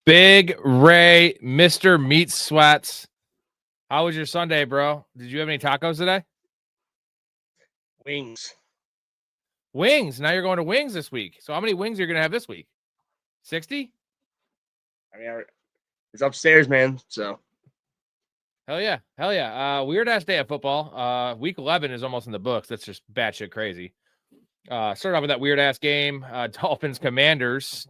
Big Ray, Mr. Meat Sweats. How was your Sunday, bro? Did you have any tacos today? Wings. Wings. Now you're going to Wings this week. So how many wings are you going to have this week? 60? I mean, it's upstairs, man. So. Hell yeah. Hell yeah. Weird ass day of football. Week 11 is almost in the books. That's just batshit crazy. Start off with that weird ass game. Dolphins Commanders.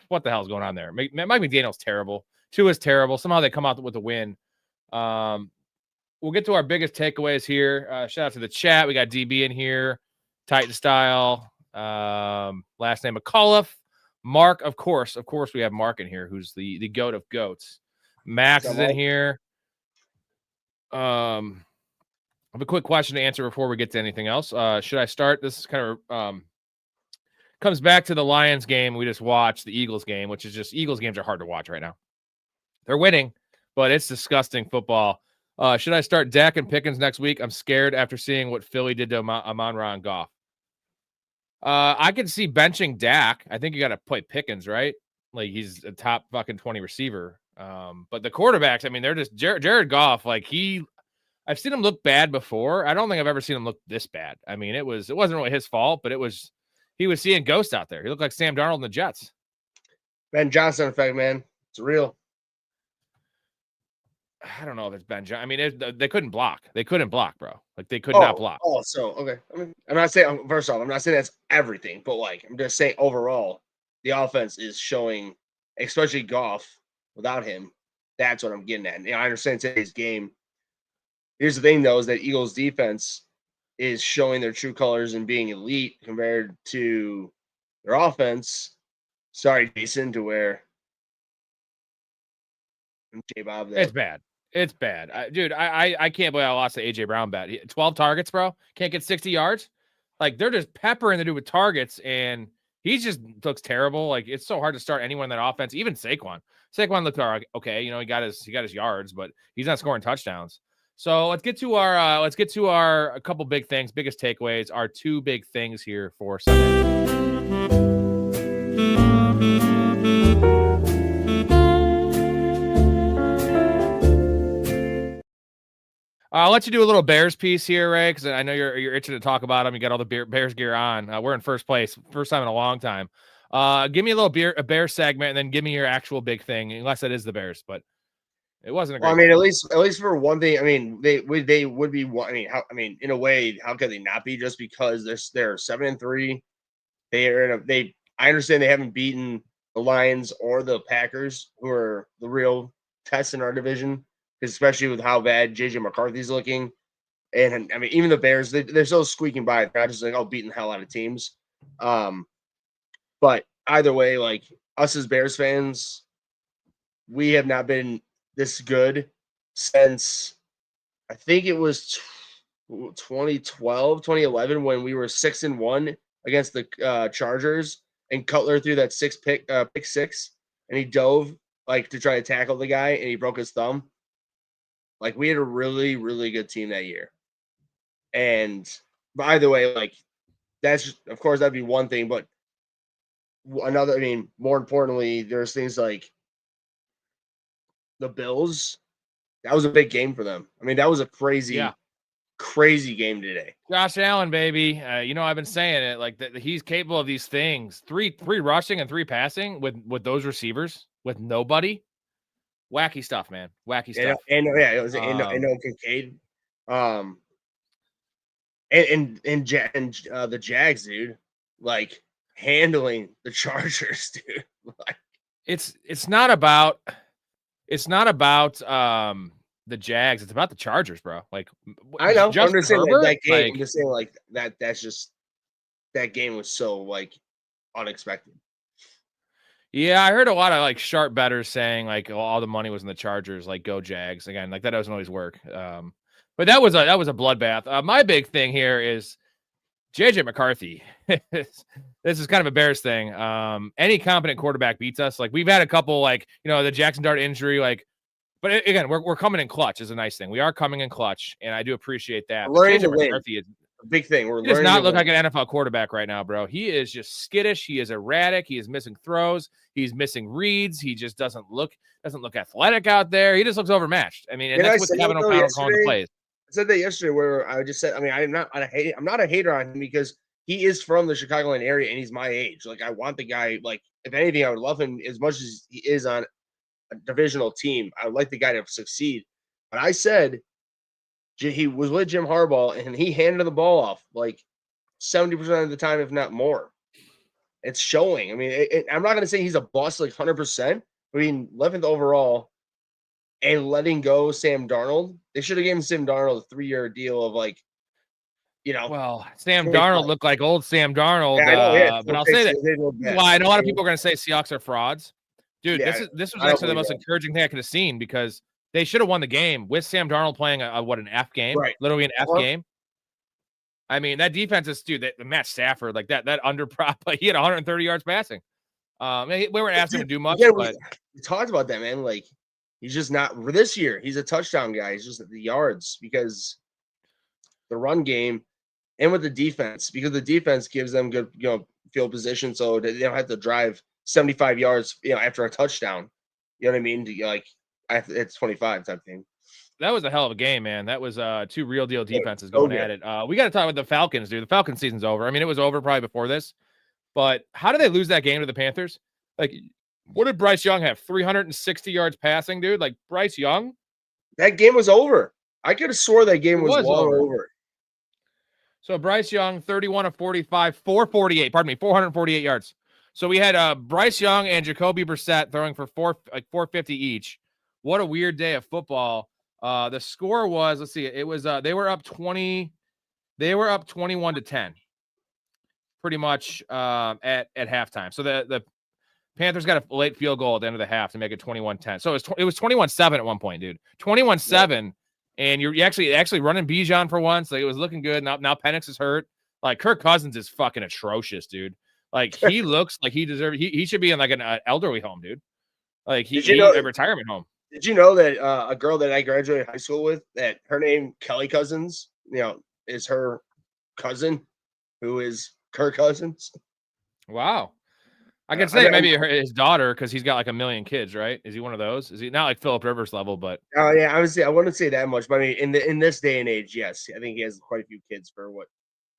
What the hell's going on there? Mike McDaniel's terrible. Tua's terrible. Somehow they come out with a win. We'll get to our biggest takeaways here. Shout out to the chat. We got DB in here. Titan style. Last name McCullough. Mark, of course we have Mark in here, who's the goat of goats. Max is in here. I have a quick question to answer before we get to anything else. Should I start? This is kind of comes back to the Lions game we just watched, the Eagles game, which is just Eagles games are hard to watch right now. They're winning, but it's disgusting football. Should I start Dak and Pickens next week? I'm scared after seeing what Philly did to Amon-Ra and Goff. I could see benching Dak. I think you got to play Pickens, right? Like he's a top fucking 20 receiver. But the quarterbacks, I mean, they're just Jared Goff. Like I've seen him look bad before. I don't think I've ever seen him look this bad. I mean, it wasn't really his fault, but he was seeing ghosts out there. He looked like Sam Darnold in the Jets. Ben Johnson effect, man. It's real. I don't know if it's Ben Johnson. I mean, they couldn't block. They couldn't block, bro. Like they could not block. Oh, so okay. I mean, I'm not saying first off, I'm not saying that's everything, but like I'm just saying overall, the offense is showing, especially Goff without him. That's what I'm getting at. And I understand today's game. Here's the thing, though, is that Eagles defense is showing their true colors and being elite compared to their offense. Sorry, Jason, to where J-Bob there. It's bad. It's bad. Dude, I can't believe I lost the A.J. Brown bet. 12 targets, bro. Can't get 60 yards. Like, they're just peppering the dude with targets, and he just looks terrible. Like, it's so hard to start anyone in that offense. Even Saquon. Saquon looked okay. You know, he got his yards, but he's not scoring touchdowns. So let's get to our a couple big things, biggest takeaways, our two big things here for Sunday. I'll let you do a little Bears piece here, Ray, because I know you're itching to talk about them. You got all the Bears gear on. We're in first place, first time in a long time. Give me a little Bears segment, and then give me your actual big thing, unless it is the Bears, but it wasn't a great. Well, I mean, at least for one thing, I mean, they would be. I mean, in a way, how could they not be? Just because they're 7-3, I understand they haven't beaten the Lions or the Packers, who are the real tests in our division, especially with how bad JJ McCarthy's looking. And I mean, even the Bears, they're still squeaking by. They're not just like beating the hell out of teams. But either way, like us as Bears fans, we have not been this good since I think it was 2012, 2011 when we were 6-1 against the Chargers, and Cutler threw that pick six, and he dove like to try to tackle the guy, and he broke his thumb. Like we had a really, really good team that year. And by the way, like that's of course that'd be one thing, but another, I mean, more importantly, there's things like the Bills. That was a big game for them. I mean, that was a crazy game today. Josh Allen, baby. You know, I've been saying it. Like he's capable of these things. Three rushing and 3 passing with those receivers with nobody. Wacky stuff, man. Wacky stuff. And it was Kincaid. And the Jags, dude, like handling the Chargers, dude. Like it's not about the Jags. It's about the Chargers, bro. Like I know. I'm just saying that game. Like, I'm just saying like that. That's just that game was so like unexpected. Yeah, I heard a lot of like sharp bettors saying like all the money was in the Chargers. Like go Jags again. Like that doesn't always work. But that was a bloodbath. My big thing here is JJ McCarthy. This is kind of a Bears thing. Any competent quarterback beats us. Like we've had a couple, like, you know, the Jackson Dart injury, like, but again, we're coming in clutch is a nice thing. We are coming in clutch, and I do appreciate that. JJ McCarthy big thing. We're He does learning. not look like an NFL quarterback right now, bro. He is just skittish. He is erratic. He is missing throws. He's missing reads. He just doesn't look athletic out there. He just looks overmatched. I mean, and that's with Kevin O'Connell calling the plays. I said that yesterday, where I just said, I mean, I'm not a hater on him because he is from the Chicagoland area and he's my age. Like, I want the guy. Like, if anything, I would love him as much as he is on a divisional team. I would like the guy to succeed. But I said he was with Jim Harbaugh and he handed the ball off like 70% of the time, if not more. It's showing. I mean, I'm not going to say he's a bust like 100%, but I mean, 11th overall and letting go Sam Darnold. They should have given Sam Darnold a 3-year deal of like, well, Sam Darnold looked like old Sam Darnold. Yeah, I know, yeah. But I'll say that. Well, I know a lot of people are going to say Seahawks are frauds. Dude, Yeah, this was actually the most encouraging thing I could have seen because they should have won the game with Sam Darnold playing an F game, right? Literally an F game. I mean, that defense is, dude, Matt Stafford, like that under prop, like he had 130 yards passing. We weren't asking him to do much, but we talked about that, man. Like, he's just not this year. He's a touchdown guy. He's just the yards because the run game and with the defense, because the defense gives them good, field position, so they don't have to drive 75 yards, after a touchdown. You know what I mean? It's 25 type thing. That was a hell of a game, man. That was two real deal defenses going at it. We got to talk about the Falcons, dude. The Falcons season's over. I mean, it was over probably before this, but how did they lose that game to the Panthers? Like, what did Bryce Young have? 360 yards passing, dude. Like, Bryce Young. That game was over. I could have swore that game was long over. So Bryce Young, 31 of 45, 448 yards. So we had Bryce Young and Jacoby Brissett throwing for 450 each. What a weird day of football. The score was, let's see, it was they were up 21 to 10. Pretty much at halftime. So the Panthers got a late field goal at the end of the half to make it 21-10. So it was 21-7 at one point, dude. 21-7. And you're actually running Bijan for once. Like, it was looking good. Now Penix is hurt. Like, Kirk Cousins is fucking atrocious, dude. Like, he looks like he deserves. He should be in like an elderly home, dude. Like, he's a retirement home. Did you know that a girl that I graduated high school with, that her name Kelly Cousins, is her cousin, who is Kirk Cousins? Wow. I could say maybe his daughter, because he's got like a million kids, right? Is he one of those? Is he not like Phillip Rivers level? But oh yeah, I wouldn't say that much, but I mean, in this day and age, yes, I think he has quite a few kids for what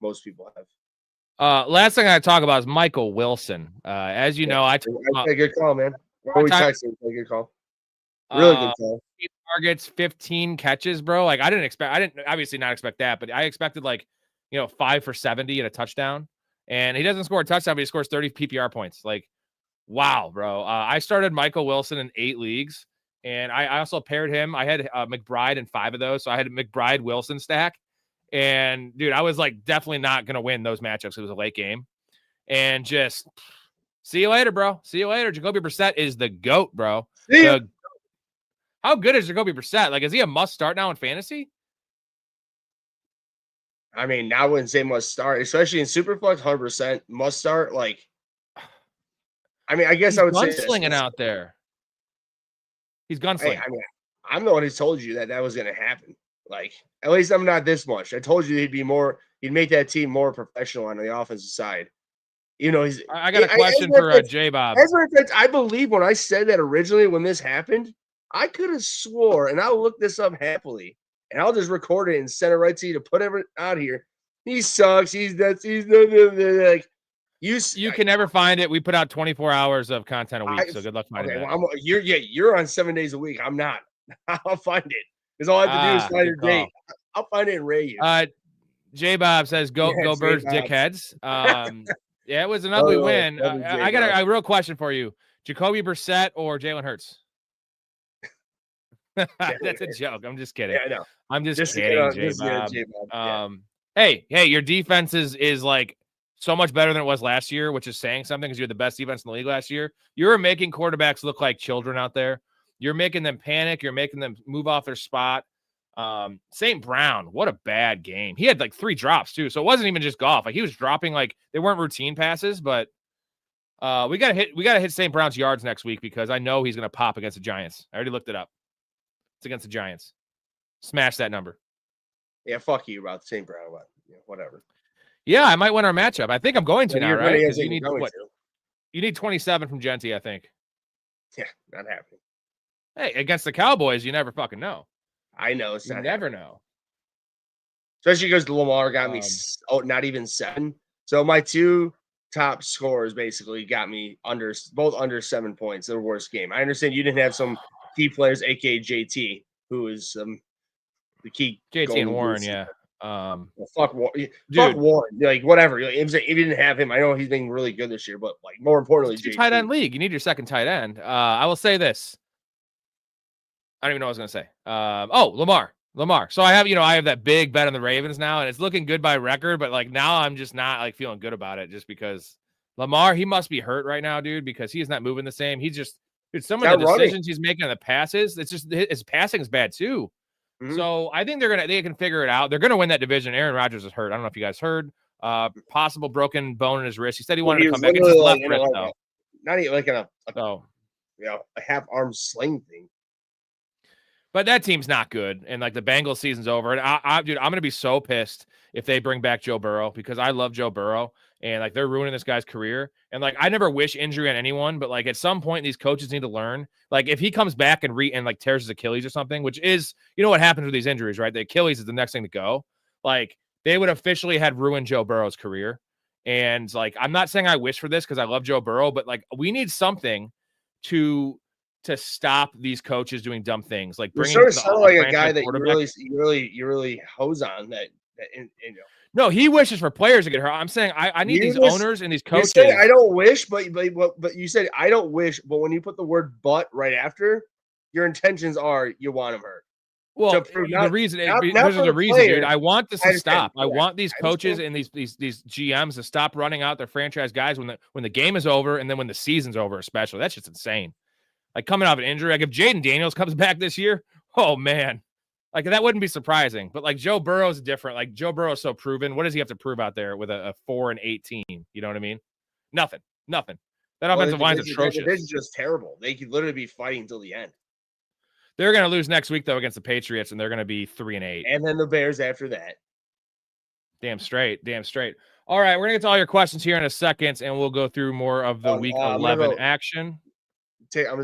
most people have. Last thing I talk about is Michael Wilson. As you know, I a good call, man. Always texting, a good call. Really good call. 8 targets, 15 catches, bro. Like, I didn't obviously not expect that, but I expected 5 for 70 and a touchdown. And he doesn't score a touchdown, but he scores 30 PPR points. Like, wow, bro. I started Michael Wilson in 8 leagues, and I also paired him. I had McBride in 5 of those, so I had a McBride-Wilson stack. And, dude, I was, definitely not going to win those matchups. It was a late game. And just, see you later, bro. See you later. Jacoby Brissett is the GOAT, bro. How good is Jacoby Brissett? Like, is he a must-start now in fantasy? I mean, I wouldn't say must start, especially in Superflex, 100% must start. Like, I mean, I guess I would say gunslinging out there. He's gunslinging. I mean, I'm the one who told you that was going to happen. Like, at least I'm not this much. I told you he'd make that team more professional on the offensive side. I got a question for J-Bob. I believe when I said that originally, when this happened, I could have swore, and I'll look this up happily. And I'll just record it and send it right to you to put it out here. He sucks. He's nuts. He's like you can never find it. We put out 24 hours of content a week, so good luck finding it. Well, you're on 7 days a week. I'm not. I'll find it because all I have to do is find your date. I'll find it and ray you. J Bob says go Birds, dickheads. Yeah, it was an ugly win. I got a real question for you: Jacoby Brissett or Jalen Hurts? That's a joke. I'm just kidding. Yeah, I know. I'm just kidding, J-Bob. Hey, your defense is like so much better than it was last year, which is saying something because you're the best defense in the league last year. You're making quarterbacks look like children out there. You're making them panic. You're making them move off their spot. St. Brown, what a bad game. He had 3 drops too, so it wasn't even just golf. Like, he was dropping they weren't routine passes, but we gotta hit St. Brown's yards next week because I know he's gonna pop against the Giants. I already looked it up. It's against the Giants. Smash that number. Yeah, fuck you about St. Brown. whatever. Yeah, I might win our matchup. I think I'm going to now, right? Because you need what? You need 27 from Genty, I think. Yeah, not happening. Hey, against the Cowboys, you never fucking know. I know it's you not never happening. know. Especially because Lamar got me not even 7. So my 2 top scores basically got me both under 7 points. The worst game. I understand you didn't have some key players, aka JT, who is the key JT and Warren, yeah. Well, fuck dude, Warren, like whatever. If you didn't have him, I know he's been really good this year, but like more importantly, it's a tight end league. You need your second tight end. I will say this. I don't even know what I was gonna say. Lamar. So I have that big bet on the Ravens now, and it's looking good by record, but like now I'm just not like feeling good about it just because Lamar, he must be hurt right now, dude, because he is not moving the same. He's just some of the decisions he's making on the passes, it's just his passing is bad too. Mm-hmm. So I think they can figure it out. They're gonna win that division. Aaron Rodgers is hurt. I don't know if you guys heard. Possible broken bone in his wrist. He said he wanted to come back. It's his left wrist, though. Not even like a half arm sling thing. But that team's not good, and like the Bengals season's over. And dude, I'm gonna be so pissed if they bring back Joe Burrow because I love Joe Burrow, and like they're ruining this guy's career. And like I never wish injury on anyone, but like at some point these coaches need to learn. Like if he comes back and like tears his Achilles or something, which is what happens with these injuries, right? The Achilles is the next thing to go. Like they would officially had ruined Joe Burrow's career. And like I'm not saying I wish for this because I love Joe Burrow, but like we need something to stop these coaches doing dumb things, like bringing like a guy that you really hose on that. No, he wishes for players to get hurt. I'm saying I need these owners and these coaches. You said I don't wish, but you said I don't wish. But when you put the word "but" right after, your intentions are you want him hurt. Well, the reason there's a reason, dude. I want this to stop. I want these coaches and these GMs to stop running out their franchise guys when the game is over and then when the season's over, especially. That's just insane. Like coming off an injury, like if Jaden Daniels comes back this year, oh man, like that wouldn't be surprising. But like Joe Burrow's different. Like Joe Burrow's so proven. What does he have to prove out there with a 4-8 team? You know what I mean? Nothing. That offensive line's atrocious. This is just terrible. They could literally be fighting until the end. They're going to lose next week though against the Patriots, and they're going to be 3-8. And then the Bears after that. Damn straight. All right, we're gonna get to all your questions here in a second, and we'll go through more of the Week 11 action. I'm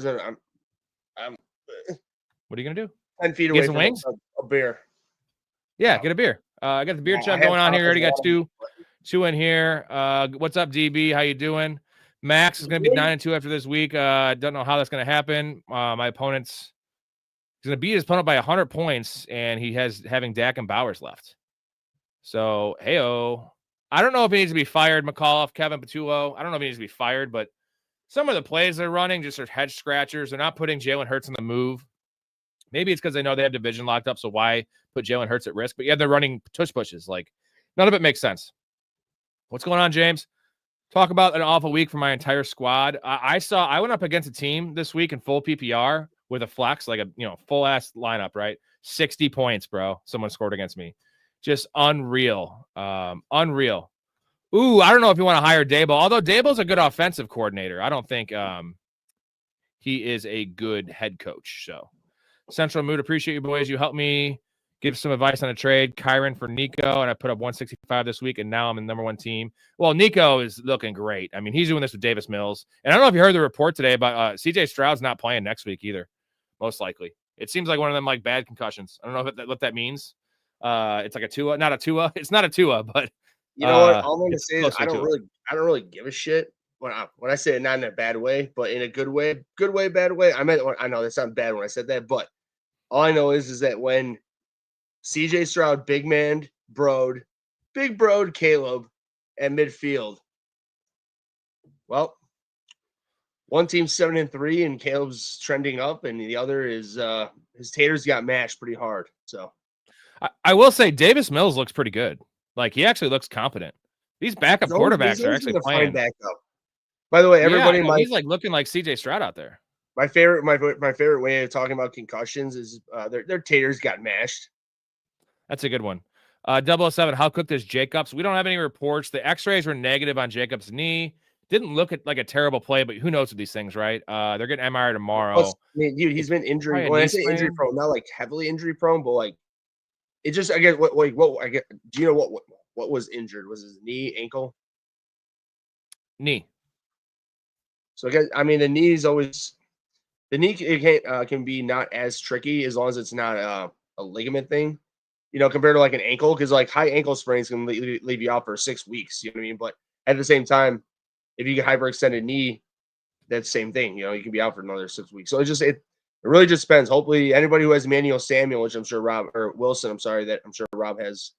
what are you gonna do? 10 feet away from wings? A beer. Yeah, get a beer. I got the beer chug going on here. Already got two in here. What's up, DB? How you doing? Max is gonna be 9-2 after this week. Don't know how that's gonna happen. My opponent's gonna beat his opponent by 100 points, and he has having Dak and Bowers left. So heyo. I don't know if he needs to be fired, McAuliffe, Kevin Patullo. I don't know if he needs to be fired, but some of the plays they're running just are head scratchers. They're not putting Jalen Hurts on the move. Maybe it's because they know they have division locked up, so why put Jalen Hurts at risk? But yeah, they're running tush pushes. Like, none of it makes sense. What's going on, James? Talk about an awful week for my entire squad. I went up against a team this week in full PPR with a flex, like a full ass lineup, right? 60 points, bro. Someone scored against me. Just unreal. Unreal. Ooh, I don't know if you want to hire Dable, although Dable's a good offensive coordinator. I don't think he is a good head coach. So, Central Mood, appreciate you, boys. You helped me give some advice on a trade. Kyron for Nico, and I put up 165 this week, and now I'm in the number one team. Well, Nico is looking great. I mean, he's doing this with Davis Mills. And I don't know if you heard the report today about CJ Stroud's not playing next week either, most likely. It seems like one of them like bad concussions. I don't know what that means. It's like a Tua, not a Tua. It's not a Tua, but you know what? All I'm gonna say is I don't really give a shit when I say it, not in a bad way, but in a good way, bad way. I know that sounds bad when I said that, but all I know is that when CJ Stroud, big broad Caleb at midfield, well, one team's 7-3 and Caleb's trending up, and the other is his taters got mashed pretty hard. So I will say Davis Mills looks pretty good. Like, he actually looks competent. These backup quarterbacks are actually playing. Backup. By the way, everybody, he's like looking like CJ Stroud out there. My favorite way of talking about concussions is their taters got mashed. That's a good one. 007, how cooked is Jacobs? We don't have any reports. The X-rays were negative on Jacobs' knee. Didn't look like a terrible play, but who knows with these things, right? They're getting MRI tomorrow. Plus, I mean, dude, he's been injury. When I say injury prone, not like heavily injury prone, but like it just. I guess what I get. Do you know what what was injured? Was his knee, ankle? Knee. So I mean, the knee is always the knee can be not as tricky as long as it's not a ligament thing, compared to like an ankle, because like high ankle sprains can leave you out for 6 weeks. You know what I mean? But at the same time, if you get hyperextended knee, that's the same thing. You can be out for another 6 weeks. So it really just depends. Hopefully, anybody who has Emmanuel Samuel, which I'm sure Wilson, I'm sure Rob has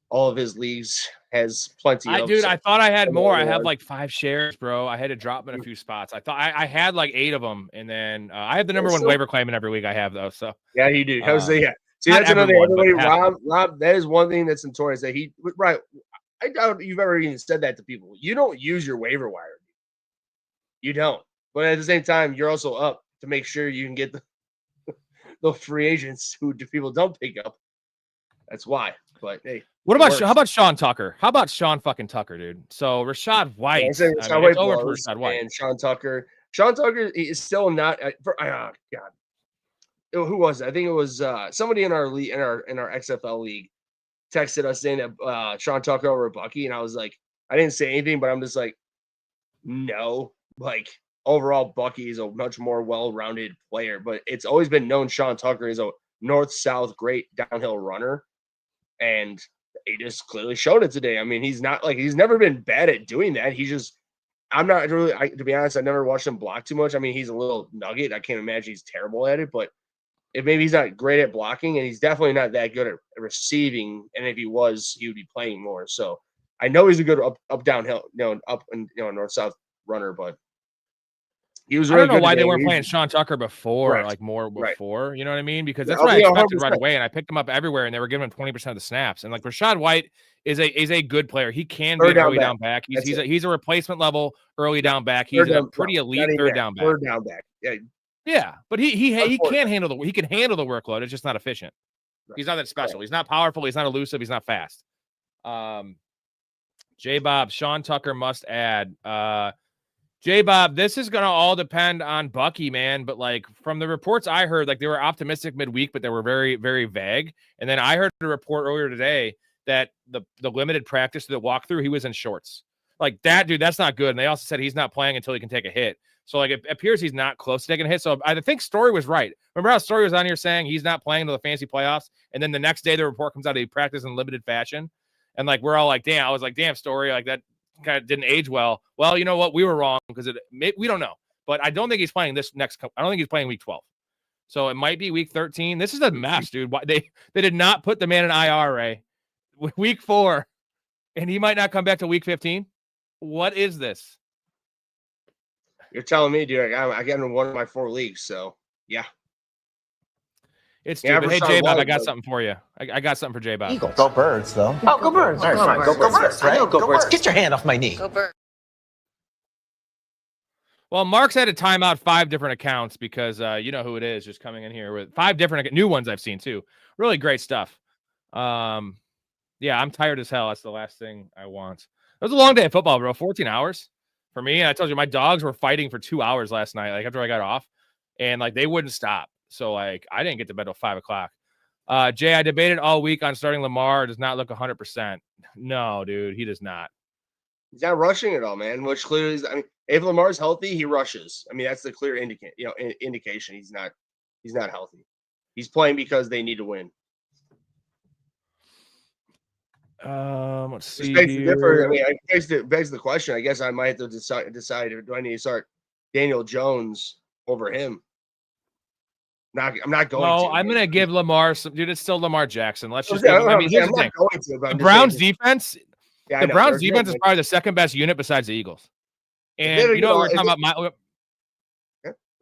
all of his leagues, has plenty of. I thought I had more. I have like 5 shares, bro. I had to drop in a few spots. I thought I had like 8 of them, and then I have the number one waiver claiming every week. I have though. So yeah, you do. Yeah. See, that's another way. Rob, that is one thing that's notorious that right. I doubt you've ever even said that to people. You don't use your waiver wire. You don't. But at the same time, you're also up to make sure you can get the free agents who people don't pick up. That's why. But hey, how about Sean Tucker? How about Sean fucking Tucker, dude? So Rashad White. It's over for Rashad White and Sean Tucker. Sean Tucker is still not. God, who was it? I think it was somebody in our league, in our XFL league, texted us saying that Sean Tucker over Bucky, and I was like, I didn't say anything, but I'm just like, no, like. Overall, Bucky is a much more well-rounded player, but it's always been known Sean Tucker is a north-south great downhill runner, and he just clearly showed it today. I mean, he's never been bad at doing that. I'm not really, to be honest, I never watched him block too much. I mean, he's a little nugget. I can't imagine he's terrible at it, but if maybe he's not great at blocking, and he's definitely not that good at receiving, and if he was, he would be playing more. So I know he's a good up downhill, up and north-south runner, but he was really I don't know why today. They weren't playing Sean Tucker before, right. like more before. Right. You know what I mean? Because that's what I expected 100%. Right away, and I picked him up everywhere, and they were giving him 20% of the snaps. And like Rashad White is a good player. He can be an early down back. He's a replacement level early down back. He's a pretty elite third down back. Third down back. Yeah, but he can handle the workload. It's just not efficient. Right. He's not that special. Right. He's not powerful. He's not elusive. He's not fast. J Bob, Sean Tucker must add. J-Bob, this is going to all depend on Bucky, man. But, like, from the reports I heard, like, they were optimistic midweek, but they were very, very vague. And then I heard a report earlier today that the limited practice, the walkthrough, he was in shorts. Like, that, dude, that's not good. And they also said he's not playing until he can take a hit. So, like, it appears he's not close to taking a hit. So, I think Story was right. Remember how Story was on here saying he's not playing until the fantasy playoffs? And then the next day, the report comes out he practiced in limited fashion. And, like, we're all like, damn. I was like, damn, Story. Like, that kind of didn't age well. Well, you know what? We were wrong because we don't know. But I don't think he's playing this next. I don't think he's playing week 12. So it might be week 13. This is a mess, dude. They did not put the man in IR, Ray. Week 4, and he might not come back to week 15. What is this? You're telling me, dude. I got in one of my 4 leagues, so yeah. It's stupid. Hey, J-Bob, I got something for you. I got something for J-Bob. Eagles. Go Birds, though. Oh, go Birds. All right, fine. Go Birds. Right? Go Birds. Get your hand off my knee. Go Birds. Well, Mark's had to time out 5 different accounts because you know who it is, just coming in here with 5 different new ones I've seen too. Really great stuff. Yeah, I'm tired as hell. That's the last thing I want. It was a long day of football, bro. 14 hours for me. And I told you my dogs were fighting for 2 hours last night, like after I got off, and like they wouldn't stop. So like I didn't get to bed till 5 o'clock. Jay, I debated all week on starting Lamar. Does not look 100%. No, dude, he does not. He's not rushing at all, man. Which clearly is. I mean, if Lamar's healthy, he rushes. I mean, that's the clear indication he's not healthy. He's playing because they need to win. Let's see. I mean, it begs the question. I guess I might have to decide. Do I need to start Daniel Jones over him? I'm not going to. No, I'm going to give Lamar some. Dude, it's still Lamar Jackson. Let's just. I mean, here's the thing. The Browns defense. Yeah, the Browns defense is probably the second best unit besides the Eagles. And you know what we're talking about.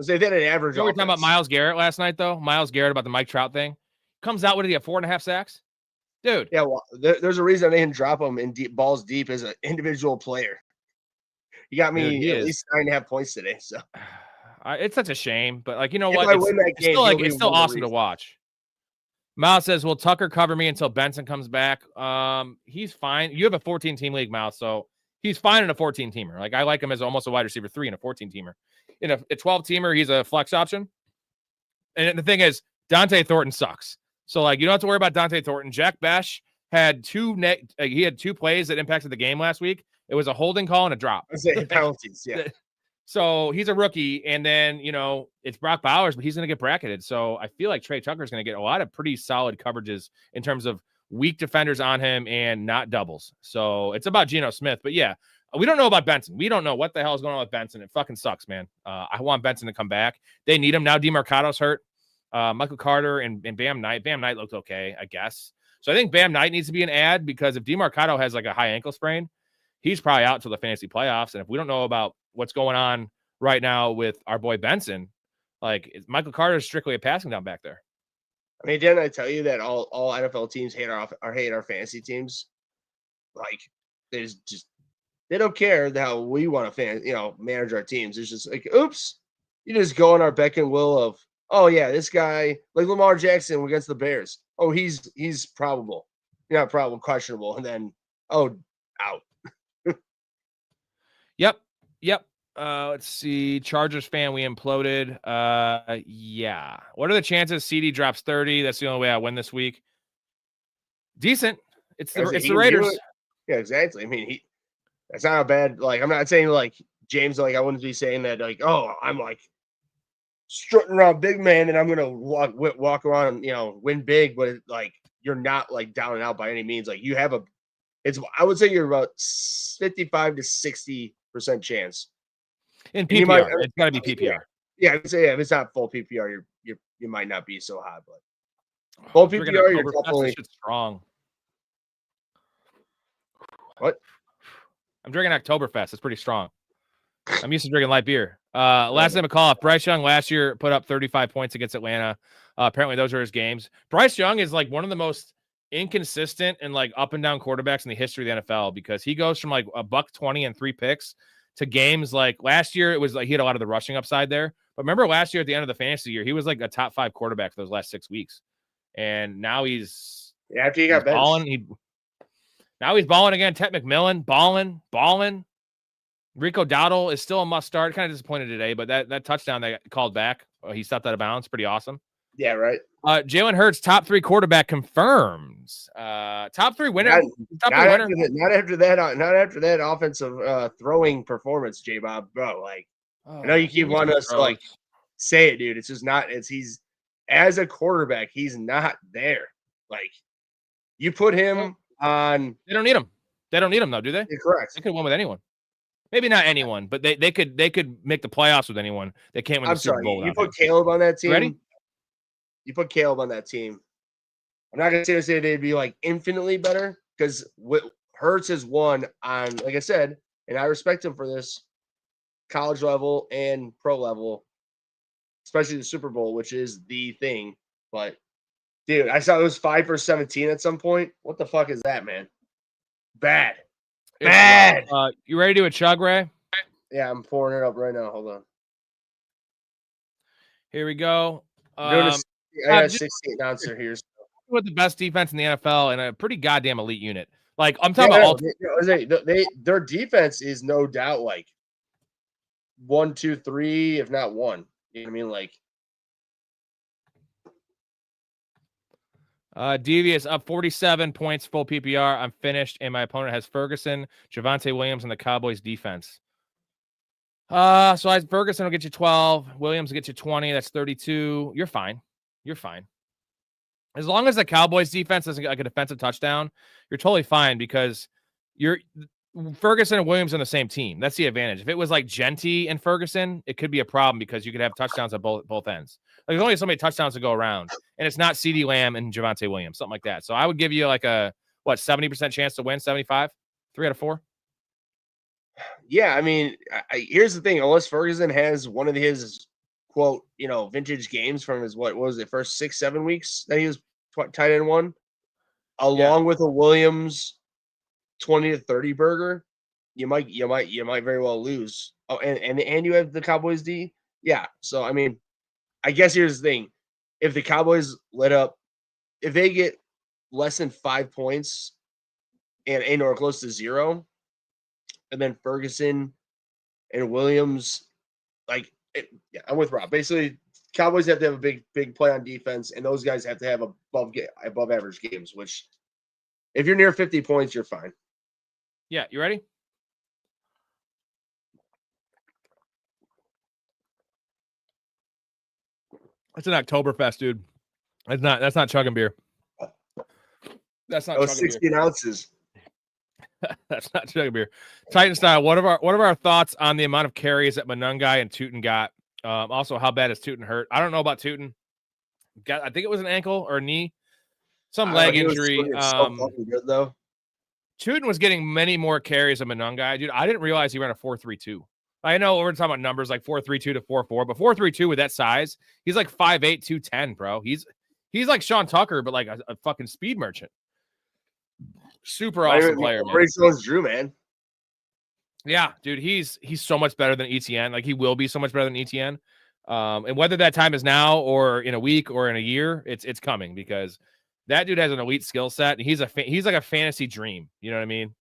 They did an average. We were talking about Myles Garrett last night, though. Myles Garrett about the Mike Trout thing. Comes out, what did he have? 4.5 sacks? Dude. Yeah, well, there's a reason they didn't drop him in balls deep as an individual player. He got me at least 9.5 points today. So it's such a shame, but like, you know what? It's still awesome to watch. Miles says, will Tucker cover me until Benson comes back? He's fine. You have a 14-team league, Miles, so he's fine in a 14-teamer. Like, I like him as almost a wide receiver 3 in a 14-teamer. In a 12-teamer, he's a flex option. And the thing is, Dante Thornton sucks. So, like, you don't have to worry about Dante Thornton. Jack Bash had he had two plays that impacted the game last week. It was a holding call and a drop. I say penalties, yeah. So he's a rookie, and then it's Brock Bowers, but he's going to get bracketed. So I feel like Trey Tucker is going to get a lot of pretty solid coverages in terms of weak defenders on him and not doubles. So it's about Geno Smith, but yeah, we don't know about Benson. We don't know what the hell is going on with Benson. It fucking sucks, man. I want Benson to come back. They need him now. DeMarco's hurt. Michael Carter and Bam Knight. Bam Knight looked okay, I guess. So I think Bam Knight needs to be an ad because if DeMarco has like a high ankle sprain, he's probably out till the fantasy playoffs. And if we don't know about what's going on right now with our boy Benson, like Michael Carter is strictly a passing down back there. I mean, didn't I tell you that all NFL teams hate our fantasy teams? Like, they don't care how we want to manage our teams. It's just like, oops, you just go on our beck and will of, oh yeah, this guy like Lamar Jackson against the Bears. Oh, he's probable, not probable, questionable, and then out. Yep. Let's see. Chargers fan, we imploded. Yeah. What are the chances CD drops 30? That's the only way I win this week. Decent. It's the Raiders. Yeah, exactly. I mean, that's not a bad. Like, I'm not saying like James. Like, I wouldn't be saying that. Like, oh, I'm like strutting around big man, and I'm gonna walk around and win big. But like, you're not like down and out by any means. Like, you have I would say you're about 55 to 60% chance. In PPR, it's got to be PPR. Yeah, I would say if it's not full PPR, you might not be so high, but full PPR, you're definitely strong. What? I'm drinking Oktoberfest. It's pretty strong. I'm used to drinking light beer. Last name of call off. Bryce Young last year put up 35 points against Atlanta. Apparently those are his games. Bryce Young is like one of the most inconsistent and like up and down quarterbacks in the history of the NFL because he goes from like $120 and 3 picks to games like last year. It was like he had a lot of the rushing upside there. But remember last year at the end of the fantasy year, he was like a top 5 quarterback for those last 6 weeks. And now after he got benched. Now he's balling again. Ted McMillan, balling. Rico Dowdle is still a must start. Kind of disappointed today, but that touchdown they called back, he stepped out of bounds. Pretty awesome. Yeah, right. Jalen Hurts, top 3 quarterback confirms. Top 3 winner. Not after that offensive throwing performance, J-Bob, bro. Like, I know you keep wanting us to like say it, dude. It's just not. He's as a quarterback, he's not there. Like, you put him on. They don't need him. They don't need him though, do they? You're correct. They could win with anyone. Maybe not anyone, but they could make the playoffs with anyone. They can't win the Super Bowl. You put Caleb on that team. Ready? You put Caleb on that team. I'm not going to say they'd be like infinitely better because what Hurts has won on, like I said, and I respect him for this, college level and pro level, especially the Super Bowl, which is the thing. But, dude, I saw it was 5 for 17 at some point. What the fuck is that, man? Bad. You ready to do a chug, Ray? Yeah, I'm pouring it up right now. Hold on. Here we go. I got a 16 ouncer here. With the best defense in the NFL and a pretty goddamn elite unit. Like, I'm talking about their defense is no doubt like 1, 2, 3, if not 1. You know what I mean? Like, Devious up 47 points, full PPR. I'm finished, and my opponent has Ferguson, Javonte Williams, and the Cowboys defense. So Ferguson will get you 12. Williams will get you 20. That's 32. You're fine. As long as the Cowboys defense doesn't get like a defensive touchdown, you're totally fine because Ferguson and Williams on the same team. That's the advantage. If it was like Genty and Ferguson, it could be a problem because you could have touchdowns at both ends. Like, there's only so many touchdowns to go around, and it's not CeeDee Lamb and Javonte Williams, something like that. So I would give you like a 70% chance to win, 75, 3 out of 4. Yeah, I mean, here's the thing: unless Ferguson has one of his quote, vintage games from his what was it, first 6-7 weeks that he was tight end 1, along with a Williams 20 to 30 burger, you might very well lose. Oh, and you have the Cowboys D. Yeah, so I mean, I guess here's the thing: if the Cowboys if they get less than 5 points and or close to 0. And then Ferguson and Williams, I'm with Rob. Basically, Cowboys have to have a big play on defense, and those guys have to have above average games, which If you're near 50 points, you're fine. Yeah, you ready? That's an Oktoberfest, dude. That's not chugging beer. That's not chugging 16 beer. ounces. That's not chugging beer. Titan style. What are our thoughts on the amount of carries that Monungai and Tootin got? Also, how bad is Tootin hurt? I don't know about Tootin. I think it was an ankle or a knee, some leg injury. So fucking good though. Tootin was getting many more carries than Monungai. Dude, I didn't realize he ran a 4.32. I know we're talking about numbers like 4.32 to 4.4, but 4.32 with that size, he's like 5'8", 210, bro. He's like Sean Tucker, but like a fucking speed merchant. Super awesome player, man. Pretty sure it's Drew, man. Yeah, dude, he's so much better than ETN. Like he will be so much better than ETN. And whether that time is now or in a week or in a year, it's coming because that dude has an elite skill set. And he's like a fantasy dream. You know what I mean?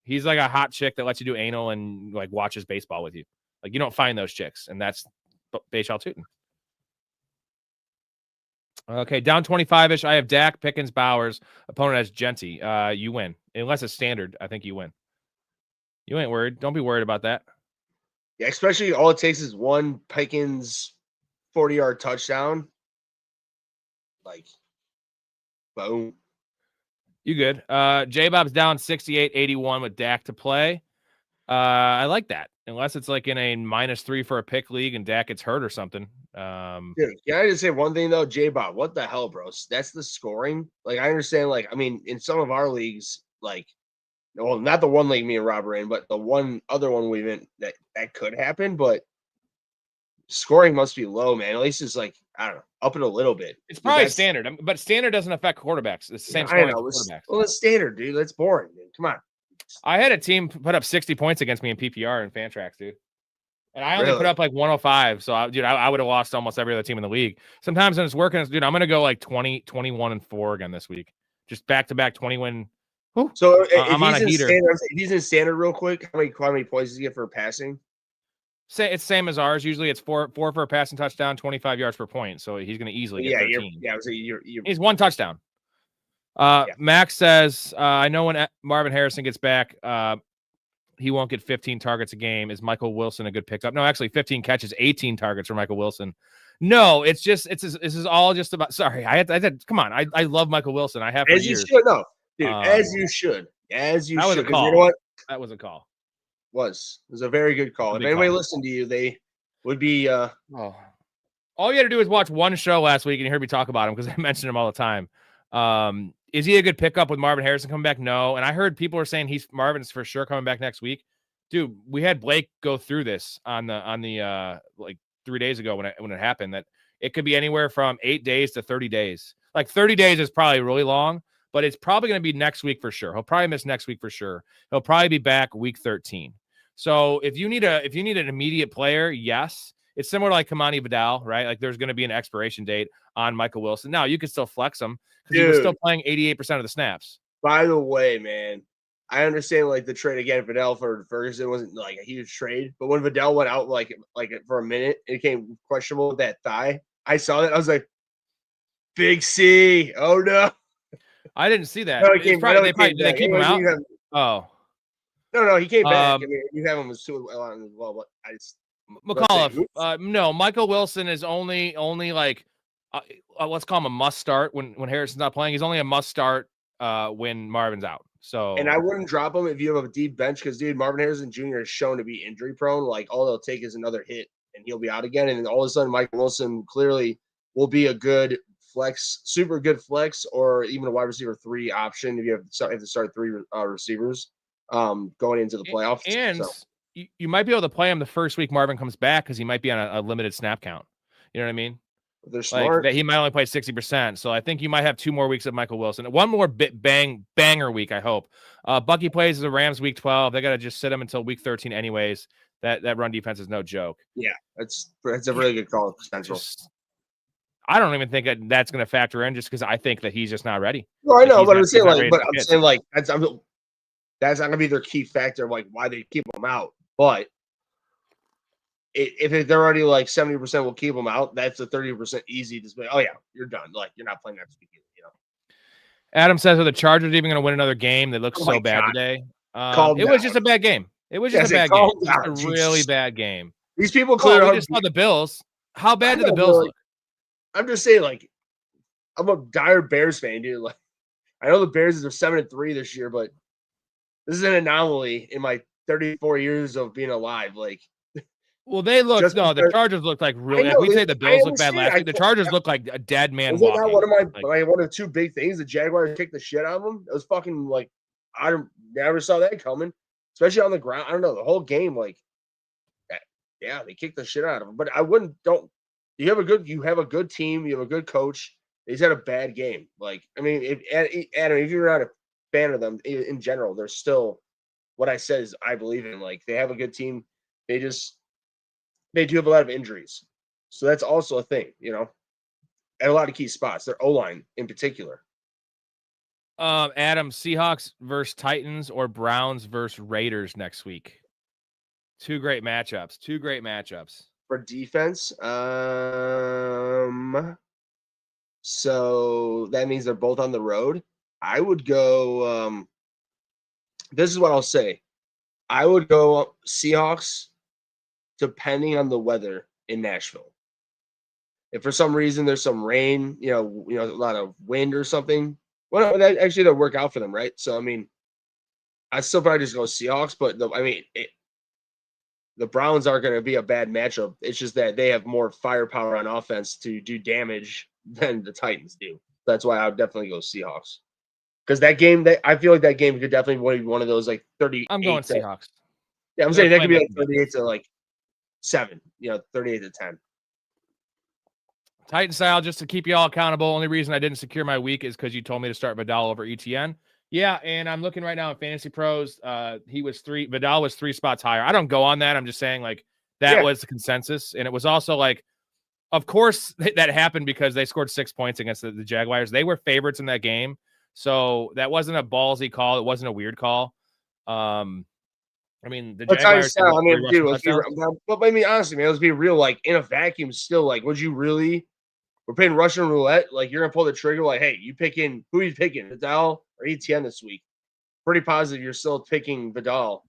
He's like a hot chick that lets you do anal and like watches baseball with you. Like you don't find those chicks, and that's Bayshall Tootin. Okay, down 25-ish. I have Dak, Pickens, Bowers. Opponent has Genty. You win. Unless it's standard, I think you win. You ain't worried. Don't be worried about that. Yeah, especially all it takes is one Pickens 40-yard touchdown. Like, boom. You good. J-Bob's down 68-81 with Dak to play. I like that. Unless it's like in a -3 for a pick league and Dak gets hurt or something. Dude, can I just say one thing though? J-Bob, what the hell, bro? That's the scoring. Like, I understand, like, I mean, in some of our leagues, like, well, not the one league me and Rob are in, but the one other one we've in that could happen, but scoring must be low, man. At least it's like, I don't know, up it a little bit. It's probably standard, but standard doesn't affect quarterbacks. It's the same scoring as quarterbacks. Well, it's standard, dude. That's boring, dude. Come on. I had a team put up 60 points against me in PPR and Fantrax, dude. And I only Really? put up like 105. So, I would have lost almost every other team in the league. Sometimes when it's working, dude, I'm going to go like 20, 21, and 4 again this week. Just back-to-back 20 win. Whew. So I'm on a heater. If he's in standard real quick, how many points does he get for passing? It's same as ours. Usually it's four for a passing touchdown, 25 yards per point. So he's going to easily get 13. He's one touchdown. Max says, I know when Marvin Harrison gets back, he won't get 15 targets a game. Is Michael Wilson a good pickup? No, actually 15 catches, 18 targets for Michael Wilson. No, this is all just about, sorry. I had come on. I love Michael Wilson. I have for as years. You should, no, dude, as you should. That was a call. You know what? That was a call. It was a very good call. If anybody listened to you, they would be all you had to do is watch one show last week and you heard me talk about him because I mentioned him all the time. Is he a good pickup with Marvin Harrison coming back? No. And I heard people are saying Marvin's for sure coming back next week. Dude, we had Blake go through this on the like 3 days ago when it happened, that it could be anywhere from 8 days to 30 days. Like 30 days is probably really long, but it's probably going to be next week for sure. He'll probably miss next week for sure. He'll probably be back week 13. So if you need an immediate player, yes. It's similar to like Kamani Vidal, right? Like there's going to be an expiration date on Michael Wilson. Now you can still flex him because he was still playing 88% of the snaps. By the way, man, I understand like the trade again. Vidal for Ferguson wasn't like a huge trade, but when Vidal went out like for a minute, it became questionable with that thigh. I saw that. I was like, Big C. Oh no. I didn't see that. No, did they keep him out? No, he came back. I mean, you have him as well, but I just McAuliffe. No, Michael Wilson is only like let's call him a must start when Harrison's not playing. He's only a must start when Marvin's out. So, and I wouldn't drop him if you have a deep bench because, dude, Marvin Harrison Jr. is shown to be injury prone. Like all they'll take is another hit and he'll be out again. And then all of a sudden, Michael Wilson clearly will be a good flex, super good flex, or even a wide receiver 3 option if you have to start 3 receivers going into the playoffs. And you might be able to play him the first week Marvin comes back because he might be on a limited snap count. You know what I mean? They're smart. That he might only play 60%. So I think you might have 2 more weeks of Michael Wilson. One more banger week, I hope. Bucky plays the Rams week 12. They got to just sit him until week 13 anyways. That run defense is no joke. Yeah, that's a really good call. Potential. I don't even think that's going to factor in just because I think that he's just not ready. Well, I know, but I'm saying that's not going to be their key factor of like why they keep him out. But if they're already like 70% will keep them out, that's a 30% easy to say, oh yeah, you're done. Like you're not playing next week, you know. Adam says, are the Chargers even going to win another game? They look Oh so my bad God. today. Calm It was down. just a bad game. It was just Yes, a bad calm game. Just a down, really Jesus. bad game. These people Well, clearly we just saw the Bills. How bad did the Bills look? I'm just saying, like, I'm a dire Bears fan, dude. Like, I know the Bears are 7-3 this year, but this is an anomaly in my 34 years of being alive. Like, well, they look the Chargers look like really. Like we say the Bills look bad last week. The Chargers look like a dead man walking. Was it not one of the two big things? The Jaguars kicked the shit out of them. It was fucking like I never saw that coming, especially on the ground. I don't know the whole game. Like, yeah, they kicked the shit out of them. But I wouldn't. You have a good team. You have a good coach. He's had a bad game. Like, I mean, Adam, if you're not a fan of them in general, they're still what I said is I believe in. Like, they have a good team. They do have a lot of injuries. So that's also a thing, at a lot of key spots. Their O-line in particular. Adam, Seahawks versus Titans or Browns versus Raiders next week. Two great matchups. For defense, so that means they're both on the road. I would go this is what I'll say. I would go Seahawks depending on the weather in Nashville. If for some reason there's some rain, a lot of wind or something, well, that'll work out for them, right? So I mean, I'd still probably just go Seahawks, but the Browns are going to be a bad matchup. It's just that they have more firepower on offense to do damage than the Titans do. That's why I would definitely go Seahawks. Because I feel like that game could definitely be one of those like 30. I'm going Seahawks. Yeah, I'm saying that could be like 38 to like 7, 38 to 10. Titan style, just to keep you all accountable. Only reason I didn't secure my week is because you told me to start Vidal over ETN. Yeah, and I'm looking right now at Fantasy Pros. Vidal was 3 spots higher. I don't go on that. I'm just saying like that was the consensus. And it was also like, of course that happened because they scored 6 points against the Jaguars. They were favorites in that game. So that wasn't a ballsy call. It wasn't a weird call. I mean, the Jaguars. But I mean, honestly, man, let's be real. Like in a vacuum, still, like, would you really? We're playing Russian roulette. Like you're gonna pull the trigger. Like, hey, who are you picking, Vidal or ETN this week? Pretty positive you're still picking Vidal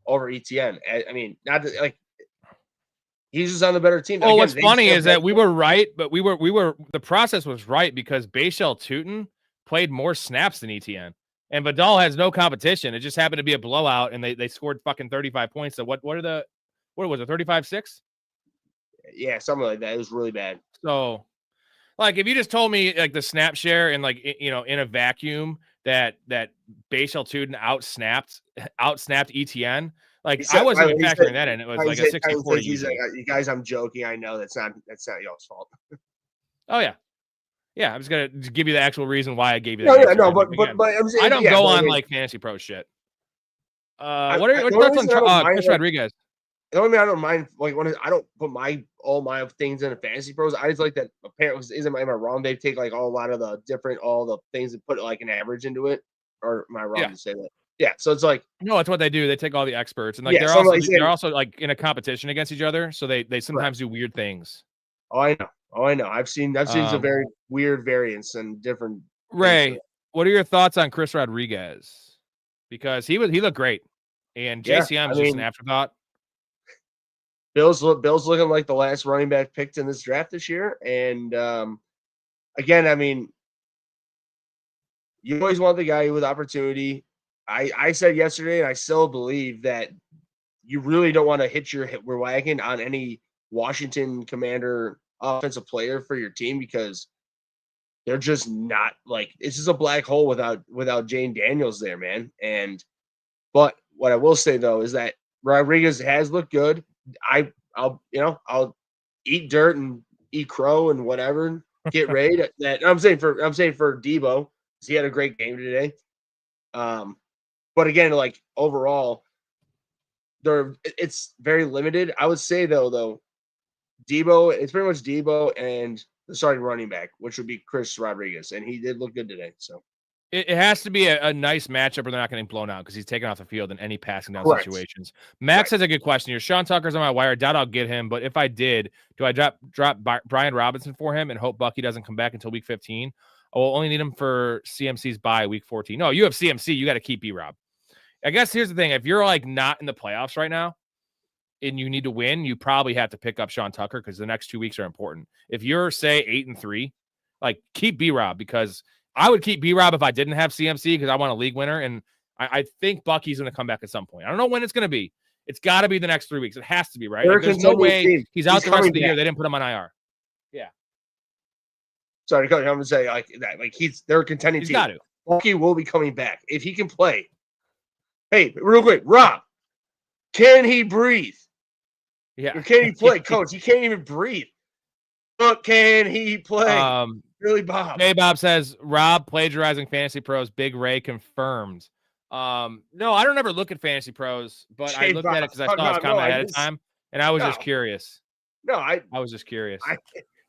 over ETN. I mean, not that, like he's just on the better team. Oh, what's funny is that we were right, but the process was right because Bashal Tutin played more snaps than ETN. And Vidal has no competition. It just happened to be a blowout, and they scored fucking 35 points. So what was it, 35-6? Yeah, something like that. It was really bad. So, like, if you just told me like the snap share and like in a vacuum that Bashal Tutin outsnapped ETN, like I wasn't even factoring that in. It was like a 60-40. You guys, I'm joking. I know that's not y'all's fault. Oh yeah. Yeah, I'm just gonna give you the actual reason why I gave you that. But I'm saying, I don't go on like Fantasy Pro shit. What are your thoughts on Chris Rodriguez? The only thing I don't mind, like when I don't put all my things in a Fantasy Pros. I just like that. Apparently, am I wrong? They take like a lot of all the things and put like an average into it, or am I wrong to say that? Yeah, so it's like no, it's what they do. They take all the experts and like they're also like in a competition against each other, so they sometimes do weird things. Oh, I know. I've seen some very weird variants and different. Ray, what are your thoughts on Chris Rodriguez? Because he looked great, and JCM is just an afterthought. Bill's looking like the last running back picked in this draft this year, and again, I mean, you always want the guy with opportunity. I said yesterday, and I still believe that you really don't want to hitch your wagon on any Washington Commander offensive player for your team because they're just not like it's just a black hole without Jane Daniels there, man. But what I will say though is that Rodriguez has looked good. I'll eat dirt and eat crow and whatever. Get ready to, that I'm saying for Debo, because he had a great game today. But again, like overall, it's very limited. I would say though, Debo, it's pretty much Debo and the starting running back, which would be Chris Rodriguez, and he did look good today. So it has to be a nice matchup, or they're not getting blown out because he's taken off the field in any passing down situations. Max has a good question here. Sean Tucker's on my wire. Doubt I'll get him, but if I did, do I drop Brian Robinson for him and hope Bucky doesn't come back until week 15? we'll only need him for CMC's bye week 14. No, you have CMC. You got to keep B-Rob. I guess here's the thing. If you're like not in the playoffs right now and you need to win, you probably have to pick up Sean Tucker because the next 2 weeks are important. If you're, say, 8-3, like keep B-Rob, because I would keep B-Rob if I didn't have CMC because I want a league winner. And I think Bucky's going to come back at some point. I don't know when it's going to be. It's got to be the next 3 weeks. It has to be, right? Like, there's no way he's out the rest of the year. They didn't put him on IR. Yeah. Sorry, Coach. I'm going to say like that. Like they're a contending He's team. got to. Bucky will be coming back if he can play. Hey, real quick, Rob, can he breathe? Yeah. Or can he play, Coach? He can't even breathe. But can he play? Really, Bob? Hey, Bob says Rob plagiarizing Fantasy Pros. Big Ray confirmed. No, I don't ever look at Fantasy Pros, but I looked at it because I saw his comment ahead of time, and I was just curious. No, I was just curious.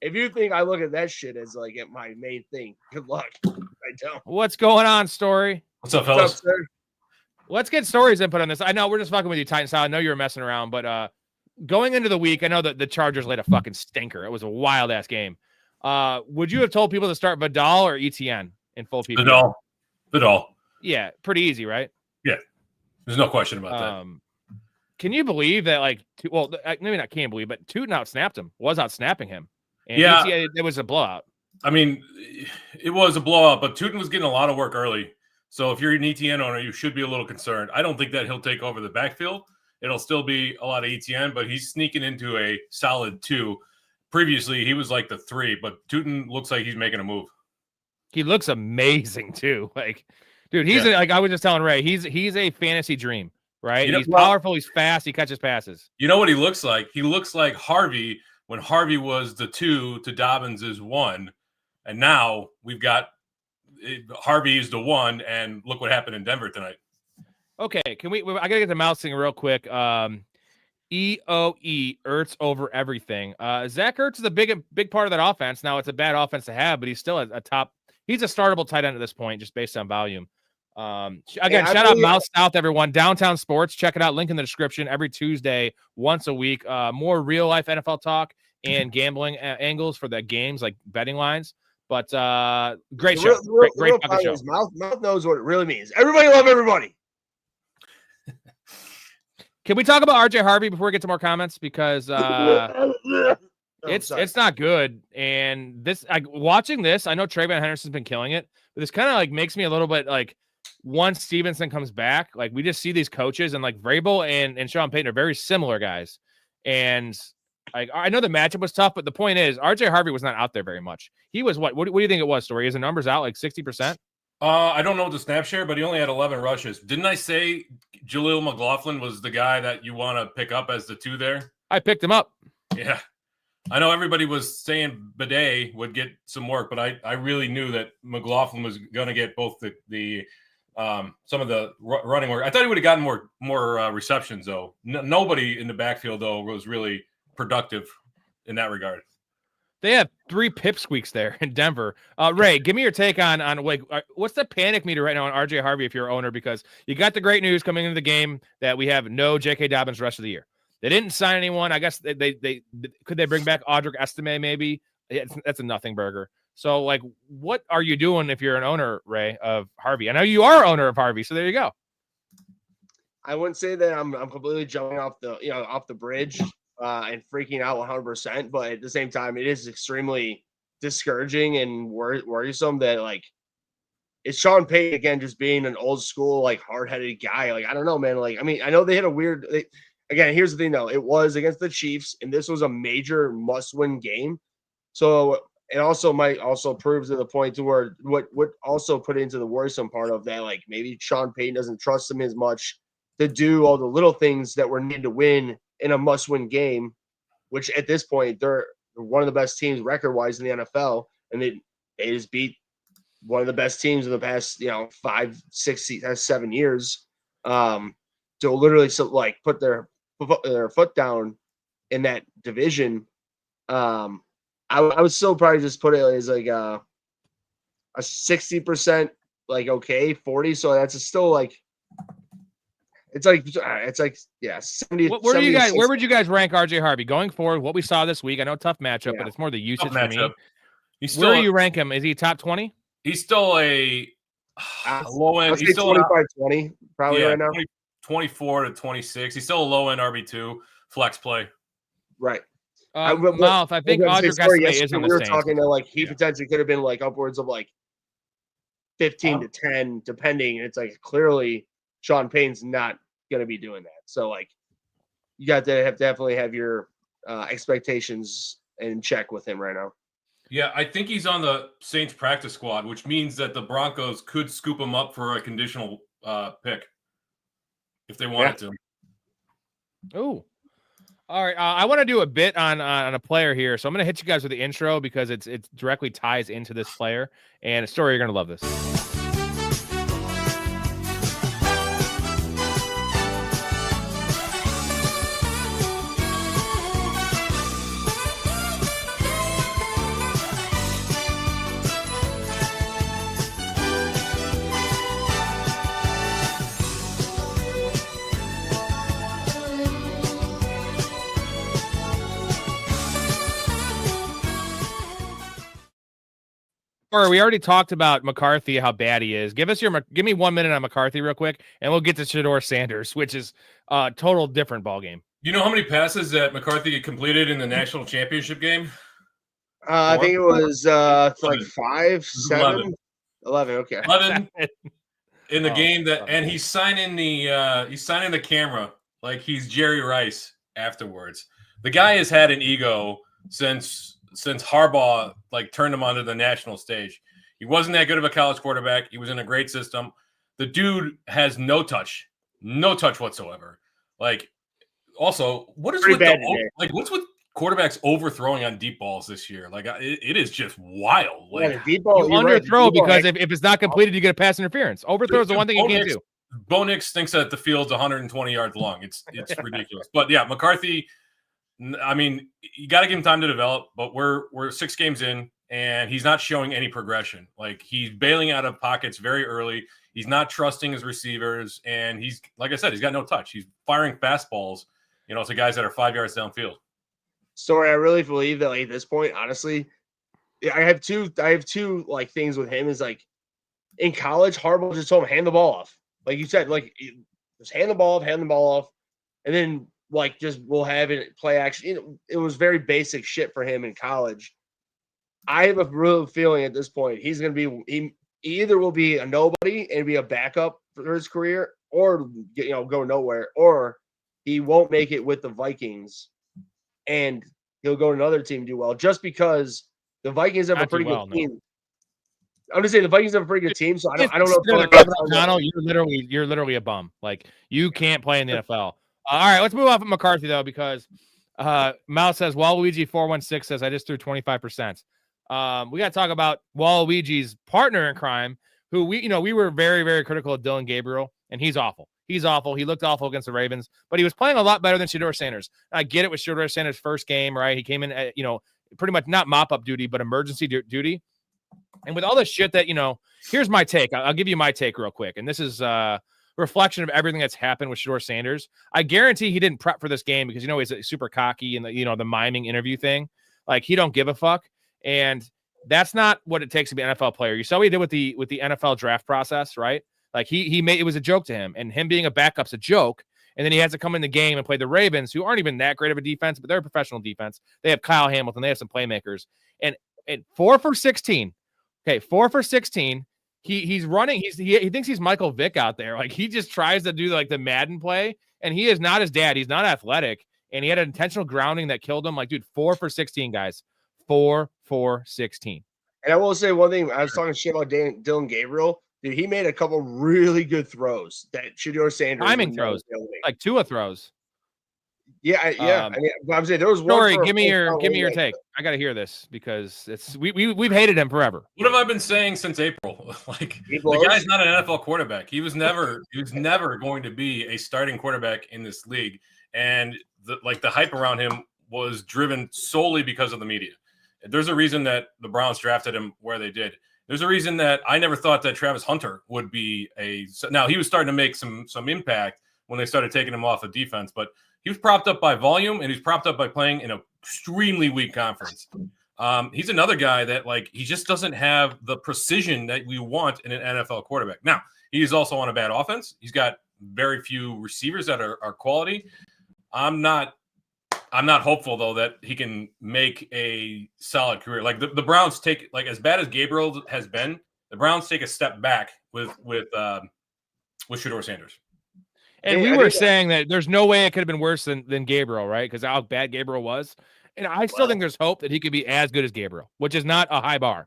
If you think I look at that shit as like my main thing, good luck. I don't. What's going on, Story? What's up, fellas? What's up, sir? Let's get Story's input on this. I know we're just fucking with you, Titan Style. I know you were messing around, but going into the week, I know that the Chargers laid a fucking stinker. It was a wild ass game. Would you have told people to start Vidal or ETN in full PPR? Vidal. Yeah, pretty easy, right? Yeah, there's no question about that. Can you believe that? Like, maybe not can't believe, but Tootin outsnapped him. Was outsnapping him. And yeah, ETN, it was a blowout. I mean, it was a blowout, but Tootin was getting a lot of work early. So if you're an ETN owner, you should be a little concerned. I don't think that he'll take over the backfield. It'll still be a lot of ETN, but he's sneaking into a solid 2. Previously, he was like the 3, but Tootin looks like he's making a move. He looks amazing too. Like, dude, he's like I was just telling Ray, he's a fantasy dream, right? He's powerful, he's fast, he catches passes. You know what he looks like? He looks like Harvey when Harvey was the 2 to Dobbins' 1, and now we've got Harvey is the 1, and look what happened in Denver tonight. Okay, I gotta get the mouse thing real quick. EOE, Ertz over everything. Zach Ertz is a big part of that offense. Now it's a bad offense to have, but he's still a top. He's a startable tight end at this point, just based on volume. Again, shout out Mouse South, everyone. Downtown Sports, check it out. Link in the description. Every Tuesday, once a week, more real life NFL talk and gambling angles for the games, like betting lines. But great show, great fucking show. Mouth knows what it really means. Everybody love everybody. Can we talk about RJ Harvey before we get to more comments? Because it's not good. And this, watching this, I know Trayvon Henderson's been killing it, but this kind of like makes me a little bit like, once Stevenson comes back, like we just see these coaches, and like Vrabel and Sean Payton are very similar guys. And like I know the matchup was tough, but the point is RJ Harvey was not out there very much. He was what do you think it was, Story? Is the numbers out like 60%? I don't know the snap share, but he only had 11 rushes. Didn't I say Jaleel McLaughlin was the guy that you want to pick up as the 2 there? I picked him up. Yeah. I know everybody was saying Bidet would get some work, but I really knew that McLaughlin was going to get both the some of the running work. I thought he would have gotten more receptions, though. Nobody in the backfield, though, was really productive in that regard. They have 3 pipsqueaks there in Denver. Ray, give me your take on like what's the panic meter right now on RJ Harvey if you're an owner, because you got the great news coming into the game that we have no J.K. Dobbins the rest of the year. They didn't sign anyone. I guess they could they bring back Audric Estime maybe? That's a nothing burger. So like, what are you doing if you're an owner, Ray, of Harvey? I know you are owner of Harvey, so there you go. I wouldn't say that I'm completely jumping off the bridge and freaking out 100%, but at the same time, it is extremely discouraging and worrisome that like it's Sean Payton again, just being an old school like hard-headed guy. Like I don't know, man. Like I mean, I know they had a weird. Again, here's the thing though, it was against the Chiefs, and this was a major must-win game. So it also might also prove to the point to where what also put into the worrisome part of that, like maybe Sean Payton doesn't trust him as much to do all the little things that were needed to win in a must-win game, which at this point they're one of the best teams record-wise in the NFL, and they just beat one of the best teams in the past 5, 6, 7 years. To literally like put their foot down in that division. I would still probably just put it as like a 60% like okay, 40. So that's still like it's like 70. Where do you guys? Where would you guys rank RJ Harvey going forward? What we saw this week, I know tough matchup, but it's more the usage for me. Where do you rank him? Is he top 20? He's still a low end. Let's He's say still 25-20 probably right now. 24 to 26. He's still a low end RB2 flex play. Right. Mouth, I think Audric Estimate is on the we were Saints. talking to like he potentially could have been like upwards of like 15 to 10, depending. And it's like clearly Sean Payne's not going to be doing that. So like you got to definitely have your expectations in check with him right now. Yeah, I think he's on the Saints practice squad, which means that the Broncos could scoop him up for a conditional pick if they wanted to. Oh, all right. I want to do a bit on a player here, so I'm going to hit you guys with the intro because it directly ties into this player and a story. You're going to love this. We already talked about McCarthy, how bad he is. Give me 1 minute on McCarthy real quick, and we'll get to Shedeur Sanders, which is a total different ball game. You know how many passes that McCarthy completed in the national championship game? I think it was like 5, 7, 11. Okay, 11 in the game and he's signing the camera like he's Jerry Rice afterwards. The guy has had an ego since Harbaugh like turned him onto the national stage. He wasn't that good of a college quarterback. He was in a great system. The dude has no touch whatsoever. Like, also, what is with what's with quarterbacks overthrowing on deep balls this year? Like, it is just wild. Like, deep ball, you underthrow because if it's not completed, you get a pass interference. Overthrow is the one thing you can't do. Bo Nix thinks that the field's 120 yards long. It's ridiculous. But yeah, McCarthy. I mean, you got to give him time to develop, but we're 6 games in, and he's not showing any progression. Like, he's bailing out of pockets very early. He's not trusting his receivers, and he's, like I said, he's got no touch. He's firing fastballs, to guys that are 5 yards downfield. Sorry, I really believe that like, at this point, honestly, I have two like things with him is like in college, Harbaugh just told him hand the ball off. Like you said, like just hand the ball off, and then like just we'll have it play action. It was very basic shit for him in college. I have a real feeling at this point he's going to be he either will be a nobody and be a backup for his career, or go nowhere, or he won't make it with the Vikings and he'll go to another team and do well just because the Vikings have a pretty good team. I'm gonna say the Vikings have a pretty good team, so I don't know. You're literally a bum. Like, you can't play in the NFL. All right, let's move off of McCarthy though, because Mouse says Waluigi 416 says I just threw 25%. We got to talk about Waluigi's partner in crime, who we were very, very critical of Dylan Gabriel, and he's awful. He's awful. He looked awful against the Ravens, but he was playing a lot better than Shedeur Sanders. I get it with Shedeur Sanders' first game, right? He came in at, pretty much not mop-up duty, but emergency duty. And with all this shit that, here's my take. I'll give you my take real quick. And this is reflection of everything that's happened with Shedeur Sanders. I guarantee he didn't prep for this game because, he's super cocky and the miming interview thing. Like, he don't give a fuck. And that's not what it takes to be an NFL player. You saw what he did with the NFL draft process, right? Like he made it was a joke to him, and him being a backup's a joke. And then he has to come in the game and play the Ravens, who aren't even that great of a defense, but they're a professional defense. They have Kyle Hamilton. They have some playmakers. And 4 for 16. Okay, 4 for 16. He's running. He thinks he's Michael Vick out there. Like, he just tries to do like the Madden play, and he is not his dad. He's not athletic, and he had an intentional grounding that killed him. Like, dude, 4 for 16, guys. 4 for 16. And I will say one thing. I was talking shit about Dylan Gabriel. Dude, he made a couple really good throws that Shedeur Sanders timing throws, like Tua throws. Yeah. I mean, I'm saying there was one. Sorry, give me your take. I got to hear this because we've hated him forever. What have I been saying since April? Like, the guy's not an NFL quarterback. He was never going to be a starting quarterback in this league, and the hype around him was driven solely because of the media. There's a reason that the Browns drafted him where they did. There's a reason that I never thought that Travis Hunter would be now he was starting to make some impact when they started taking him off of defense, but he was propped up by volume and he's propped up by playing in an extremely weak conference. He's another guy that like he just doesn't have the precision that we want in an NFL quarterback. Now, he's also on a bad offense. He's got very few receivers that are quality. I'm not hopeful though that he can make a solid career. Like the Browns take like as bad as Gabriel has been, the Browns take a step back with Shedeur Sanders. And we were saying that there's no way it could have been worse than Gabriel, right? Because how bad Gabriel was. And I still think there's hope that he could be as good as Gabriel, which is not a high bar.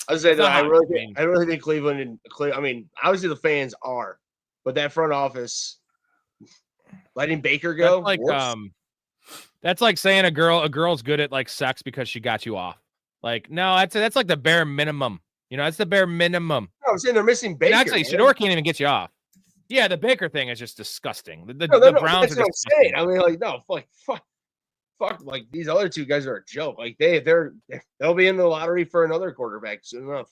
I was saying that I really think Cleveland. I mean, obviously the fans are, but that front office letting Baker go. That's like saying a girl's good at like sex because she got you off. Like, no, that's like the bare minimum. You know, that's the bare minimum. No, I'm saying they're missing Baker. And actually, Shedeur can't even get you off. Yeah, the Baker thing is just disgusting. The Browns are disgusting. I mean, like, no, fuck, like these other two guys are a joke. Like they'll be in the lottery for another quarterback soon enough.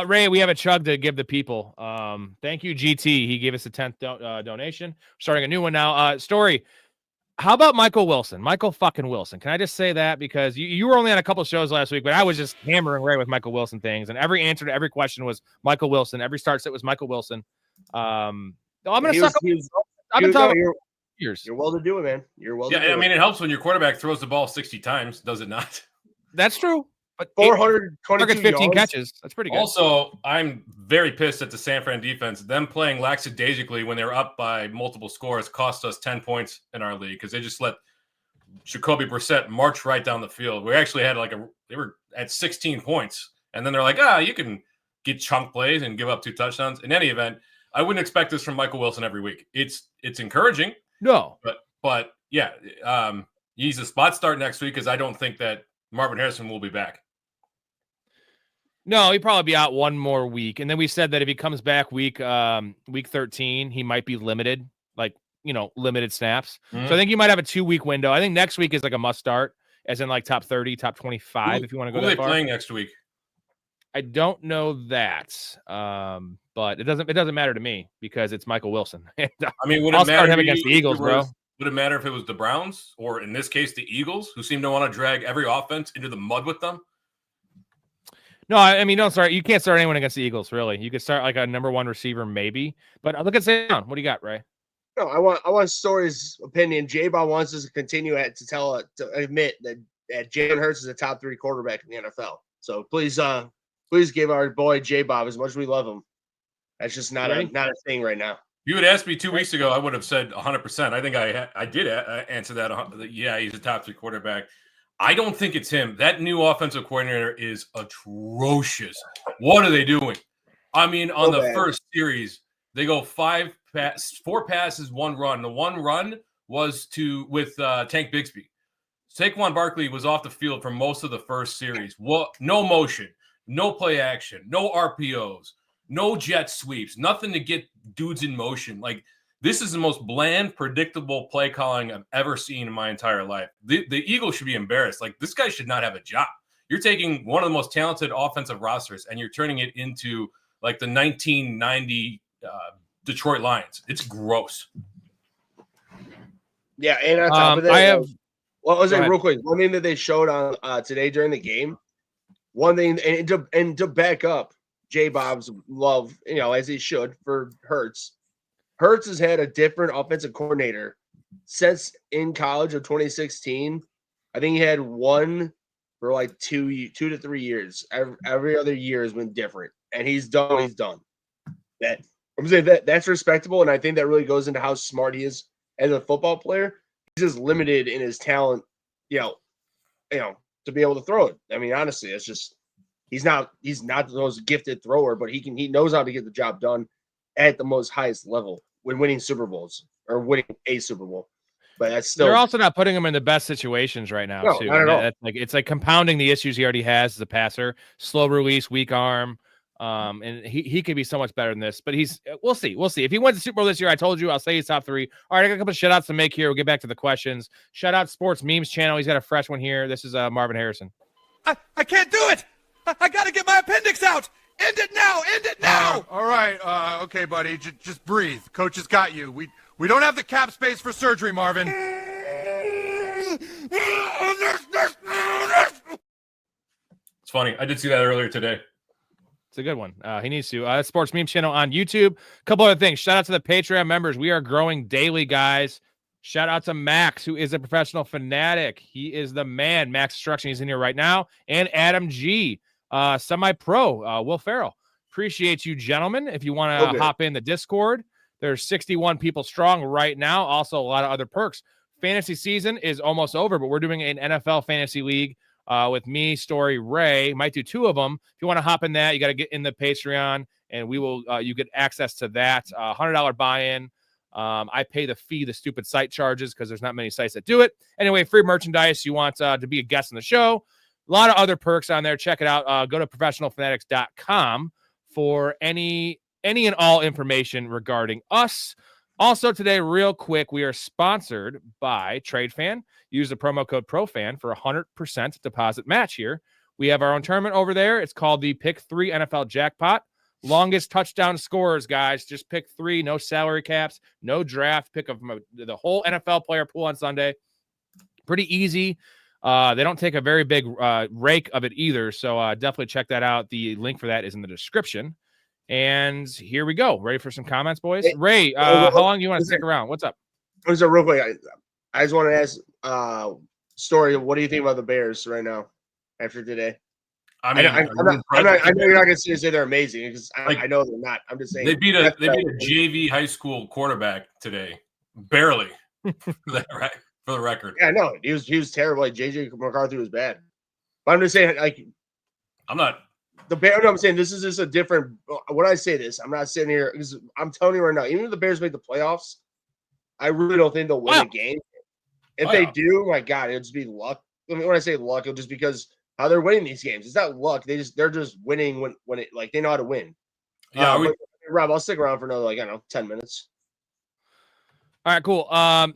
Ray, we have a chug to give the people. Thank you, GT. He gave us a 10th donation. Starting a new one now. Story. How about Michael Wilson? Michael fucking Wilson. Can I just say that? Because you were only on a couple shows last week, but I was just hammering Ray with Michael Wilson things. And every answer to every question was Michael Wilson. Every start set was Michael Wilson. I'm going to suck up. I've been talking years. You're well to do it, man. You're well to do it. I mean, it helps when your quarterback throws the ball 60 times, does it not? That's true. But 422 15 catches. That's pretty good. Also, I'm very pissed at the San Fran defense. Them playing lackadaisically when they're up by multiple scores cost us 10 points in our league because they just let Jacoby Brissett march right down the field. We actually had they were at 16 points. And then they're like, you can get chunk plays and give up 2 touchdowns. In any event, I wouldn't expect this from Michael Wilson every week. It's encouraging. No. But yeah, he's a spot start next week because I don't think that Marvin Harrison will be back. No, he'd probably be out one more week. And then we said that if he comes back week 13, he might be limited, limited snaps. Mm-hmm. So I think you might have a 2-week window. I think next week is like a must start, as in like top 30, top 25, if you want to go that far. Who are they playing next week? I don't know that. But it doesn't matter to me because it's Michael Wilson. I mean, would it matter start him against the Eagles, bro? Would it matter if it was the Browns or in this case the Eagles, who seem to want to drag every offense into the mud with them? No, I mean, don't start. You can't start anyone against the Eagles, really. You could start like a number 1 receiver, maybe. But look at Sam. What do you got, Ray? No, I want Story's opinion. J-Bob wants us to continue to admit that Jalen Hurts is a top 3 quarterback in the NFL. So please give our boy J-Bob, as much as we love him. That's just not a thing right now. You would ask me 2 weeks ago, I would have said 100%. I think I did answer that. Yeah, he's a top 3 quarterback. I don't think it's him. That new offensive coordinator is atrocious. What are they doing? I mean, on the first series, they go 4 passes, 1 run. The 1 run was with Tank Bigsby. Saquon Barkley was off the field for most of the first series. No motion, no play action, no RPOs, no jet sweeps, nothing to get dudes in motion. Like, this is the most bland, predictable play calling I've ever seen in my entire life. The Eagles should be embarrassed. Like, this guy should not have a job. You're taking one of the most talented offensive rosters and you're turning it into like the 1990 Detroit Lions. It's gross. Yeah, and on top of that, real quick? One thing that they showed on today during the game, one thing, and to back up J-Bob's love, as he should, for Hurts. Hurts has had a different offensive coordinator since in college of 2016. I think he had one for like 2 to 3 years. Every other year has been different, and he's done what he's done. I'm saying that's respectable, and I think that really goes into how smart he is as a football player. He's just limited in his talent, to be able to throw it. I mean, honestly, it's just he's not the most gifted thrower, but he knows how to get the job done at the most highest level when winning Super Bowls or winning a Super Bowl. But that's still, they're also not putting him in the best situations right now, too. Not at all. It's like compounding the issues he already has as a passer, slow release, weak arm. And he could be so much better than this, but we'll see. If he wins the Super Bowl this year, I told you, I'll say he's top 3. All right, I got a couple of shout outs to make here. We'll get back to the questions. Shout out Sports Memes channel. He's got a fresh one here. This is Marvin Harrison. I can't do it. I got to get my appendix out. End it now. End it now. All right. Okay, buddy. Just breathe. Coach has got you. We don't have the cap space for surgery, Marvin. Nurse, It's funny. I did see that earlier today. It's a good one. He needs to. Sports Meme Channel on YouTube. A couple other things. Shout out to the Patreon members. We are growing daily, guys. Shout out to Max, who is a professional fanatic. He is the man. Max Instruction. He's in here right now. And Adam G, semi-pro, Will Farrell. Appreciate you, gentlemen. If you want to hop in the Discord, there's 61 people strong right now. Also, a lot of other perks. Fantasy season is almost over, but we're doing an NFL fantasy league with me, Story, Ray. Might do 2 of them. If you want to hop in that, you got to get in the Patreon, and we will. You get access to that. $100 buy-in. I pay the fee, the stupid site charges, because there's not many sites that do it. Anyway, free merchandise. You want to be a guest on the show. A lot of other perks on there. Check it out. Go to professionalfanatics.com for any and all information regarding us. Also today, real quick, we are sponsored by TradeFan. Use the promo code PROFAN for 100% deposit match here. We have our own tournament over there. It's called the Pick 3 NFL Jackpot. Longest touchdown scorers, guys. Just pick 3, no salary caps, no draft. Pick of the whole NFL player pool on Sunday. Pretty easy. They don't take a very big rake of it either, so definitely check that out. The link for that is in the description. And here we go. Ready for some comments, boys? Hey, Ray, how long do you want to stick around? What's up? So real quick, I just want to ask Story, what do you think about the Bears right now after today? I mean, I know you're not going to say they're amazing because I know they're not. I'm just saying they beat a JV high school quarterback today, barely. Right, for the record. Yeah, no, he was terrible. Like JJ McCarthy was bad. But I'm just saying, like, I'm not. The Bears. I'm saying this is just a different. When I say this, I'm not sitting here because I'm telling you right now. Even if the Bears make the playoffs, I really don't think they'll win a game. If they do, my God, it'll just be luck. I mean, when I say luck, it'll just because how they're winning these games. It's not luck. They're just winning when it like they know how to win. Yeah, Rob, I'll stick around for another 10 minutes. All right, cool.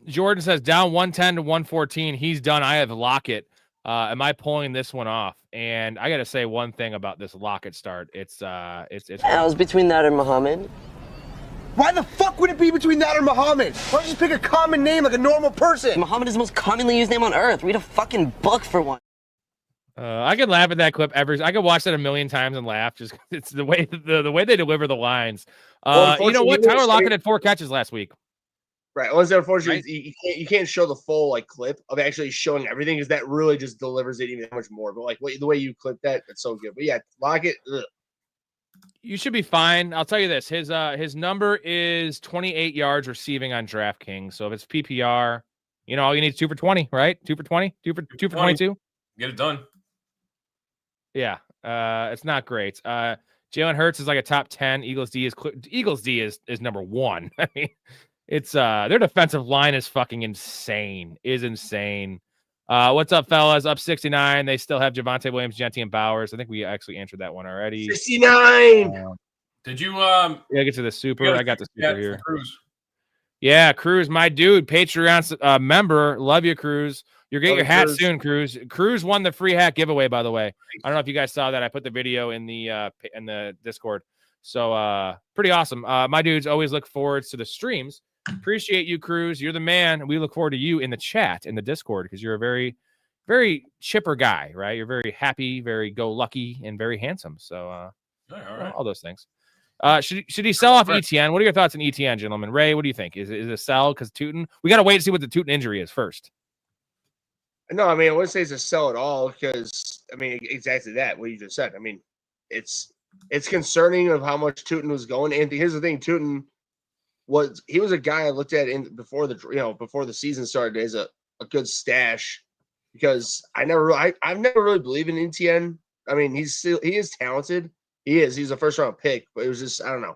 Jordan says down 110 to 114. He's done. I have Lockett. Am I pulling this one off? And I got to say one thing about this Lockett start. It's I was between that and Muhammad. Why the fuck would it be between that or Muhammad? Why don't you just pick a common name like a normal person? Muhammad is the most commonly used name on earth. Read a fucking book for one. I could laugh at that clip I could watch that a million times and laugh. Just it's the way the way they deliver the lines. You know what? Tyler Lockett had 4 catches last week. Right. Well, unfortunately, right? you can't show the full clip of actually showing everything because that really just delivers it even that much more. But the way you clip that, it's so good. But yeah, Lockett. Ugh. You should be fine. I'll tell you this: his number is 28 yards receiving on DraftKings. So if it's PPR, all you need is 2 for 20, right? 2 for 20, 2 for 22. Get it done. Yeah, it's not great. Jalen Hurts is like a top 10. Eagles D is number 1. I mean, it's their defensive line is fucking insane. What's up, fellas? Up 69. They still have Javonte Williams, Genty, and Bowers. I think we actually answered that one already. 69. Did you get to the super? I got the super here. Cruz. Yeah, Cruz, my dude, Patreon member. Love you, Cruz. You're getting your hat soon, Cruz. Cruz won the free hat giveaway, by the way. I don't know if you guys saw that. I put the video in the Discord. So pretty awesome. My dudes always look forward to the streams. Appreciate you, Cruz. You're the man. We look forward to you in the chat, in the Discord, because you're a very, very chipper guy, right? You're very happy, very go-lucky, and very handsome. So all right. All those things. Should he sell off ETN? What are your thoughts on ETN, gentlemen? Ray, what do you think? Is it a sell because Tootin? We got to wait and see what the Tootin injury is first. No, I mean, I wouldn't say it's a sell at all because, I mean, exactly that, what you just said. I mean, it's concerning of how much Tootin was going. And here's the thing, Tootin was a guy I looked at before the season started as a good stash because I've never really believed in ETN. I mean, he is talented. He's a first round pick, but it was just, I don't know.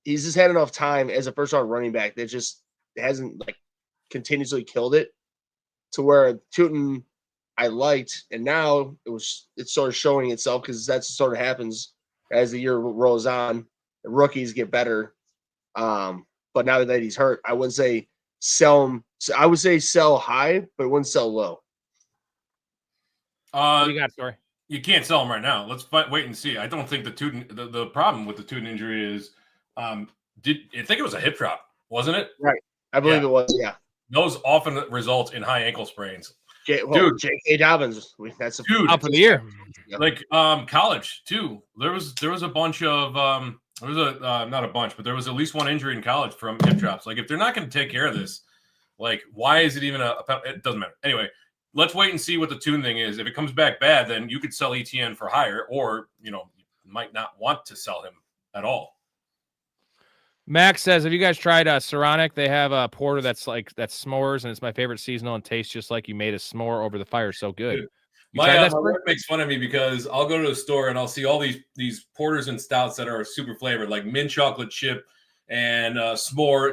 He's just had enough time as a first round running back that just hasn't continuously killed it to where Tootin I liked, and now it's sort of showing itself because that's sort of happens as the year rolls on. The rookies get better. But now that he's hurt, I wouldn't say sell him. I would say sell high, but wouldn't sell low. What do you got, Story? You can't sell him right now. Let's wait and see. I don't think the problem with the Tootin injury is, I think it was a hip drop, wasn't it? Right. I believe it was. Yeah. Those often result in high ankle sprains. Dude. J.K. Dobbins. That's a Dude, out for the year. Like college too. There was a bunch of there was not a bunch, but there was at least one injury in college from hip drops. Like if they're not going to take care of this, like why is it even it doesn't matter. Anyway, let's wait and see what the tune thing is. If it comes back bad, then you could sell ETN for higher, or you might not want to sell him at all. Max says, have you guys tried Ceronic? They have a porter that's s'mores, and it's my favorite seasonal and tastes just like you made a s'more over the fire. So good. Dude, my work makes fun of me because I'll go to the store and I'll see all these porters and stouts that are super flavored, like mint chocolate chip and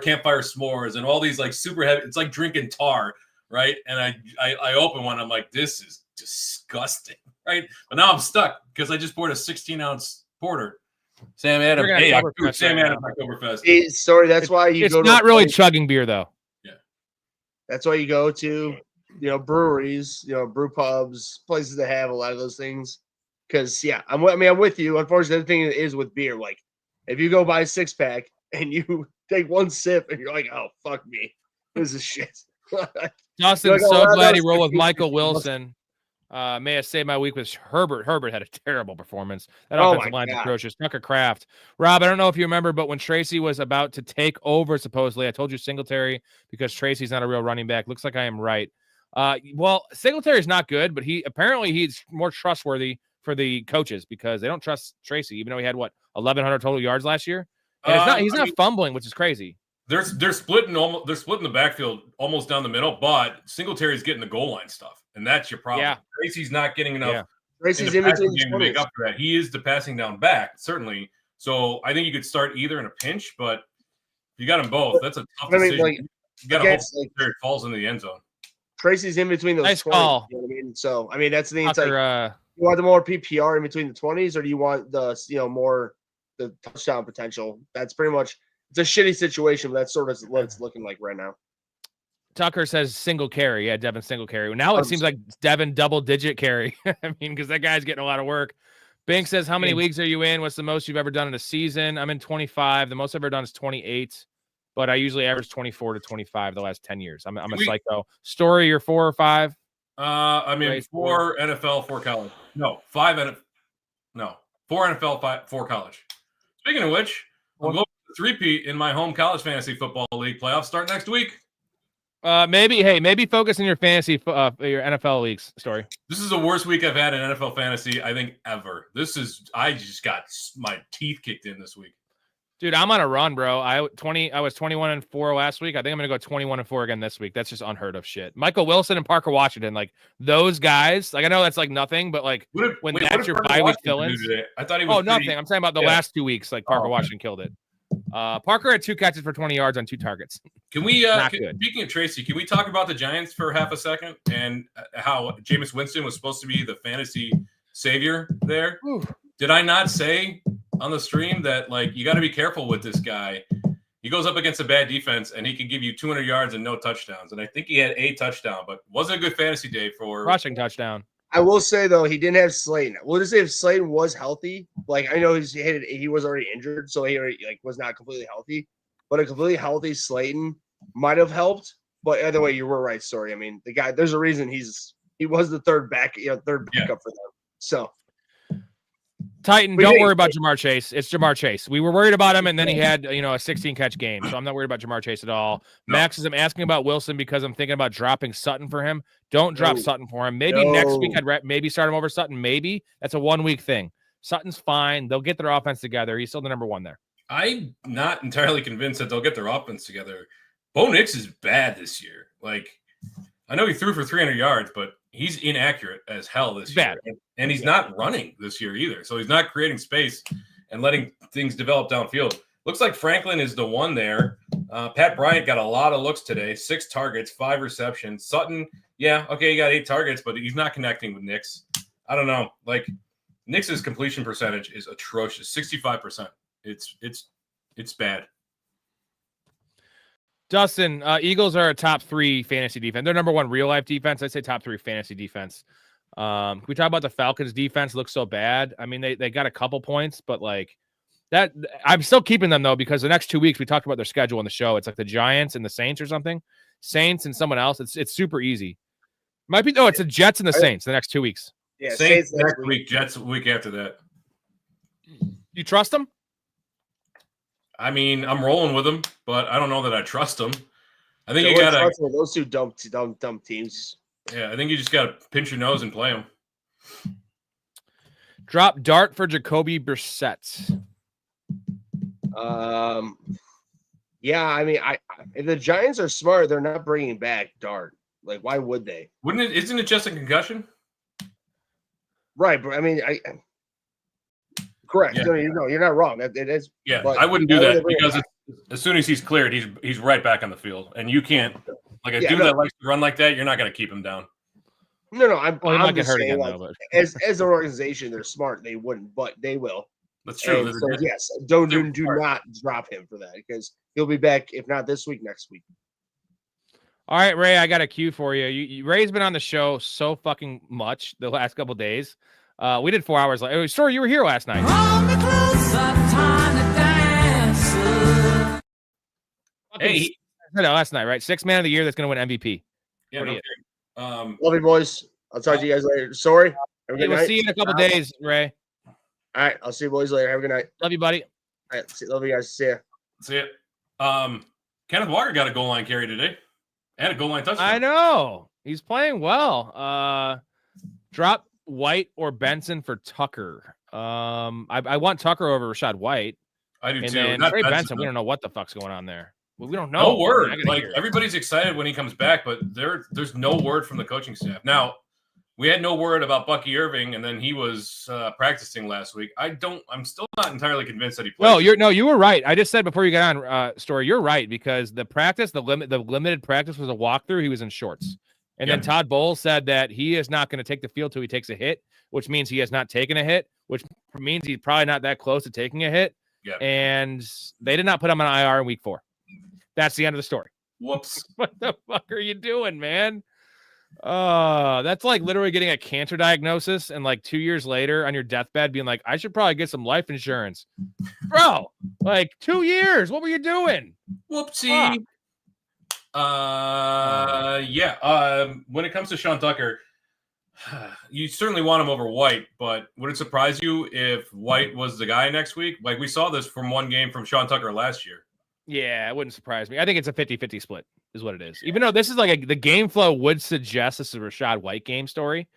campfire s'mores and all these like super heavy. It's like drinking tar, right? And I open one, I'm like, this is disgusting, right? But now I'm stuck because I just poured a 16-ounce porter. Sam Adams, Sam Adams, Oktoberfest. Sorry, that's why you go. It's not really chugging beer though. Yeah, that's why you go to, breweries, brew pubs, places that have a lot of those things. Because I'm with you. Unfortunately, the thing is with beer, like if you go buy a 6-pack and you take one sip and you're like, oh fuck me, this is shit. Dustin's so glad he rolled with Michael Wilson. May have saved my week with Herbert. Herbert had a terrible performance. That offensive line's atrocious. Tucker Kraft. Rob, I don't know if you remember, but when Tracy was about to take over, supposedly, I told you Singletary because Tracy's not a real running back. Looks like I am right. Well, Singletary's not good, but he's more trustworthy for the coaches because they don't trust Tracy, even though he had 1,100 total yards last year. And he's not fumbling, which is crazy. They're splitting the backfield almost down the middle, but Singletary's getting the goal line stuff, and that's your problem. Yeah. Tracy's not getting enough. Yeah. Tracy's in between to make up for that. He is the passing down back, certainly. So I think you could start either in a pinch, but you got them both. That's a tough decision. You got to hope it falls into the end zone. Tracy's in between those. Nice 20s, call. You know what I mean? So that's the thing. It's Tucker, you want the more PPR in between the 20s, or do you want the more the touchdown potential? That's pretty much. It's a shitty situation, but that's sort of what it's looking like right now. Tucker says single carry. Yeah, Devin single carry. Now it seems like Devin double-digit carry. I mean, because that guy's getting a lot of work. Bink says, how many leagues are you in? What's the most you've ever done in a season? I'm in 25. The most I've ever done is 28, but I usually average 24 to 25 the last 10 years. I'm a psycho. Story, you're 4 or 5? I'm in 4 NFL, 4 college. No, 5 NFL. No, 4 NFL, 4 college. Speaking of which, I'll go 3-peat in my home college fantasy football league playoffs start next week. Maybe focus on your fantasy, your NFL leagues. Story. This is the worst week I've had in NFL fantasy, I think, ever. I just got my teeth kicked in this week. Dude, I'm on a run, bro. I was 21-4 last week. I think I'm gonna go 21-4 again this week. That's just unheard of shit. Michael Wilson and Parker Washington, like those guys. Like I know that's like nothing, but like that's your bye week fill-ins. I thought he was. Nothing. I'm talking about the last 2 weeks. Like Parker Washington killed it. Parker had 2 catches for 20 yards on 2 targets. Can we? Speaking of Tracy, can we talk about the Giants for half a second and how Jameis Winston was supposed to be the fantasy savior there? Ooh. Did I not say on the stream that like you got to be careful with this guy? He goes up against a bad defense and he can give you 200 yards and no touchdowns. And I think he had a touchdown, but wasn't a good fantasy day for rushing touchdown. I will say though, he didn't have Slayton. We'll just say if Slayton was healthy, like I know he was already injured, so he already was not completely healthy. But a completely healthy Slayton might have helped. But either way, you were right, Story. I mean, the guy. There's a reason he was the third pickup for them. So. Titan, don't worry about Jamar Chase. It's Jamar Chase. We were worried about him, and then he had a 16-catch game, so I'm not worried about Jamar Chase at all. No. Max says I'm asking about Wilson because I'm thinking about dropping Sutton for him. Don't drop Sutton for him. Maybe next week I'd maybe start him over Sutton. Maybe that's a 1-week thing. Sutton's fine. They'll get their offense together. He's still the number 1 there. I'm not entirely convinced that they'll get their offense together. Bo Nix is bad this year. Like I know he threw for 300 yards, but he's inaccurate as hell this year. And he's not running this year either. So he's not creating space and letting things develop downfield. Looks like Franklin is the one there. Pat Bryant got a lot of looks today. 6 targets, 5 receptions. Sutton, he got 8 targets, but he's not connecting with Nix. I don't know. Like Nix's completion percentage is atrocious. 65%. It's bad. Dustin, Eagles are a top 3 fantasy defense. They're number 1 real life defense. I'd say top 3 fantasy defense. Can we talk about the Falcons defense looks so bad? I mean, they got a couple points, but like that, I'm still keeping them though, because the next 2 weeks we talked about their schedule on the show. It's like the Giants and the Saints or something. Saints and someone else. It's super easy. Might be. Oh, it's the Jets and the Saints the next 2 weeks. Yeah, Saints next week, Jets the week after that. You trust them? I mean, I'm rolling with them, but I don't know that I trust them. I think So you gotta. those two dumb teams. Yeah, I think you just gotta pinch your nose and play them. Drop dart for Jacoby Brissett. Yeah, I mean, if the Giants are smart, they're not bringing back Dart. Like, why would they? Wouldn't it? Isn't it just a concussion? Right, but I mean, correct. Yeah. No, you're not wrong. It is. Yeah, but I wouldn't do why would that they bring him because back? as soon as he's cleared, he's right back on the field, and you can't like a dude that likes to run like that. You're not going to keep him down. No, I'm Well, he might get just hurt saying, again, like, though, but- as an organization, they're smart. They wouldn't, but they will. That's true. And so, yes, do not drop him for that because he'll be back if not this week, next week. All right, Ray, I got a cue for you. Ray's been on the show so fucking much the last couple of days. We did 4 hours. Sorry, you were here last night. Hey, last night, right? 6th man of the year that's going to win MVP. yeah, no, Love you, boys. I'll talk to you guys later. Sorry. Have a Hey, good we'll night. see you in a couple days, Ray. All right, I'll see you boys later. Have a good night. Love you, buddy. All right, love you guys. See ya. see it. Kenneth Walker got a goal line carry today and a goal line touchdown. I know. He's playing well. Drop White or Benson for Tucker. I want Tucker over Rashad White. I do And too. then Not Trey Benson, Benson, we don't know what the fuck's going on there. Well, we don't know. No word. I gotta Like hear it. everybody's excited when he comes back, but there's no word from the coaching staff. Now, we had no word about Bucky Irving, and then he was practicing last week. I'm still not entirely convinced that he plays. You were right. I just said before you got on, Story, you're right, because the limited practice was a walkthrough. He was in shorts. And then Todd Bowles said that he is not going to take the field till he takes a hit, which means he has not taken a hit, which means he's probably not that close to taking a hit. Yeah. And they did not put him on IR in week 4. That's the end of the story. Whoops. What the fuck are you doing, man? That's like literally getting a cancer diagnosis and like 2 years later on your deathbed being like, I should probably get some life insurance. Bro, like 2 years. What were you doing? Whoopsie. Fuck. When it comes to Sean Tucker, you certainly want him over White, but would it surprise you if White was the guy next week? Like we saw this from one game from Sean Tucker last year. Yeah, it wouldn't surprise me. I think it's a 50-50 split is what it is. Even though this is like the game flow would suggest this is a Rashad White game story.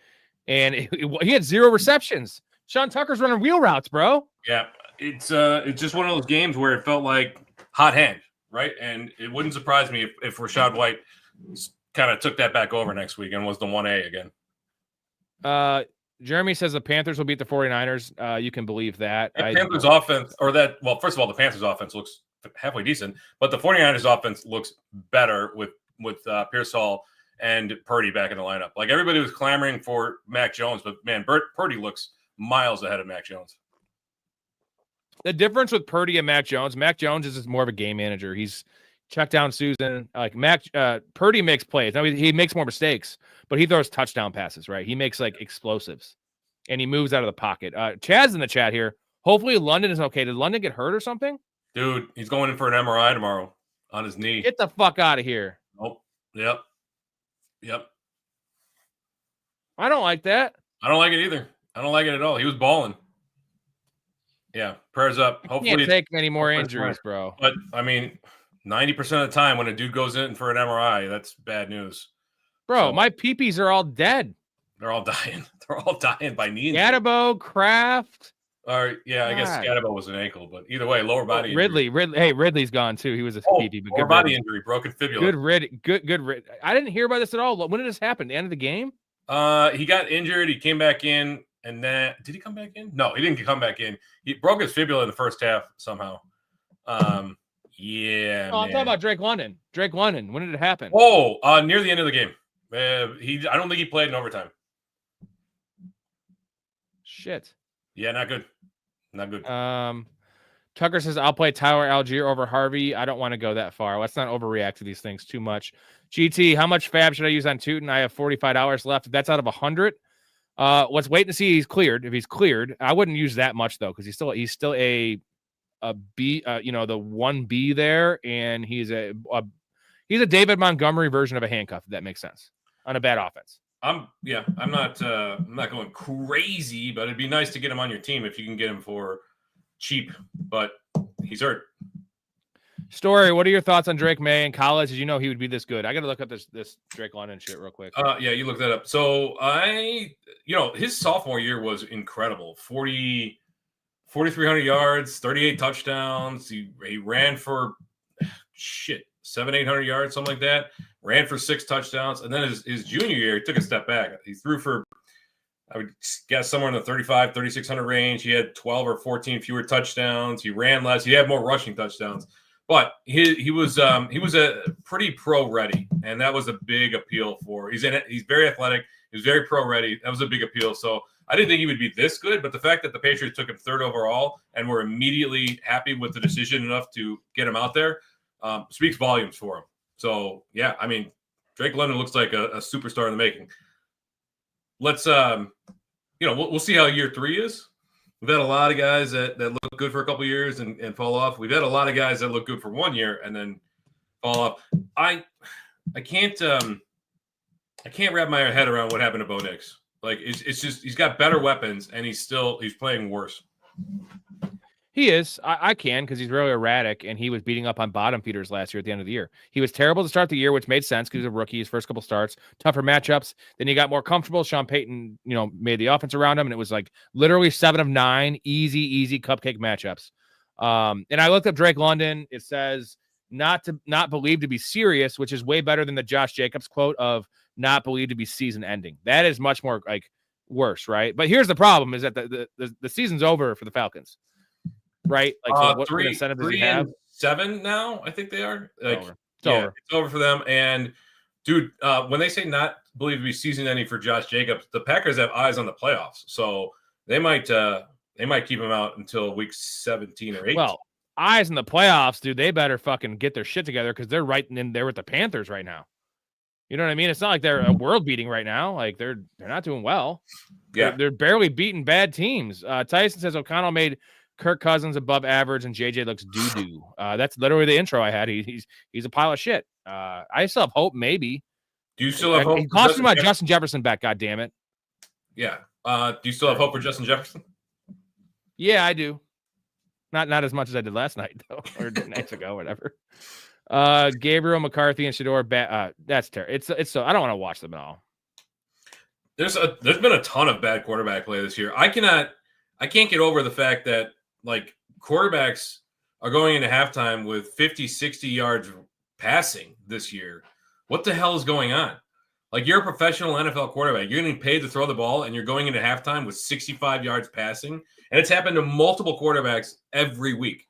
And he had 0 receptions. Sean Tucker's running wheel routes, bro. Yeah, it's just one of those games where it felt like hot hand, right? And it wouldn't surprise me if Rashad White kind of took that back over next week and was the 1A again. Jeremy says the Panthers will beat the 49ers. You can believe that. The Panthers offense, first of all, the Panthers offense looks halfway decent, but the 49ers offense looks better with Pearsall and Purdy back in the lineup. Like everybody was clamoring for Mac Jones, but man, Purdy looks miles ahead of Mac Jones. The difference with Purdy and Mac Jones is just more of a game manager. He's check down Susan. Like Purdy makes plays. Now he makes more mistakes, but he throws touchdown passes, right? He makes like explosives and he moves out of the pocket. Chad's in the chat here. Hopefully London is okay. Did London get hurt or something? Dude, he's going in for an MRI tomorrow on his knee. Get the fuck out of here. Oh, yep. I don't like that. I don't like it either. I don't like it at all. He was balling. Yeah, prayers up. Hopefully, Can't take any more injuries, bro. But I mean, 90% of the time when a dude goes in for an MRI, that's bad news. Bro, So, my peepees are all dead. they're all dying. They're all dying by knee injury. Gatabo, Kraft. Or yeah, I guess God. Scatabo was an ankle, but either way, lower body injury. Ridley. Hey, Ridley's gone too. He was a peepee, but Lower good body riddance. injury, broken fibula. Good rid. I didn't hear about this at all. When did this happen? The end of the game? He got injured. He came back in, and then did he come back in? No, he didn't come back in. He broke his fibula in the first half somehow. Yeah. Oh, I'm talking about Drake London. Drake London. When did it happen? Oh, near the end of the game. I don't think he played in overtime. Shit. Yeah, not good. Not good. Tucker says, I'll play Tyler Algier over Harvey. I don't want to go that far. Let's not overreact to these things too much. GT, how much fab should I use on Tootin? I have $45 left. If that's out of 100, let's wait to see he's cleared. If he's cleared, I wouldn't use that much though, because he's still a B, the 1B there, and he's a David Montgomery version of a handcuff, if that makes sense, on a bad offense. I'm not going crazy, but it'd be nice to get him on your team if you can get him for cheap. But he's hurt. Story, what are your thoughts on Drake May in college? Did you know he would be this good? I got to look up this Drake London shit real quick. Yeah, you look that up. So his sophomore year was incredible. 4,300 yards, 38 touchdowns. He ran for 700-800 yards, something like that. Ran for 6 touchdowns. And then his junior year, he took a step back. He threw for, I would guess, somewhere in the 3,600 range. He had 12 or 14 fewer touchdowns. He ran less. He had more rushing touchdowns. But he was a pretty pro ready, and that was a big appeal for. He's very athletic. He was very pro ready. That was a big appeal. So I didn't think he would be this good, but the fact that the Patriots took him 3rd overall and were immediately happy with the decision enough to get him out there speaks volumes for him. So yeah, I mean, Drake London looks like a superstar in the making. Let's we'll see how year 3 is. We've had a lot of guys that look good for a couple of years and fall off. We've had a lot of guys that look good for 1 year and then fall off. I can't wrap my head around what happened to Bo Nix. Like it's just he's got better weapons and he's playing worse. He is. I can because he's really erratic, and he was beating up on bottom feeders last year at the end of the year. He was terrible to start the year, which made sense because he was a rookie. His first couple starts, tougher matchups. Then he got more comfortable. Sean Payton, made the offense around him, and it was like literally 7 of 9 easy cupcake matchups. And I looked up Drake London. It says not believed to be serious, which is way better than the Josh Jacobs quote of not believed to be season ending. That is much more like worse, right? But here's the problem: is that the season's over for the Falcons. Right? Like, so what incentive does he have? 7 now, I think they are. Like, it's over. It's over for them. And dude, when they say not believe to be season ending for Josh Jacobs, the Packers have eyes on the playoffs, so they might keep him out until week 17 or 18. Well, eyes in the playoffs, dude. They better fucking get their shit together because they're right in there with the Panthers right now. You know what I mean? It's not like they're world beating right now. Like they're not doing well. Yeah, they're barely beating bad teams. Tyson says O'Connell made Kirk Cousins above average and JJ looks doo-doo. That's literally the intro I had. He's a pile of shit. I still have hope, maybe. Do you still have hope? He cost me my Justin Jefferson back, God damn it. Yeah. Do you still have hope for Justin Jefferson? Yeah, I do. Not as much as I did last night, though, or nights ago, whatever. Gabriel, McCarthy, and Shador. That's terrible. It's so I don't want to watch them at all. There's been a ton of bad quarterback play this year. I can't get over the fact that like quarterbacks are going into halftime with 50, 60 yards passing this year. What the hell is going on? Like you're a professional NFL quarterback. You're getting paid to throw the ball and you're going into halftime with 65 yards passing. And it's happened to multiple quarterbacks every week.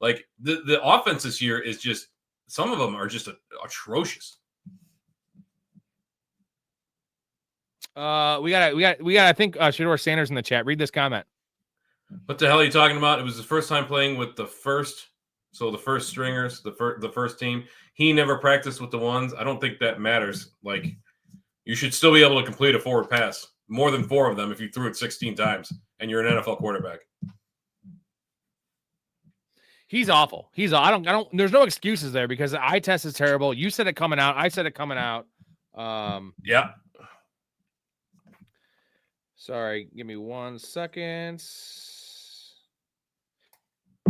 Like the offense this year is just, some of them are just atrocious. We got I think Shador Sanders in the chat. Read this comment. What the hell are you talking about? It was his first time playing with the first stringers, the first team. He never practiced with the ones. I don't think that matters. Like, you should still be able to complete a forward pass, more than 4 of them if you threw it 16 times and you're an NFL quarterback. He's awful. I don't. There's no excuses there because the eye test is terrible. You said it coming out. I said it coming out. Yeah. Sorry, give me 1 second.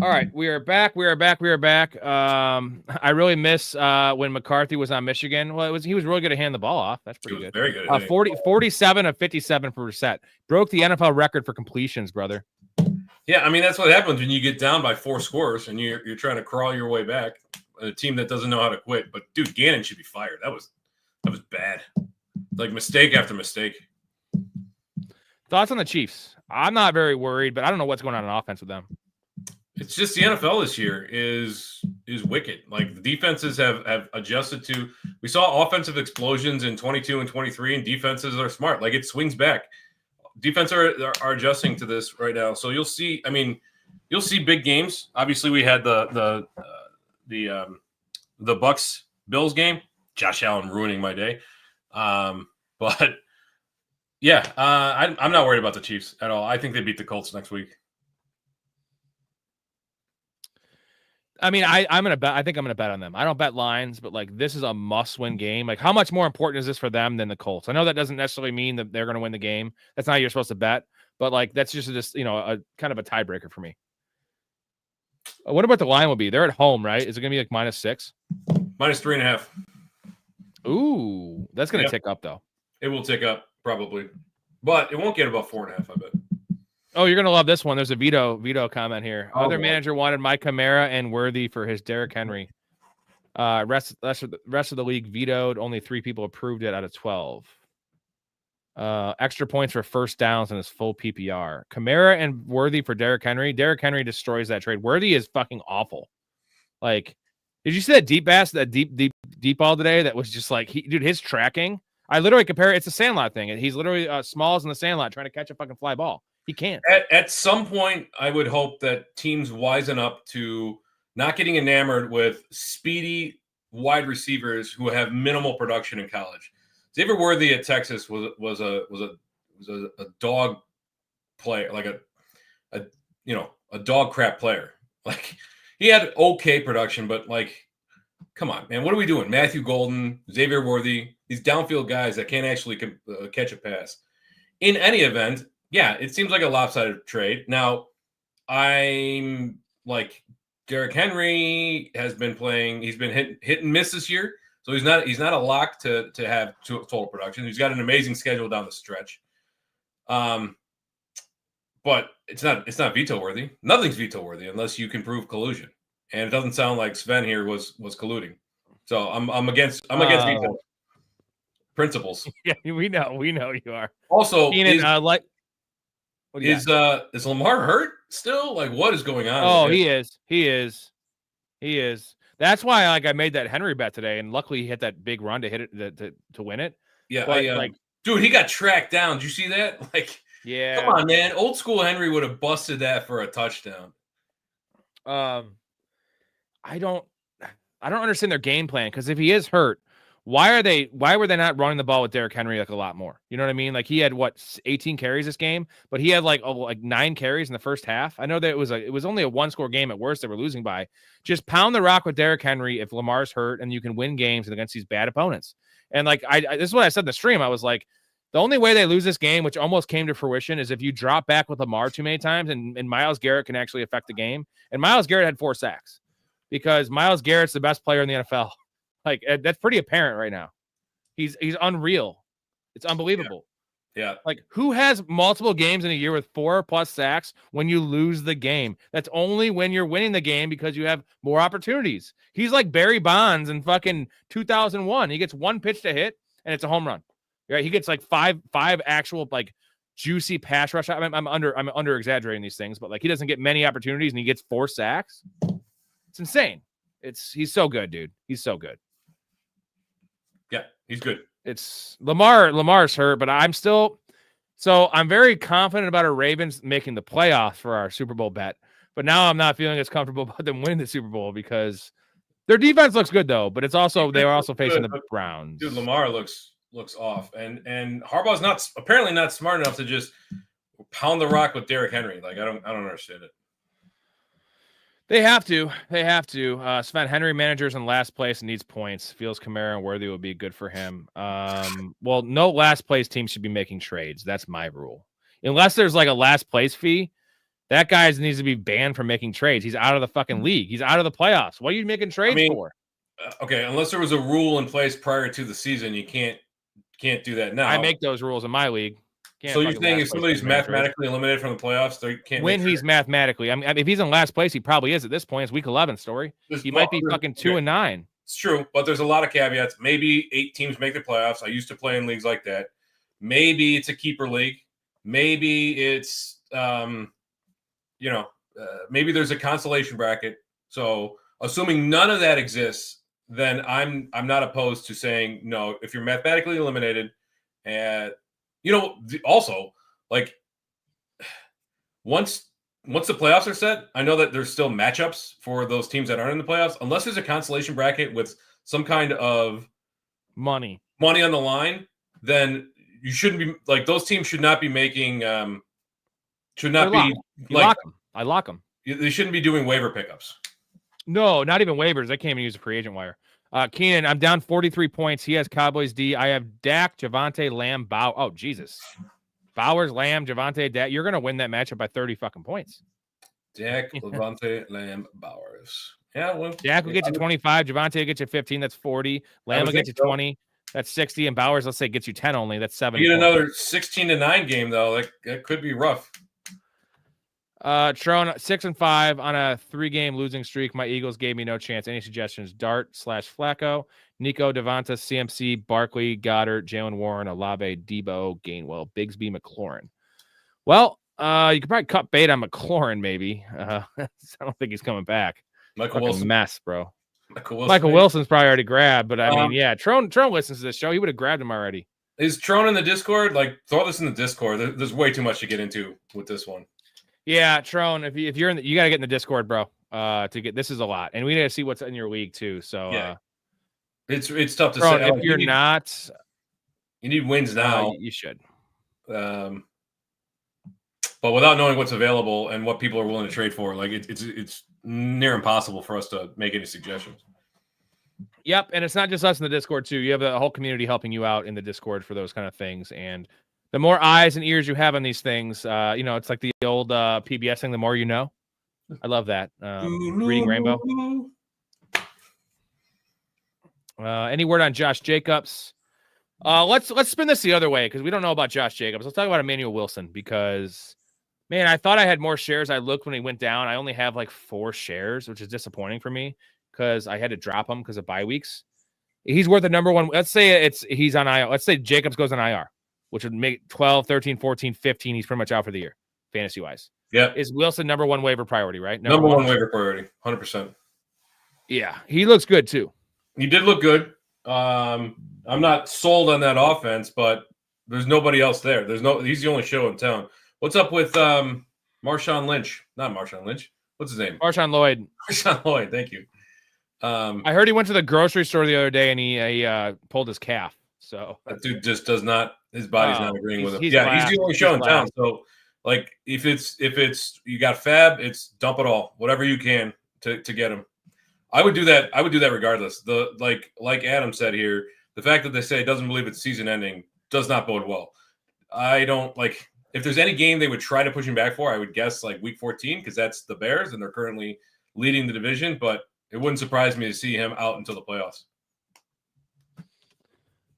All right, we are back. I really miss when McCarthy was on Michigan. Well, he was really good at handing the ball off. That's pretty good. Very good. 47 of 57 for set. Broke the NFL record for completions, brother. Yeah, I mean that's what happens when you get down by 4 scores and you're trying to crawl your way back. A team that doesn't know how to quit. But dude, Gannon should be fired. That was bad. Like mistake after mistake. Thoughts on the Chiefs? I'm not very worried, but I don't know what's going on offense with them. It's just the NFL this year is wicked. Like the defenses have adjusted to. We saw offensive explosions in 22 and 23, and defenses are smart. Like it swings back. Defense are adjusting to this right now. So you'll see. I mean, you'll see big games. Obviously, we had the Bucks Bills game. Josh Allen ruining my day. But yeah, I'm not worried about the Chiefs at all. I think they beat the Colts next week. I mean, I'm gonna bet. I think I'm gonna bet on them. I don't bet lines, but like this is a must-win game. Like, how much more important is this for them than the Colts? I know that doesn't necessarily mean that they're gonna win the game. That's not how you're supposed to bet. But like, that's just a kind of a tiebreaker for me. What about the line will be? They're at home, right? Is it gonna be like -6? -3.5. Ooh, that's gonna tick up though. It will tick up probably, but it won't get above 4.5. I bet. Oh, you're gonna love this one. There's a veto comment here. Oh, Other boy. manager wanted Mike Kamara and Worthy for his Derrick Henry. Rest of the league vetoed. Only 3 people approved it out of 12. Extra points for first downs in his full PPR. Kamara and Worthy for Derrick Henry. Derrick Henry destroys that trade. Worthy is fucking awful. Like, did you see that deep pass, that deep ball today? That was just like, his tracking. I literally compare it. It's a Sandlot thing. He's literally Smalls in the Sandlot trying to catch a fucking fly ball. He can't. At some point, I would hope that teams wisen up to not getting enamored with speedy wide receivers who have minimal production in college. Xavier Worthy at Texas was a dog player, like a dog crap player. Like, he had okay production, but like, come on, man, what are we doing? Matthew Golden, Xavier Worthy, these downfield guys that can't actually catch a pass. In any event, yeah, it seems like a lopsided trade. Now, I'm like, Derrick Henry has been playing. He's been hit and miss this year, so he's not a lock to have total production. He's got an amazing schedule down the stretch, but it's not veto worthy. Nothing's veto worthy unless you can prove collusion, and it doesn't sound like Sven here was colluding. So I'm against veto principles. Yeah, we know you are. Also, Keenan, is Lamar hurt still? Like, what is going on? Oh, he is. That's why I made that Henry bet today, and luckily he hit that big run to hit it to win it. Yeah, but, dude, he got tracked down. Did you see that? Like, yeah, come on, man. Old school Henry would have busted that for a touchdown. I don't understand their game plan, because if he is hurt, why were they not running the ball with Derrick Henry like a lot more? You know what I mean? Like, he had 18 carries this game, but he had like 9 carries in the first half. I know that it was only a 1-score game at worst. They were losing by. Just pound the rock with Derrick Henry if Lamar's hurt, and you can win games against these bad opponents. And like, this is what I said in the stream. I was like, the only way they lose this game, which almost came to fruition, is if you drop back with Lamar too many times, and Myles Garrett can actually affect the game. And Myles Garrett had 4 sacks because Myles Garrett's the best player in the NFL. Like, that's pretty apparent right now. He's unreal. It's unbelievable. Yeah. Like, who has multiple games in a year with 4+ sacks when you lose the game? That's only when you're winning the game because you have more opportunities. He's like Barry Bonds in fucking 2001. He gets 1 pitch to hit and it's a home run. Right? He gets like five actual like juicy pass rush. I'm under exaggerating these things, but like, he doesn't get many opportunities and he gets 4 sacks. It's insane. He's so good, dude. He's so good. Yeah, he's good. It's Lamar's hurt, but I'm very confident about our Ravens making the playoffs for our Super Bowl bet. But now I'm not feeling as comfortable about them winning the Super Bowl because their defense looks good though, but they were also facing the Browns. Dude, Lamar looks off, and Harbaugh's apparently not smart enough to just pound the rock with Derrick Henry. Like, I don't understand it. They have to. Sven, Henry managers in last place and needs points. Feels Kamara and Worthy would be good for him. Well, no last place team should be making trades. That's my rule. Unless there's like a last place fee, that guy needs to be banned from making trades. He's out of the fucking league. He's out of the playoffs. What are you making trades for? Okay, unless there was a rule in place prior to the season, you can't do that now. I make those rules in my league. So you're saying if somebody's mathematically eliminated from the playoffs, they can't when he's mathematically? I mean, if he's in last place, he probably is at this point. It's week 11 story. He might be fucking 2-9. It's true, but there's a lot of caveats. Maybe 8 teams make the playoffs. I used to play in leagues like that. Maybe it's a keeper league. Maybe it's maybe there's a consolation bracket. So assuming none of that exists, then I'm not opposed to saying no. If you're mathematically eliminated, and also, like, once the playoffs are set, I know that there's still matchups for those teams that aren't in the playoffs. Unless there's a consolation bracket with some kind of money on the line, then you shouldn't be like, those teams should not be making I lock them. they shouldn't be doing waiver pickups. No, not even waivers. I can't even use a free agent wire. Keenan, I'm down 43 points. He has Cowboys D. I have Dak, Javonte, Lamb, Bow. Oh, Jesus. Bowers, Lamb, Javonte, Dak. You're going to win that matchup by 30 fucking points. Dak, Levante, Lamb, Bowers. Yeah, well, Dak will get you 25. Javonte will get you 15. That's 40. Lamb will get you 20. That's 60. And Bowers, let's say, gets you 10 only. That's 7. You get another 16-9 game, though. That could be rough. Tron 6-5 on a 3-game losing streak. My Eagles gave me no chance. Any suggestions? Dart/Flacco, Nico, Devonta, CMC, Barkley, Goddard, Jalen Warren, Olave, Debo, Gainwell, Bigsby, McLaurin. Well, you could probably cut bait on McLaurin, maybe. I don't think he's coming back. Michael Wilson. Mess, bro. Michael Wilson's probably already grabbed, but I mean, yeah, Tron listens to this show. He would have grabbed him already. Is Tron in the Discord? Throw this in the Discord. There's way too much to get into with this one. Yeah, Tron, if you're in you got to get in the Discord, bro. To get this is a lot. And we need to see what's in your league too. So yeah. It's tough to Tron, say. If you're not, you need wins now. You should. But without knowing what's available and what people are willing to trade for, it's near impossible for us to make any suggestions. Yep, and it's not just us in the Discord too. You have a whole community helping you out in the Discord for those kind of things. And the more eyes and ears you have on these things, it's like the old PBS thing. The more you know. I love that. Reading Rainbow. Any word on Josh Jacobs? Let's spin this the other way because we don't know about Josh Jacobs. Let's talk about Emmanuel Wilson because, man, I thought I had more shares. I looked when he went down. I only have 4 shares, which is disappointing for me because I had to drop him because of bye weeks. He's worth the number one. Let's say he's on IR. Let's say Jacobs goes on IR, which would make 12, 13, 14, 15. He's pretty much out for the year, fantasy-wise. Yeah. Is Wilson number one waiver priority, right? Number one waiver priority, 100%. Yeah, he looks good too. He did look good. I'm not sold on that offense, but there's nobody else there. He's the only show in town. What's up with Marshawn Lynch? Not Marshawn Lynch. What's his name? Marshawn Lloyd. Marshawn Lloyd. Thank you. I heard he went to the grocery store the other day and he pulled his calf. So that dude just does not. His body's not agreeing with him. He's the only show in town. So if it's you got Fab, it's dump it all, whatever you can to get him. I would do that. I would do that regardless. Like Adam said here, the fact that they say it doesn't believe it's season ending does not bode well. I don't if there's any game they would try to push him back for, I would guess week 14 because that's the Bears and they're currently leading the division. But it wouldn't surprise me to see him out until the playoffs.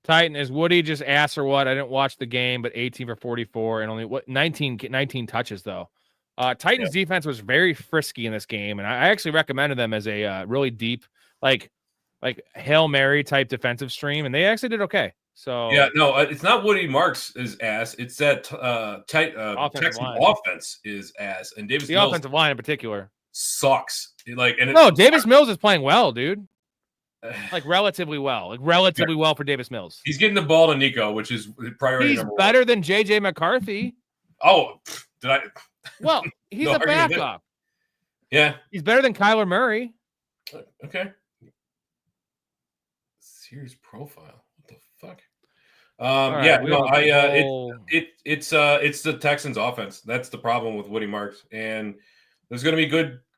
Titan, is Woody just ass or what? I didn't watch the game, but 18 for 44 and only 19 touches though. Titans defense was very frisky in this game, and I actually recommended them as a really deep, like Hail Mary type defensive stream, and they actually did okay. So yeah, no, it's not Woody Marks is ass. It's that Texans offense is ass, and Davis Mills offensive line in particular sucks. Davis Mills is playing well, dude. Relatively well, well for Davis Mills. He's getting the ball to Nico, which is priority. He's better than JJ McCarthy. Oh, did I? Well, he's a backup. Yeah. He's better than Kyler Murray. Okay. Series profile. What the fuck? It's the Texans offense. That's the problem with Woody Marks. And there's going to be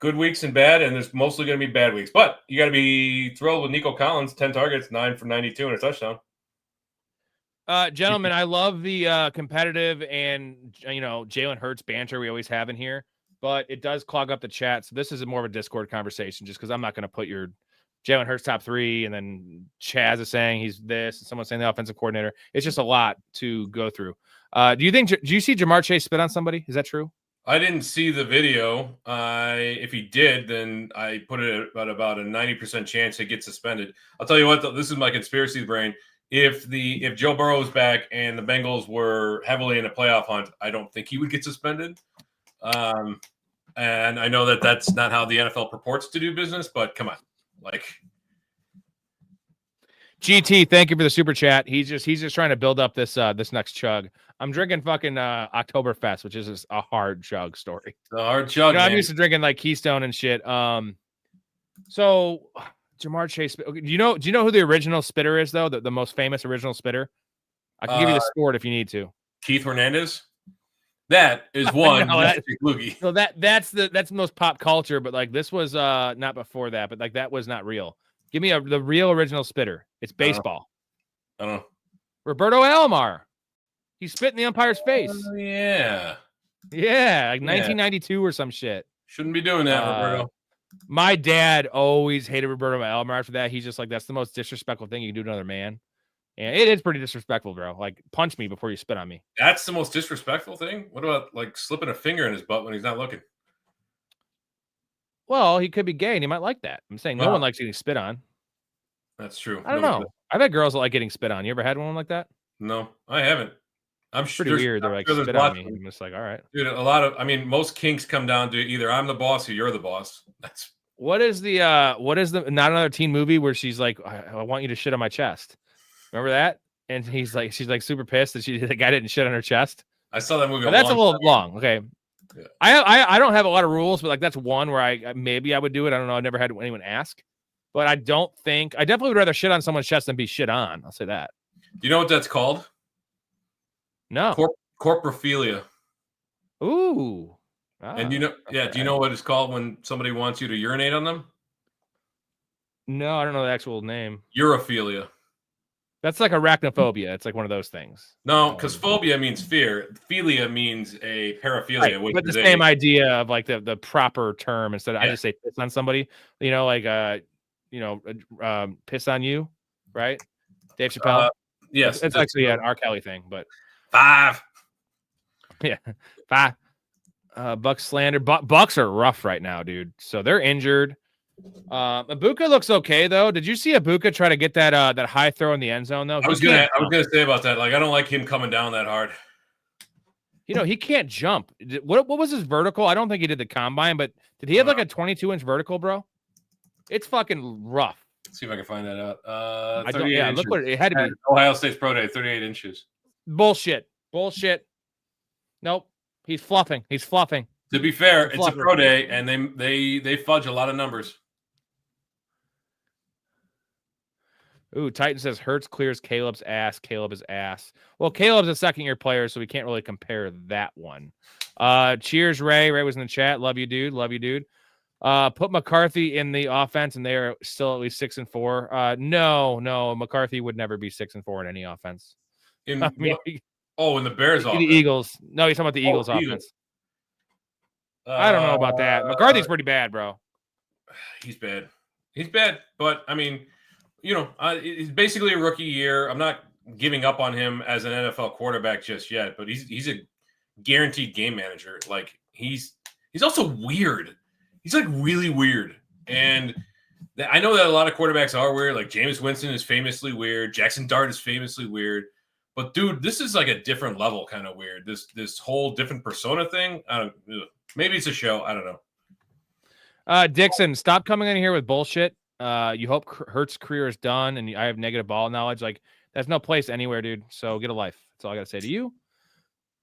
good weeks and bad, and there's mostly going to be bad weeks. But you got to be thrilled with Nico Collins, 10 targets, 9 for 92 and a touchdown. Gentlemen, I love the competitive and Jalen Hurts banter we always have in here, but it does clog up the chat. So this is more of a Discord conversation, just because I'm not going to put your Jalen Hurts top 3, and then Chaz is saying he's this, and someone's saying the offensive coordinator. It's just a lot to go through. Do you see Jamar Chase spit on somebody? Is that true? I didn't see the video. If he did, then I put it at about a 90% chance he gets suspended. I'll tell you what, though, this is my conspiracy brain. If Joe Burrow's back and the Bengals were heavily in a playoff hunt, I don't think he would get suspended. And I know that that's not how the NFL purports to do business, but come on, GT, thank you for the super chat. He's just trying to build up this next chug. I'm drinking fucking Oktoberfest, which is just a hard chug story. A hard chug. I'm used to drinking Keystone and shit. So Jamar Chase. Do you know who the original spitter is though? The most famous original spitter. I can give you the sport if you need to. Keith Hernandez. That is one. No, That's Loogie. So that's the most pop culture, but like this was not before that, but like that was not real. Give me the real original spitter. It's baseball. I don't know. Roberto Alomar. He spit in the umpire's face. Yeah. Yeah, like 1992 or some shit. Shouldn't be doing that, Roberto. My dad always hated Roberto Alomar after that. He's just like, that's the most disrespectful thing you can do to another man. And it is pretty disrespectful, bro. Like, punch me before you spit on me. That's the most disrespectful thing? What about, like, slipping a finger in his butt when he's not looking? Well, he could be gay, and he might like that. I'm saying no one likes getting spit on. That's true. I don't know. I've had girls that like getting spit on. You ever had one like that? No, I haven't. I'm pretty weird. They're like, spit on me. I'm just like, all right. Dude, most kinks come down to either I'm the boss or you're the boss. That's what is the not another teen movie where she's like, I want you to shit on my chest. Remember that? And she's like super pissed that the guy didn't shit on her chest. I saw that movie. That's a little long. Okay. Yeah. I don't have a lot of rules, but like that's one where I would do it. I don't know. I never had anyone ask, but I definitely would rather shit on someone's chest than be shit on. I'll say that. Do you know what that's called? No. Corporophilia. Ooh. And do you know what it's called when somebody wants you to urinate on them? No, I don't know the actual name. Urophilia. That's like arachnophobia. It's like one of those things. No, because phobia means fear. Philia means a paraphilia. Right, but the same idea of like the proper term instead of I just say piss on somebody. You know, like piss on you, right? Dave Chappelle. Yes, it's actually an R. Kelly thing, but 5. Yeah, 5. Bucks slander. Bucks are rough right now, dude. So they're injured. Ibuka looks okay though. Did you see Ibuka try to get that high throw in the end zone though? I was gonna say about that. Like, I don't like him coming down that hard. You know, he can't jump. What was his vertical? I don't think he did the combine, but did he have like a 22-inch vertical, bro? It's fucking rough. Let's see if I can find that out. Look what it had to be. Ohio State's pro day, 38 inches. Bullshit. Nope. He's fluffing. To be fair, it's a pro day, and they fudge a lot of numbers. Ooh, Titan says Hurts clears Caleb's ass. Caleb is ass. Well, Caleb's a second-year player, so we can't really compare that one. Cheers, Ray. Ray was in the chat. Love you, dude. Put McCarthy in the offense, and they are still at least 6-4. No, McCarthy would never be 6-4 in any offense. In the Bears offense. The Eagles. No, he's talking about the Eagles offense. I don't know about that. McCarthy's pretty bad, bro. He's bad, but I mean, it's basically a rookie year. I'm not giving up on him as an NFL quarterback just yet, but he's a guaranteed game manager. Like he's also weird. He's like really weird. And I know that a lot of quarterbacks are weird. Like Jameis Winston is famously weird. Jackson Dart is famously weird. But dude, this is like a different level kind of weird. This whole different persona thing. Maybe it's a show. I don't know. Dixon, stop coming in here with bullshit. You hope Hurts' career is done, and I have negative ball knowledge. Like, there's no place anywhere, dude. So get a life. That's all I got to say to you.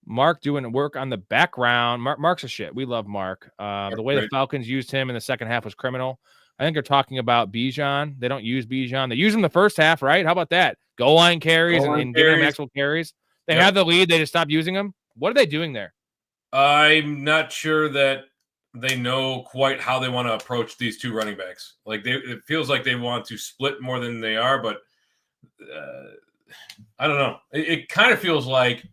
Mark doing work on the background. Mark's a shit. We love Mark. The way the Falcons used him in the second half was criminal. I think they're talking about Bijan. They don't use Bijan. They use him the first half, right? How about that? Goal line carries and giving him actual carries. They have the lead. They just stopped using him. What are they doing there? I'm not sure that they know quite how they want to approach these two running backs. Like it feels like they want to split more than they are, but I don't know. It kind of feels like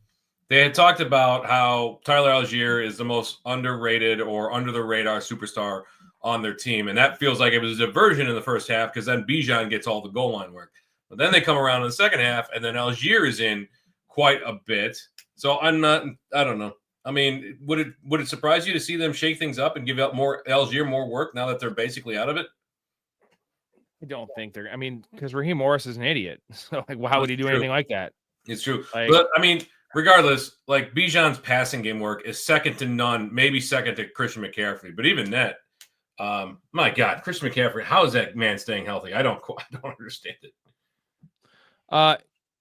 they had talked about how Tyler Algier is the most underrated or under the radar superstar on their team. And that feels like it was a diversion in the first half because then Bijan gets all the goal line work. But then they come around in the second half and then Algier is in quite a bit. So I don't know. I mean, would it surprise you to see them shake things up and give out Algier more work now that they're basically out of it? I don't think they're. I mean, because Raheem Morris is an idiot. So, like, how would he do anything like that? It's true. But I mean, regardless, like Bijan's passing game work is second to none, maybe second to Christian McCaffrey. But even that, my God, Christian McCaffrey, how is that man staying healthy? I don't understand it.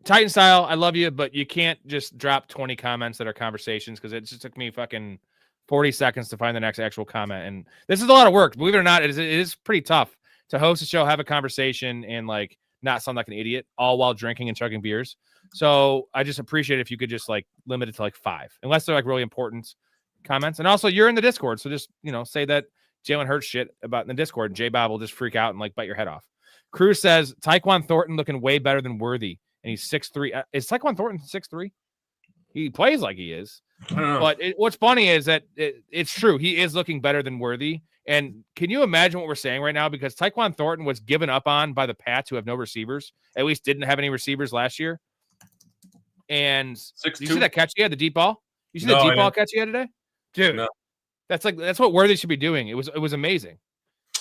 Titan style, I love you, but you can't just drop 20 comments that are conversations because it just took me fucking 40 seconds to find the next actual comment. And this is a lot of work. Believe it or not, it is pretty tough to host a show, have a conversation, and like not sound like an idiot, all while drinking and chugging beers. So I just appreciate if you could just like limit it to like 5, unless they're like really important comments. And also, you're in the Discord, so just say that Jalen Hurts shit about in the Discord, and J Bob will just freak out and like bite your head off. Cruz says Tyquan Thornton looking way better than Worthy, and he's 6'3". Is Tyquan Thornton 6'3"? He plays like he is. I don't know. But what's funny is that it's true. He is looking better than Worthy. And can you imagine what we're saying right now? Because Tyquan Thornton was given up on by the Pats, who have no receivers. At least didn't have any receivers last year. And 6'2"? you see that catch he had, the deep ball? You see No, the I deep ball didn't. catch he had today? Dude, No. that's what Worthy should be doing. It was amazing.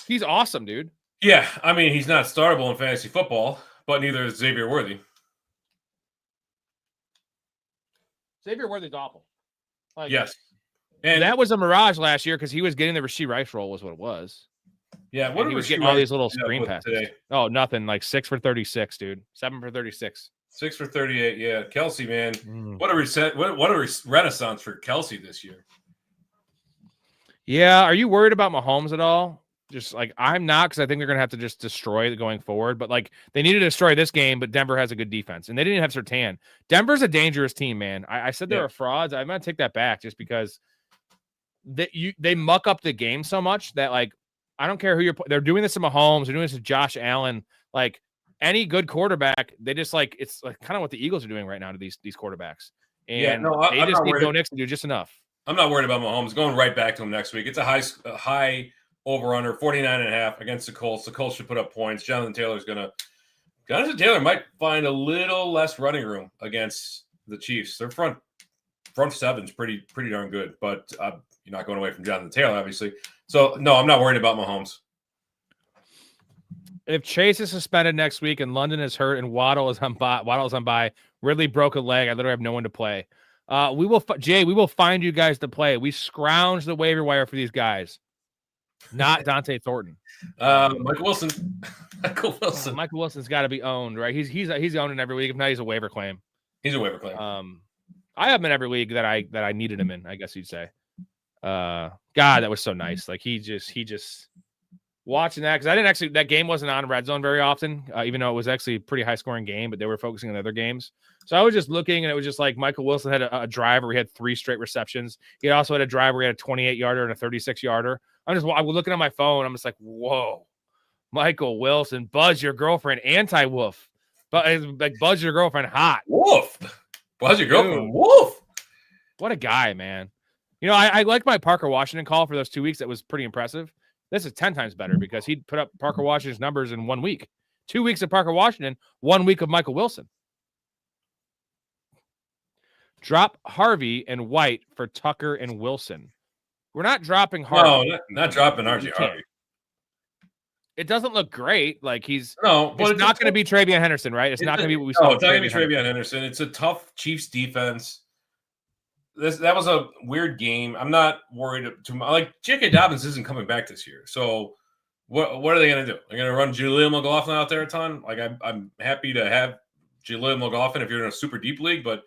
He's awesome, dude. Yeah, I mean, he's not startable in fantasy football, but neither is Xavier Worthy. Xavier Worthy's awful. Like, Yes. And that was a mirage last year because he was getting the Rasheed Rice role, was what it was. yeah, And he was getting all these little screen passes. today? Oh, nothing. Like 6 for 36, dude. 7 for 36. 6 for 38. Yeah, Kelsey, man, Mm. what a reset! What a renaissance for Kelsey this year. Yeah, are you worried about Mahomes at all? Just like I'm not, because I think they're gonna have to just destroy it going forward. But like they need to destroy this game, but Denver has a good defense, and they didn't have Surtain. Denver's a dangerous team, man. I said they were frauds. I'm gonna take that back just because they muck up the game so much that like I don't care who they're doing this to Mahomes, they're doing this to Josh Allen. Like any good quarterback, they just like it's like kind of what the Eagles are doing right now to these quarterbacks. And they just need Bo Nix to do just enough. I'm not worried about Mahomes. Going right back to him next week. It's a high over-under, 49.5 against the Colts. The Colts should put up points. Jonathan Taylor might find a little less running room against the Chiefs. Their front seven's pretty darn good, but you're not going away from Jonathan Taylor, obviously. So, no, I'm not worried about Mahomes. If Chase is suspended next week and London is hurt and Waddle's on bye, Ridley broke a leg, I literally have no one to play. We will find you guys to play. We scrounge the waiver wire for these guys. Not Dante Thornton. Michael Wilson. Michael Wilson's got to be owned, right? He's owned in every league. If not, he's a waiver claim. He's a waiver claim. I have him in every league that I needed him in, I guess you'd say. God, that was so nice. Like he just watching that, because that game wasn't on Red Zone very often, even though it was actually a pretty high scoring game, but they were focusing on other games. So I was just looking, and it was just like Michael Wilson had a drive where he had 3 straight receptions. He also had a drive where he had a 28-yarder and a 36-yarder. I was looking at my phone. I'm just like, whoa, Michael Wilson, Buzz your girlfriend, anti-woof. But like Buzz your girlfriend hot. Woof. Buzz your girlfriend. Woof. What a guy, man. I liked my Parker Washington call for those 2 weeks. That was pretty impressive. This is 10 times better because he put up Parker Washington's numbers in 1 week. 2 weeks of Parker Washington, 1 week of Michael Wilson. Drop Harvey and White for Tucker and Wilson. We're not dropping Harvey. No, not dropping RJ Harvey. It doesn't look great. Like it's not going to be Travion Henderson, right? It's not going to be what we saw. No, it's not going to be Travion Henderson. It's a tough Chiefs defense. That was a weird game. I'm not worried too much. Like J.K. Dobbins isn't coming back this year, so what are they going to do? They're going to run Jaleel McLaughlin out there a ton. Like I'm happy to have Jaleel McLaughlin if you're in a super deep league, but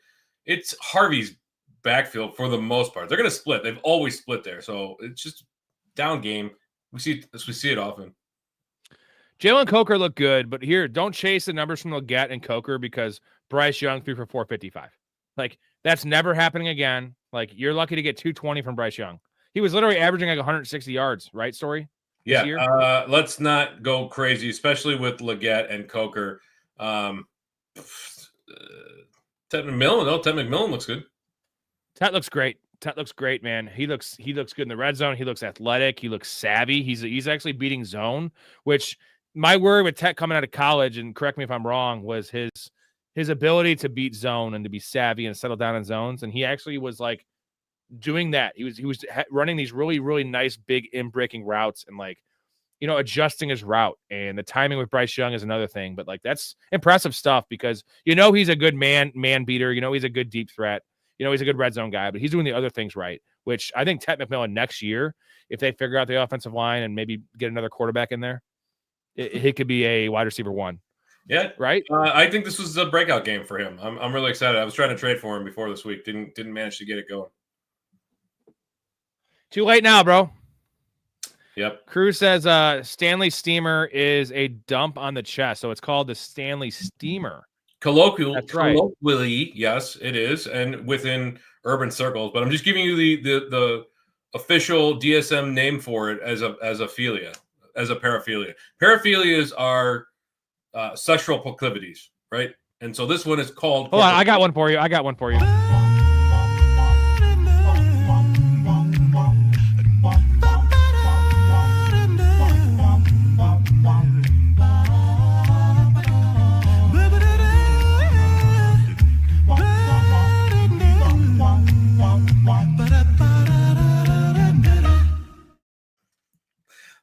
it's Harvey's backfield for the most part. They're going to split. They've always split there, so it's just down game. We see it often. Jalen Coker looked good, but here, don't chase the numbers from Leggett and Coker because Bryce Young threw for 455. Like that's never happening again. Like you're lucky to get 220 from Bryce Young. He was literally averaging like 160 yards, right, Story? Yeah. Let's not go crazy, especially with Leggett and Coker. Ted McMillan looks good. Ted looks great. Ted looks great, man. He looks good in the red zone. He looks athletic. He looks savvy. He's actually beating zone, which my worry with Ted coming out of college, and correct me if I'm wrong, was his ability to beat zone and to be savvy and settle down in zones. And he actually was like doing that. He was running these really, really nice, big in-breaking routes and like, adjusting his route. And the timing with Bryce Young is another thing, but like, that's impressive stuff because, he's a good man beater. He's a good deep threat. He's a good red zone guy, but he's doing the other things right, which I think Ted McMillan next year, if they figure out the offensive line and maybe get another quarterback in there, he could be a wide receiver 1. Yeah, right. I think this was a breakout game for him. I'm really excited. I was trying to trade for him before this week. Didn't manage to get it going. Too late now, bro. Yep. Cruz says Stanley Steamer is a dump on the chest, so it's called the Stanley Steamer. That's right. Colloquially, yes, it is, and within urban circles. But I'm just giving you the official DSM name for it as a philia, as a paraphilia. Paraphilias are sexual proclivities, right? And so this one is called. Hold on, I got one for you.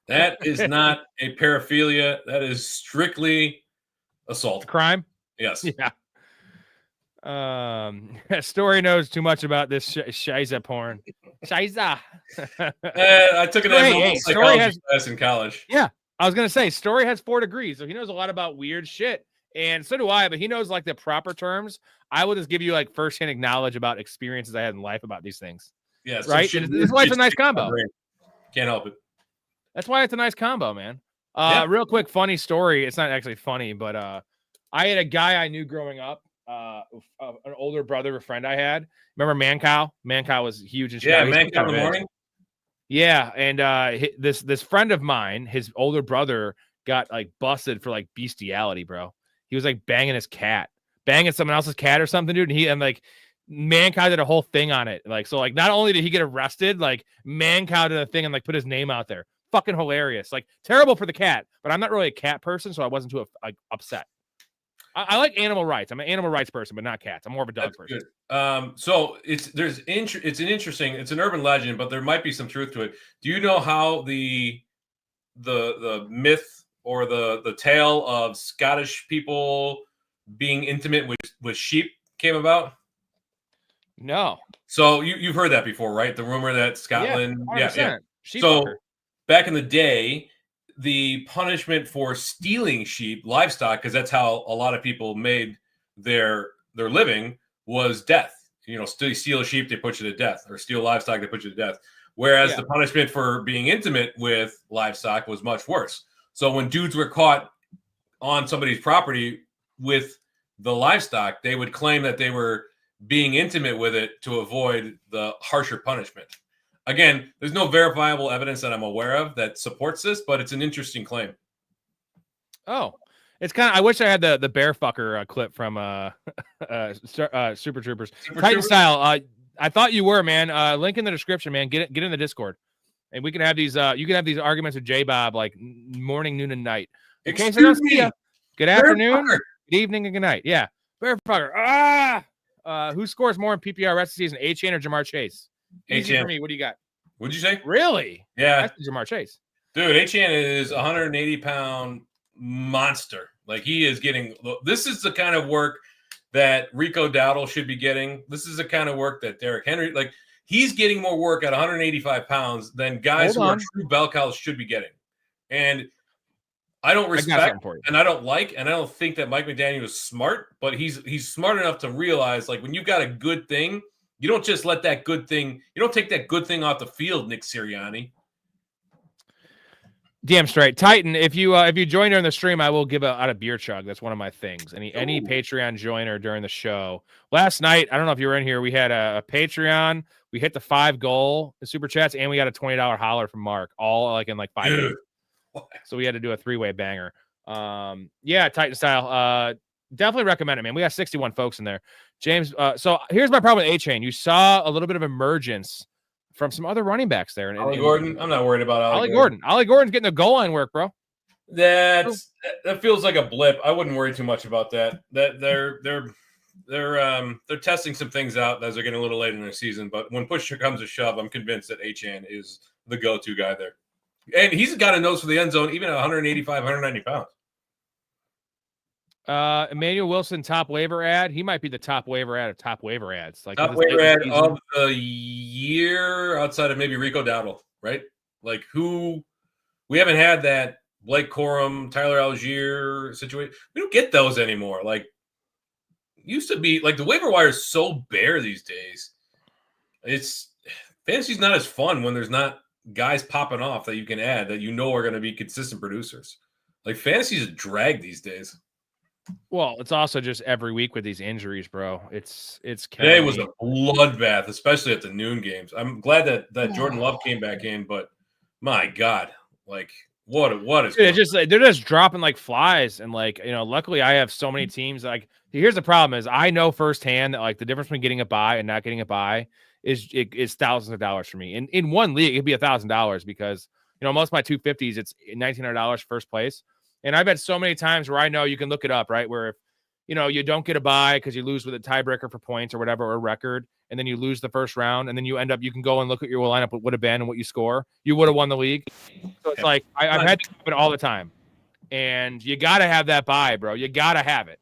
That is not a paraphilia. That is strictly assault. Crime? Yes. Yeah. Story knows too much about this shiza porn. Shiza. I took an psychology class in college. Yeah. I was going to say, Story has 4 degrees, so he knows a lot about weird shit. And so do I, but he knows like the proper terms. I will just give you like firsthand knowledge about experiences I had in life about these things. Yeah. Right? This is why it's a nice combo. Can't help it. That's why it's a nice combo, man. Real quick, funny story. It's not actually funny, but I had a guy I knew growing up, an older brother, a friend I had. Remember Mancow? Mancow was huge in Chicago. Yeah, Mancow in the morning. Yeah, and this friend of mine, his older brother, got like busted for like bestiality, bro. He was like banging someone else's cat or something, dude. And like Mancow did a whole thing on it. Like, so like not only did he get arrested, like Mancow did a thing and like put his name out there. Fucking hilarious. Like terrible for the cat, but I'm not really a cat person, so I wasn't too upset. I like animal rights. I'm an animal rights person, but not cats. I'm more of a dog person. Good. So it's an urban legend, but there might be some truth to it. Do you know how the myth or the tale of Scottish people being intimate with sheep came about? No. So you've heard that before, right? The rumor that Scotland, yeah. Sheep so fucker. Back in the day, the punishment for stealing sheep, livestock, because that's how a lot of people made their living, was death. You know, steal a sheep, they put you to death, or steal livestock, they put you to death. Whereas the punishment for being intimate with livestock was much worse. So when dudes were caught on somebody's property with the livestock, they would claim that they were being intimate with it to avoid the harsher punishment. Again, there's no verifiable evidence that I'm aware of that supports this, but it's an interesting claim. Oh, it's kind of. I wish I had the bear fucker clip from Super Troopers. Titan Style. I thought you were, man. Link in the description, man. Get in the Discord, and we can have these. You can have these arguments with J Bob like morning, noon, and night. Okay, so don't see ya. Good afternoon, good evening, and good night. Yeah, bear fucker. Who scores more in PPR rest of the season, Achane or Jamar Chase? Easy for me. What do you got? What'd you say? Really? Yeah. That's Jamar Chase. Dude, Achane is 180-pound monster. Like, he is getting – this is the kind of work that Rico Dowdle should be getting. This is the kind of work that Derrick Henry – like, he's getting more work at 185 pounds than guys who are true bell cows should be getting. And I don't respect and I don't like and I don't think that Mike McDaniel is smart, but he's smart enough to realize, like, when you've got a good thing – you don't just let that good thing. You don't take that good thing off the field, Nick Sirianni. Damn straight, Titan. If you join during the stream, I will give out a beer chug. That's one of my things. Any Patreon joiner during the show. Last night, I don't know if you were in here. We had a Patreon. We hit the 5 goal super chats, and we got a $20 holler from Mark. All like in like 5 days. So we had to do a 3-way banger. Yeah, Titan Style. Definitely recommend it, man. We got 61 folks in there. James, so here's my problem with A-Chain. You saw a little bit of emergence from some other running backs there. Ollie Gordon? I'm not worried about Ollie Gordon. Ollie Gordon's getting the goal line work, bro. That feels like a blip. I wouldn't worry too much about that. That they're testing some things out as they're getting a little late in their season. But when push comes to shove, I'm convinced that Achane is the go-to guy there. And he's got a nose for the end zone, even at 185, 190 pounds. Emmanuel Wilson, top waiver ad. He might be the top waiver ad of top waiver ads. Like top waiver ad of the year, outside of maybe Rico Dowdle, right? Like, who we haven't had that Blake Corum, Tyler Algier situation. We don't get those anymore. Like, used to be, like, the waiver wire is so bare these days. It's fantasy's not as fun when there's not guys popping off that you can add that you know are going to be consistent producers. Like, fantasy's a drag these days. Well, it's also just every week with these injuries, bro. It's Today killing was me. a bloodbath, especially at the noon games. I'm glad that Jordan Love came back in, but my God, like what is Dude, going it's on? just like, they're just dropping like flies, and like, you know, luckily I have so many teams. Like, here's the problem: is I know firsthand that like the difference between getting a buy and not getting a buy is thousands of dollars for me. In one league, it'd be $1,000 because you know most of my 250s it's $1,900 first place, and I've had so many times where I know you can look it up, right? Where if you know you don't get a buy because you lose with a tiebreaker for points or whatever or a record, and then you lose the first round, and then you end up you can go and look at your lineup what would have been and what you score, you would have won the league. So it's like I've had to happen all the time, and you got to have that buy, bro. You got to have it,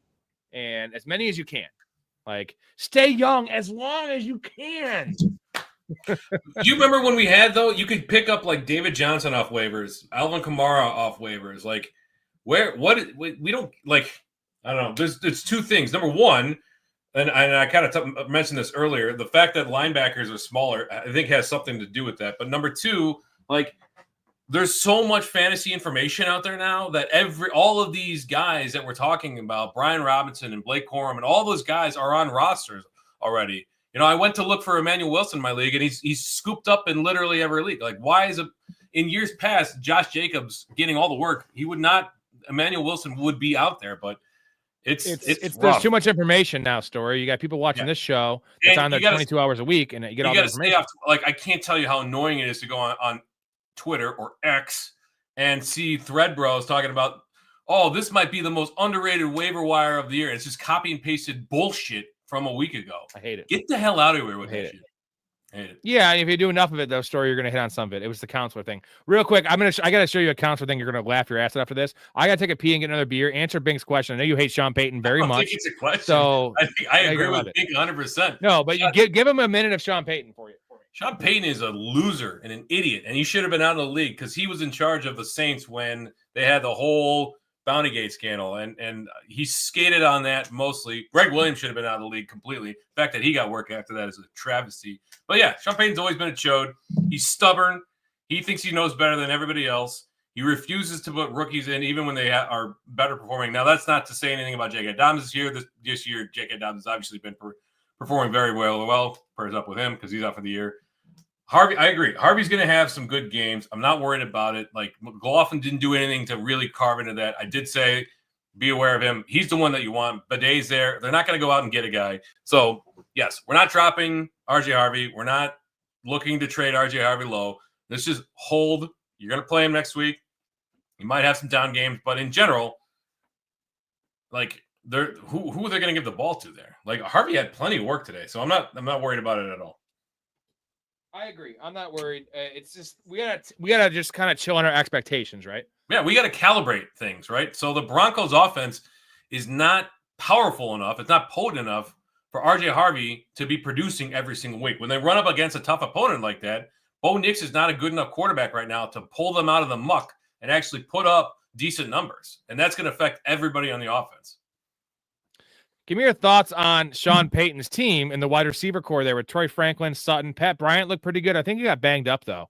and as many as you can. Like, stay young as long as you can. Do you remember when we had though? You could pick up like David Johnson off waivers, Alvin Kamara off waivers. Like, we don't like. I don't know. There's two things. Number one, and I kind of mentioned this earlier. The fact that linebackers are smaller, I think, has something to do with that. But number two, like, there's so much fantasy information out there now that all of these guys that we're talking about, Brian Robinson and Blake Corum, and all those guys are on rosters already. You know, I went to look for Emmanuel Wilson in my league, and he's scooped up in literally every league. Like, why is it in years past Josh Jacobs getting all the work? He would not. Emmanuel Wilson would be out there, but it's there's too much information now. Story. You got people watching this show. It's on there 22 hours a week, and you get all the information. Like, I can't tell you how annoying it is to go on Twitter or X and see Thread Bros talking about, oh, this might be the most underrated waiver wire of the year. It's just copy and pasted bullshit from a week ago. I hate it. Get the hell out of here with that shit. I hate it. Yeah, and if you do enough of it, though, Story, you're gonna hit on some of it. It was the counselor thing. Real quick, I gotta show you a counselor thing. You're gonna laugh your ass off after this. I gotta take a pee and get another beer. Answer Bink's question. I know you hate Sean Payton very much. I think it's a question. So I agree with Bink 100%. No, but you give him a minute of Sean Payton for you. Sean Payton is a loser and an idiot, and he should have been out of the league because he was in charge of the Saints when they had the whole Bounty Gate scandal, and he skated on that mostly. Greg Williams should have been out of the league completely. The fact that he got work after that is a travesty. But yeah, Sean Payton's always been a chode. He's stubborn. He thinks he knows better than everybody else. He refuses to put rookies in even when they are better performing. Now, that's not to say anything about J.K. Dobbins this year. This year, J.K. Dobbins has obviously been performing very well. Well, prayers up with him because he's out for the year. Harvey, I agree. Harvey's going to have some good games. I'm not worried about it. Like, McLaughlin didn't do anything to really carve into that. I did say be aware of him. He's the one that you want. Bidet's there. They're not going to go out and get a guy. So, yes, we're not dropping R.J. Harvey. We're not looking to trade R.J. Harvey low. Let's just hold. You're going to play him next week. You might have some down games, but in general, like, who are they going to give the ball to there? Like, Harvey had plenty of work today, so I'm not worried about it at all. I agree. I'm not worried. It's just we gotta just kind of chill on our expectations, right? Yeah, we got to calibrate things, right? So the Broncos' offense is not powerful enough. It's not potent enough for R.J. Harvey to be producing every single week. When they run up against a tough opponent like that, Bo Nix is not a good enough quarterback right now to pull them out of the muck and actually put up decent numbers. And that's going to affect everybody on the offense. Give me your thoughts on Sean Payton's team and the wide receiver core there with Troy Franklin, Sutton, Pat Bryant looked pretty good. I think he got banged up, though.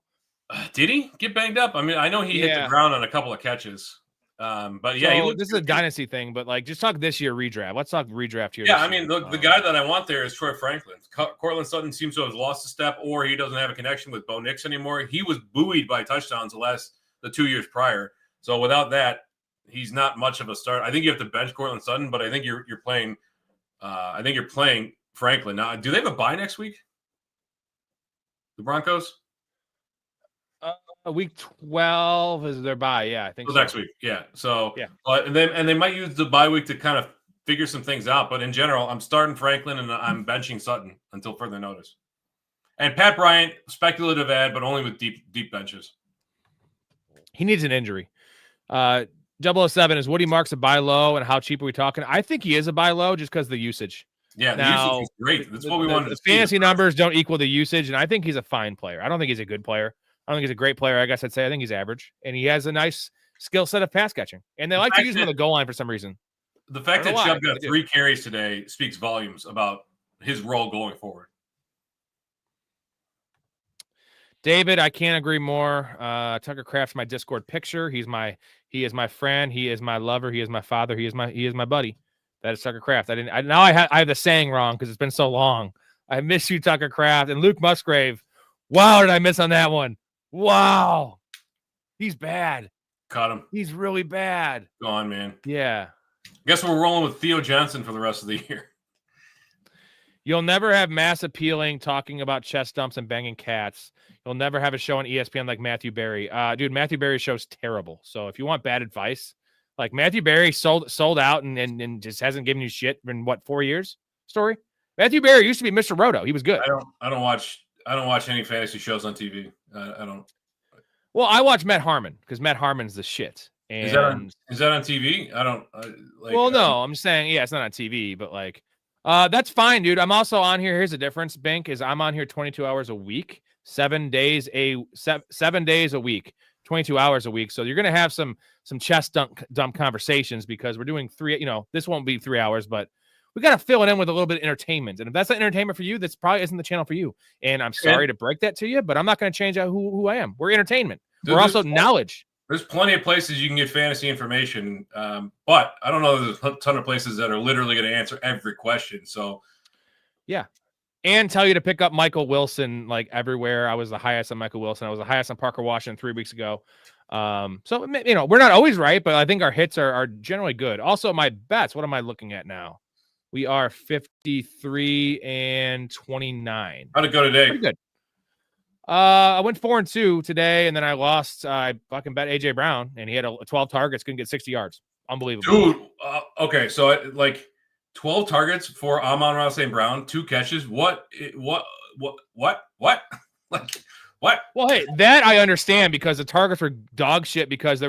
Did he get banged up? I mean, I know he hit the ground on a couple of catches. But yeah, so this is a dynasty thing, but like just talk this year redraft. Let's talk redraft here. Yeah, I mean, the guy that I want there is Troy Franklin. Cortland Sutton seems to have lost a step, or he doesn't have a connection with Bo Nix anymore. He was buoyed by touchdowns the 2 years prior. So without that, he's not much of a start. I think you have to bench Cortland Sutton, but I think you're playing. I think you're playing Franklin now. Do they have a bye next week? The Broncos. Week 12 is their bye. Yeah, I think so. Next week. Yeah. So yeah. And they might use the bye week to kind of figure some things out. But in general, I'm starting Franklin and I'm benching Sutton until further notice. And Pat Bryant, speculative ad, but only with deep benches. He needs an injury. 007 is Woody Marks a buy low, and how cheap are we talking? I think he is a buy low just because of the usage. Yeah, the usage is great. That's what we wanted to see. The fantasy numbers don't equal the usage, and I think he's a fine player. I don't think he's a good player. I don't think he's a great player. I guess I'd say I think he's average, and he has a nice skill set of pass catching. And they like to use him on the goal line for some reason. The fact that Chubb got 3 carries today speaks volumes about his role going forward. David, I can't agree more. Tucker Kraft's my Discord picture. He is my friend. He is my lover. He is my father. He is my buddy. That is Tucker Kraft. I have the saying wrong because it's been so long. I miss you, Tucker Kraft. And Luke Musgrave. Wow, did I miss on that one? Wow. He's bad. Caught him. He's really bad. Gone, man. Yeah. Guess we're rolling with Theo Johnson for the rest of the year. You'll never have mass appealing talking about chest dumps and banging cats. You'll never have a show on ESPN like Matthew Berry. Dude, Matthew Berry's show's terrible. So if you want bad advice, like Matthew Berry sold out and just hasn't given you shit in 4 years? Story. Matthew Berry used to be Mr. Roto. He was good. I don't watch any fantasy shows on TV. I don't. Well, I watch Matt Harmon because Matt Harmon's the shit. And is that on TV? I don't like. Well, no, I'm just saying, yeah, it's not on TV, but like, that's fine, dude. I'm also on here. Here's the difference, Bink, is I'm on here 22 hours a week, 7 days a week, 22 hours a week. So you're gonna have some chest dump conversations because we're doing 3. This won't be 3 hours, but we got to fill it in with a little bit of entertainment. And if that's not entertainment for you, that's probably isn't the channel for you. And I'm sorry to break that to you, but I'm not going to change out who I am. We're entertainment. We're also knowledge. There's plenty of places you can get fantasy information, but I don't know. There's a ton of places that are literally going to answer every question. So, yeah, and tell you to pick up Michael Wilson like everywhere. I was the highest on Michael Wilson. I was the highest on Parker Washington 3 weeks ago. So we're not always right, but I think our hits are generally good. Also, my bets. What am I looking at now? We are 53 and 29. How'd it go today? Pretty good. I went 4-2 today, and then I lost. I fucking bet AJ Brown, and he had 12 targets, couldn't get 60 yards. Unbelievable, dude. Okay, so 12 targets for Amon-Ra St. Brown, 2 catches. What? Like what? Well, hey, that I understand because the targets were dog shit because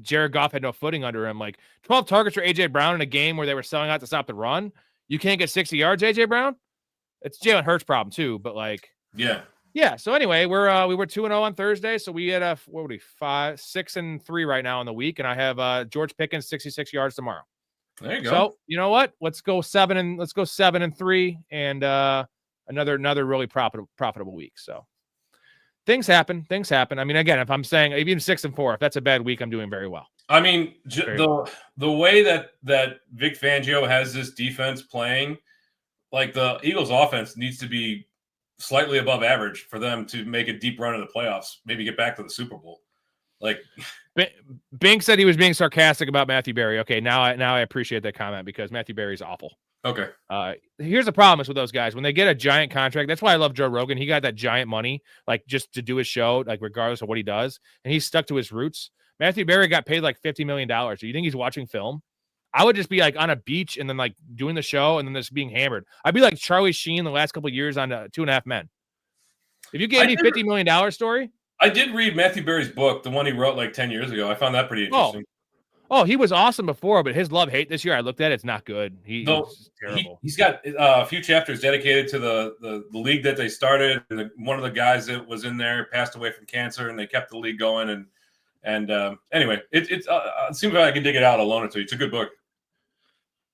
Jared Goff had no footing under him. Like 12 targets for AJ Brown in a game where they were selling out to stop the run. You can't get 60 yards, AJ Brown. It's Jalen Hurts' problem too, but like, yeah. So anyway, we were 2-0 on Thursday, so we had 6-3 right now in the week, and I have George Pickens 66 yards tomorrow. There you go. So you know what? Let's go 7-3, and another really profitable week. So. Things happen. I mean, again, if I'm saying even 6-4, if that's a bad week, I'm doing very well. I mean, the way that Vic Fangio has this defense playing, like the Eagles' offense needs to be slightly above average for them to make a deep run in the playoffs, maybe get back to the Super Bowl. Like, Bink said he was being sarcastic about Matthew Berry. Okay, now I appreciate that comment because Matthew Berry's awful. Okay. Here's the problem with those guys. When they get a giant contract, that's why I love Joe Rogan. He got that giant money, like just to do his show, like regardless of what he does. And he's stuck to his roots. Matthew Berry got paid like $50 million. Do you think he's watching film? I would just be like on a beach and then like doing the show and then just being hammered. I'd be like Charlie Sheen the last couple of years on 2.5 Men. If you gave me $50 million story. I did read Matthew Berry's book, the one he wrote like 10 years ago. I found that pretty interesting. Oh, he was awesome before, but his love-hate this year, I looked at it, it's not good. He's terrible. He's got a few chapters dedicated to the league that they started. And one of the guys that was in there passed away from cancer, and they kept the league going. And anyway, it seems like I can dig it out. I'll loan it to you. It's a good book.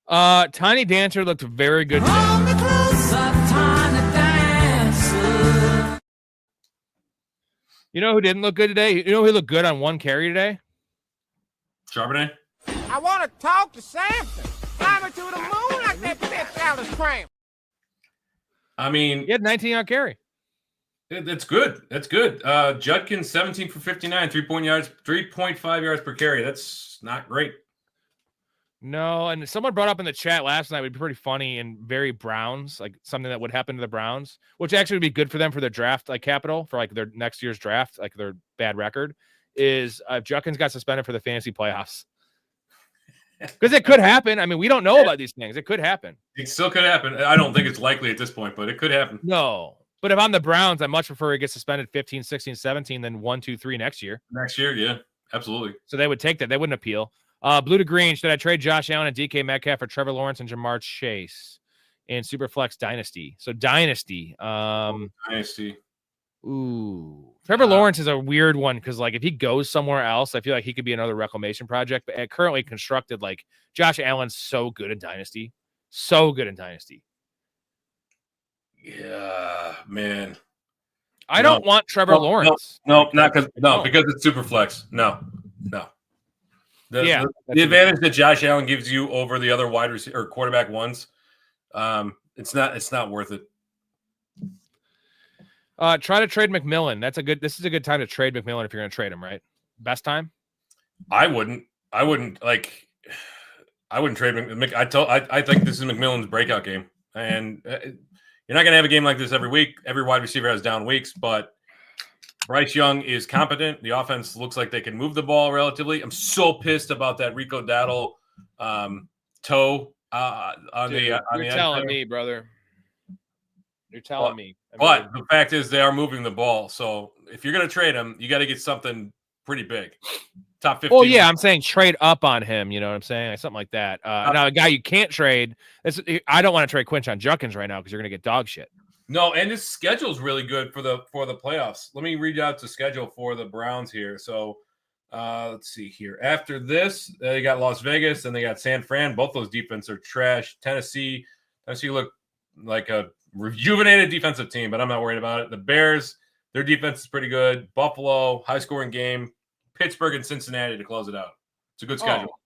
Tiny Dancer looked very good today. You know who didn't look good today? You know who looked good on one carry today? Charbonnet? I want to talk to Samson. Climb to the moon like that bitch Alice Cram. I mean, he had 19-yard carry. That's good. That's good. Judkins 17 for 59, 3.5 yards per carry. That's not great. No, and someone brought up in the chat last night would be pretty funny and very Browns, like something that would happen to the Browns, which actually would be good for them for their draft, like capital for like their next year's draft, like their bad record. Is Judkins got suspended for the fantasy playoffs. Because it could happen. I mean, we don't know about these things. It could happen. It still could happen. I don't think it's likely at this point, but it could happen. No. But if I'm the Browns, I much prefer he gets suspended 15, 16, 17 than 1, 2, 3 next year. Next year, yeah. Absolutely. So they would take that. They wouldn't appeal. Blue to green, should I trade Josh Allen and DK Metcalf for Trevor Lawrence and Jamar Chase in Superflex Dynasty? So Dynasty. Dynasty. Ooh. Trevor Lawrence is a weird one because, like, if he goes somewhere else, I feel like he could be another reclamation project. But currently constructed, like, Josh Allen's so good in Dynasty. So good in Dynasty. Yeah, man. I don't want Trevor Lawrence. Because it's Superflex. No. The advantage that Josh Allen gives you over the other wide receiver or quarterback ones, it's not worth it. Try to trade McMillan. This is a good time to trade McMillan if you're going to trade him, right? Best time? I wouldn't trade McMillan. I think this is McMillan's breakout game, and you're not going to have a game like this every week. Every wide receiver has down weeks, but Bryce Young is competent. The offense looks like they can move the ball relatively. I'm so pissed about that Rico Dowdle toe on Dude, the. You're telling me, brother. You're telling me. But the fact is, they are moving the ball. So if you're going to trade him, you got to get something pretty big. Top 15. Well, yeah, I'm saying trade up on him. You know what I'm saying? Like something like that. Now, a guy you can't trade. I don't want to trade Quinshon Judkins right now because you're going to get dog shit. No, and his schedule's really good for the playoffs. Let me read out the schedule for the Browns here. So let's see here. After this, they got Las Vegas, and they got San Fran. Both those defenses are trash. Tennessee look like a rejuvenated defensive team, but I'm not worried about it. The Bears, their defense is pretty good. Buffalo, high-scoring game. Pittsburgh and Cincinnati to close it out. It's a good schedule.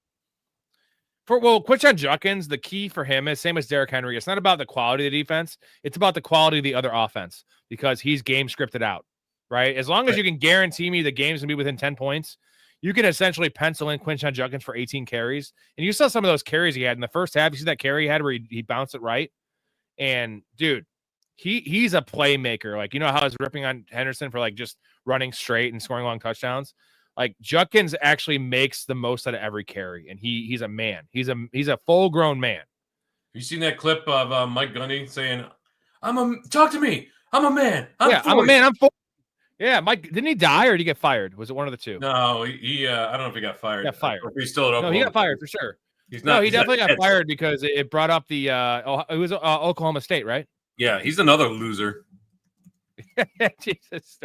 Quinshon Judkins, the key for him is same as Derrick Henry. It's not about the quality of the defense. It's about the quality of the other offense because he's game scripted out, right? As long as you can guarantee me the game's going to be within 10 points, you can essentially pencil in Quinshon Judkins for 18 carries. And you saw some of those carries he had in the first half. You see that carry he had where he bounced it right? And, dude, he's a playmaker. Like, you know how I was ripping on Henderson for, like, just running straight and scoring long touchdowns? Like, Judkins actually makes the most out of every carry, and he's a man. He's a full-grown man. You seen that clip of Mike Gundy saying, talk to me. I'm a man. I'm a man. I'm full. Yeah, Mike, didn't he die or did he get fired? Was it one of the two? No, he I don't know if he got fired. He got fired. He's still at Oklahoma. No, he got fired for sure. He's not. No, he definitely got fired because it brought up the it was Oklahoma State, right? Yeah, he's another loser. Jesus.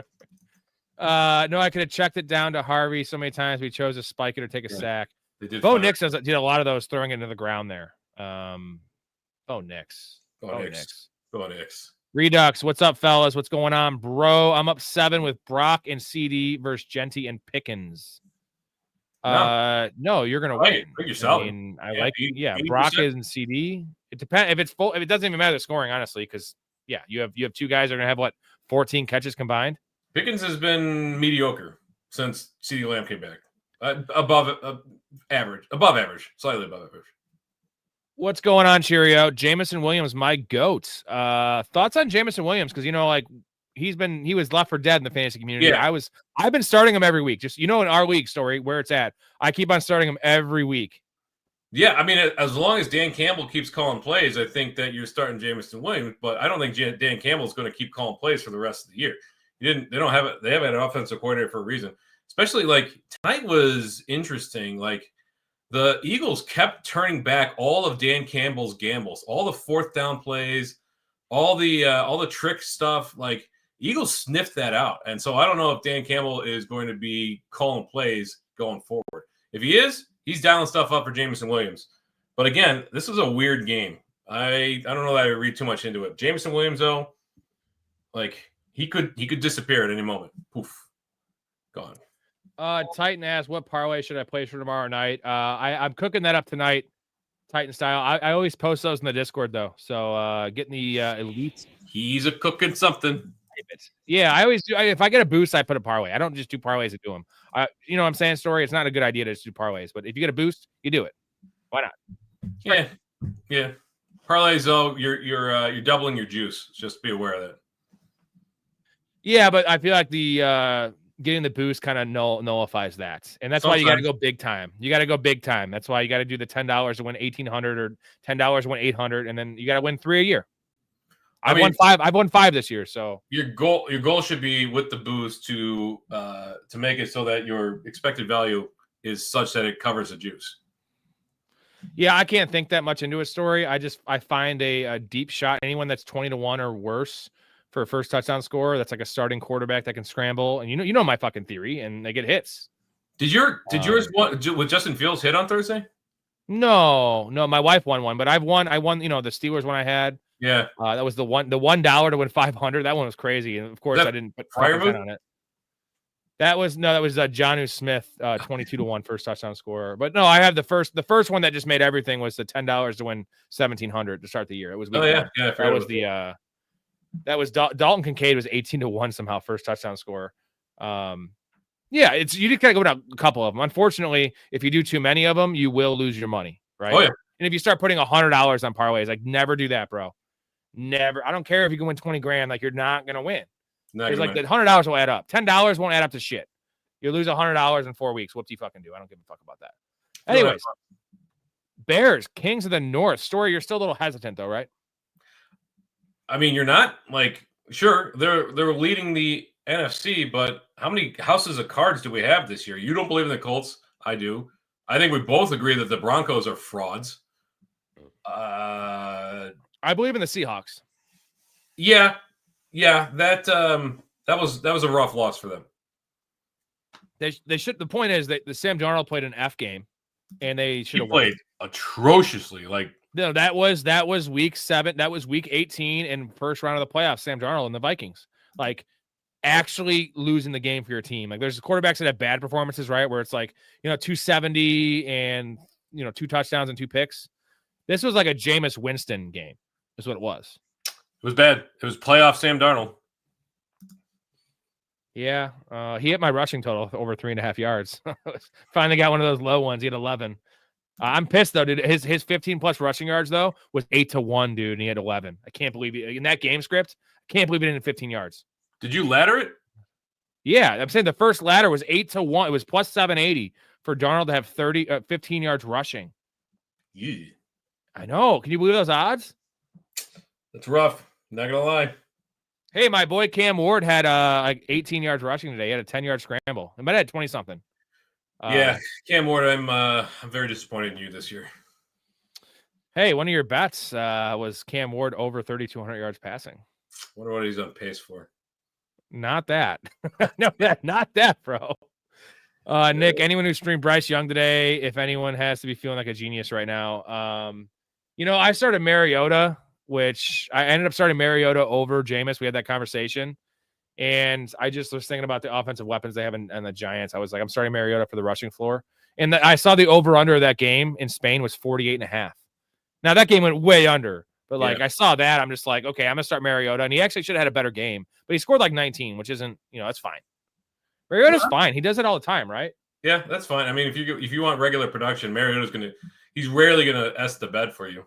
No, I could have checked it down to Harvey so many times. We chose to spike it or take a sack. Bo Nix did a lot of those throwing it into the ground there. Bo Nix. Redux, what's up, fellas? What's going on, bro? I'm up 7 with Brock and CD versus Genty and Pickens. No, you're gonna win. Yourself. I mean, Brock is in CD. It depends if it's full. If it doesn't even matter the scoring, honestly, because you have two guys that are gonna have 14 catches combined. Pickens has been mediocre since CeeDee Lamb came back. Above average, slightly above average. What's going on, Cheerio? Jamison Williams, my goat. Thoughts on Jamison Williams? Because he was left for dead in the fantasy community. Yeah. I've been starting him every week. Just in our league story where it's at. I keep on starting him every week. Yeah, I mean, as long as Dan Campbell keeps calling plays, I think that you're starting Jamison Williams. But I don't think Dan Campbell is going to keep calling plays for the rest of the year. They haven't an offensive coordinator for a reason. Especially tonight was interesting. The Eagles kept turning back all of Dan Campbell's gambles, all the fourth down plays, all the trick stuff. Eagles sniffed that out. And so I don't know if Dan Campbell is going to be calling plays going forward. If he is, he's dialing stuff up for Jamison Williams. But again, this was a weird game. I don't know that I read too much into it. Jamison Williams, though, he could disappear at any moment. Poof. Gone. Titan asks, what parlay should I play for tomorrow night? I'm cooking that up tonight, Titan style. I always post those in the Discord, though. So getting the elites. He's a cooking something. Yeah, I always do. If I get a boost, I put a parlay. I don't just do parlays and do them. You know what I'm saying, Story? It's not a good idea to just do parlays. But if you get a boost, you do it. Why not? Yeah. Parlays, though, you're doubling your juice. Just be aware of that. Yeah, but I feel like the getting the boost kind of nullifies that. And that's why you got to go big time. That's why you got to do the $10 to win 1,800 or $10 to win 800. And then you got to win 3 a year. I've won 5 this year. So your goal should be with the boost to make it so that your expected value is such that it covers the juice. Yeah, I can't think that much into a Story. I find a deep shot. Anyone that's 20-1 or worse for a first touchdown score, that's like a starting quarterback that can scramble. And you know my fucking theory, and they get hits. Did yours with Justin Fields hit on Thursday? No, my wife won one, but I won, the Steelers one I had. Yeah. That was the $1 to win 500. That one was crazy. And of course I didn't put 5% on it. That was Jonnu Smith, 22-1 first touchdown scorer. But no, I have the first one that just made everything was the $10 to win 1,700 to start the year. It was week one. That was Dalton Kincaid was 18-1 somehow first touchdown scorer. Yeah, you just gotta go down a couple of them. Unfortunately, if you do too many of them, you will lose your money, right? Oh yeah. And if you start putting $100 on parlays, like never do that, bro. Never. I don't care if you can win 20 grand, like you're not gonna win. It's like the $100 will add up. $10 won't add up to shit. You lose $100 in 4 weeks. What do you fucking do? I don't give a fuck about that. Anyways, Bears, Kings of the North. Story, you're still a little hesitant though, right? I mean, you're not like sure they're leading the NFC, but how many houses of cards do we have this year? You don't believe in the Colts. I do. I think we both agree that the Broncos are frauds. I believe in the Seahawks. Yeah. That was a rough loss for them. They should. The point is that the Sam Darnold played an F game, and they should have played atrociously. Like no, that was week 7. That was week 18 and first round of the playoffs. Sam Darnold and the Vikings, like actually losing the game for your team. Like there's quarterbacks that have bad performances, right? Where it's like 270 and 2 touchdowns and 2 picks. This was like a Jameis Winston game. Is what it was. It was bad. It was playoff Sam Darnold. Yeah, he hit my rushing total over 3.5 yards. Finally got one of those low ones. He had 11. I'm pissed though, dude. His 15+ rushing yards though was 8-1, dude, and he had 11. I can't believe in that game script. I can't believe it didn't 15 yards. Did you ladder it? Yeah, I'm saying the first ladder was 8-1. It was plus 780 for Darnold to have 15 yards rushing. Yeah, I know. Can you believe those odds? That's rough. Not gonna lie. Hey, my boy Cam Ward had like 18 yards rushing today. He had a 10-yard scramble. He might have had 20-something. Yeah, Cam Ward, I'm very disappointed in you this year. Hey, one of your bets was Cam Ward over 3,200 yards passing. Wonder what he's on pace for. Not that. No, not that, bro. Nick, anyone who streamed Bryce Young today, if anyone has to be feeling like a genius right now, I started Mariota, which I ended up starting Mariota over Jameis. We had that conversation. And I just was thinking about the offensive weapons they have in the Giants. I was like, I'm starting Mariota for the rushing floor. And I saw the over-under of that game in Spain was 48.5. Now, that game went way under. But, I saw that. I'm just like, okay, I'm going to start Mariota. And he actually should have had a better game. But he scored like 19, which isn't, that's fine. Mariota's fine. He does it all the time, right? Yeah, that's fine. I mean, if you want regular production, Mariota's he's rarely going to S the bed for you.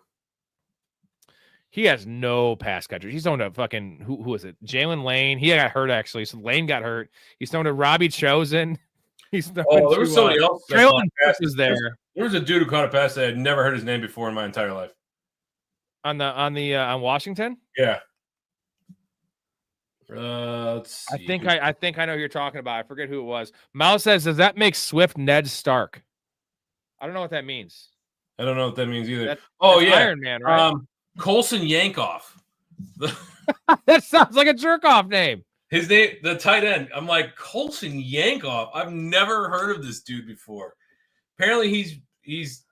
He has no pass catchers. He's throwing to fucking who is it? Jalen Lane. He got hurt actually. So Lane got hurt. He's throwing to Robbie Chosen. He's throwing there was somebody else. Traylon is there. There was a dude who caught a pass that I'd never heard his name before in my entire life. On Washington. Yeah. Let's see. I think I know who you're talking about. I forget who it was. Mouse says, does that make Swift Ned Stark? I don't know what that means. I don't know what that means either. That's yeah, Iron Man, right? Colson Yankoff. That sounds like a jerk-off name. His name, the tight end. I'm like, Colson Yankoff. I've never heard of this dude before. Apparently, he's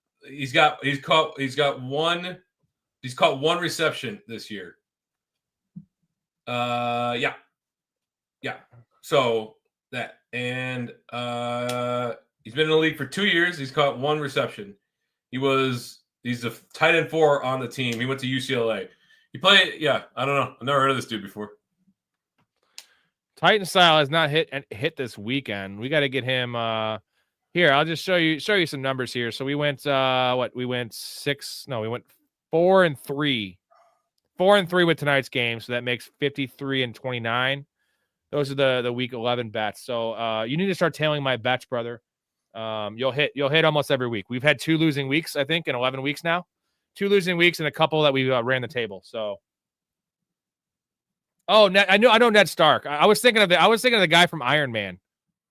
caught one reception this year. Yeah. So that and he's been in the league for 2 years. He's caught 1 reception. He's a tight end 4 on the team. He went to UCLA. He played. Yeah, I don't know. I've never heard of this dude before. Titan style has not hit this weekend. We got to get him. Here, I'll just show you some numbers here. So we went we went 4-3. 4-3 with tonight's game, so that makes 53-29. Those are the week 11 bets. So you need to start tailing my bets, brother. You'll hit almost every week. We've had 2 losing weeks, I think, in 11 weeks now. 2 losing weeks and a couple that we ran the table. So, I know Ned Stark. I was thinking of the guy from Iron Man.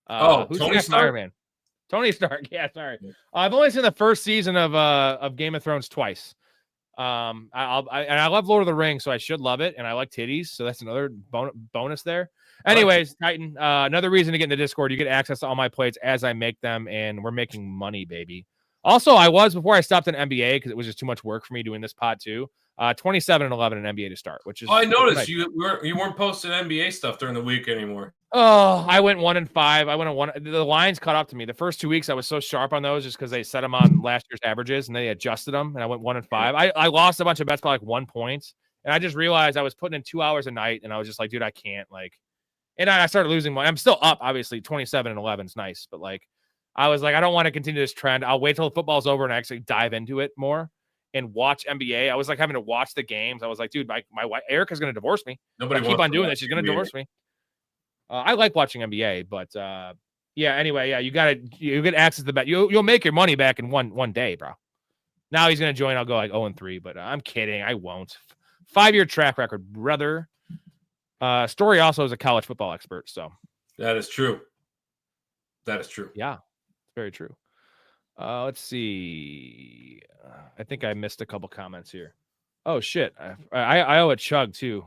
Who's Tony the guy Stark? from Iron Man? Tony Stark. Yeah, sorry. I've only seen the first season of Game of Thrones twice. I love Lord of the Rings, so I should love it, and I like titties, so that's another bonus there. Anyways, Titan, another reason to get in the Discord, you get access to all my plays as I make them, and we're making money, baby. Also, before I stopped in NBA because it was just too much work for me doing this pod too. 27-11 in NBA to start, which is I noticed you weren't posting NBA stuff during the week anymore. Oh, I went 1-5. I went on one. The lines caught up to me. The first 2 weeks, I was so sharp on those just because they set them on last year's averages and they adjusted them. And I went 1-5. I lost a bunch of bets by like 1 point. And I just realized I was putting in 2 hours a night. And I was just like, dude, I can't. Like, and I started losing money. I'm still up, obviously. 27-11 is nice. But like, I was like, I don't want to continue this trend. I'll wait till the football's over and actually dive into it more and watch NBA. I was like having to watch the games. I was like, dude, my wife, Erica's going to divorce me. Nobody I keep on doing this. She's going to divorce me. I like watching NBA, but yeah. Anyway, yeah, you get access to the bet. You'll make your money back in one day, bro. Now he's gonna join. I'll go like 0-3, but I'm kidding. I won't. 5-year track record, brother. Story also is a college football expert, so that is true. That is true. Yeah, it's very true. Let's see. I think I missed a couple comments here. Oh shit, I owe a chug too.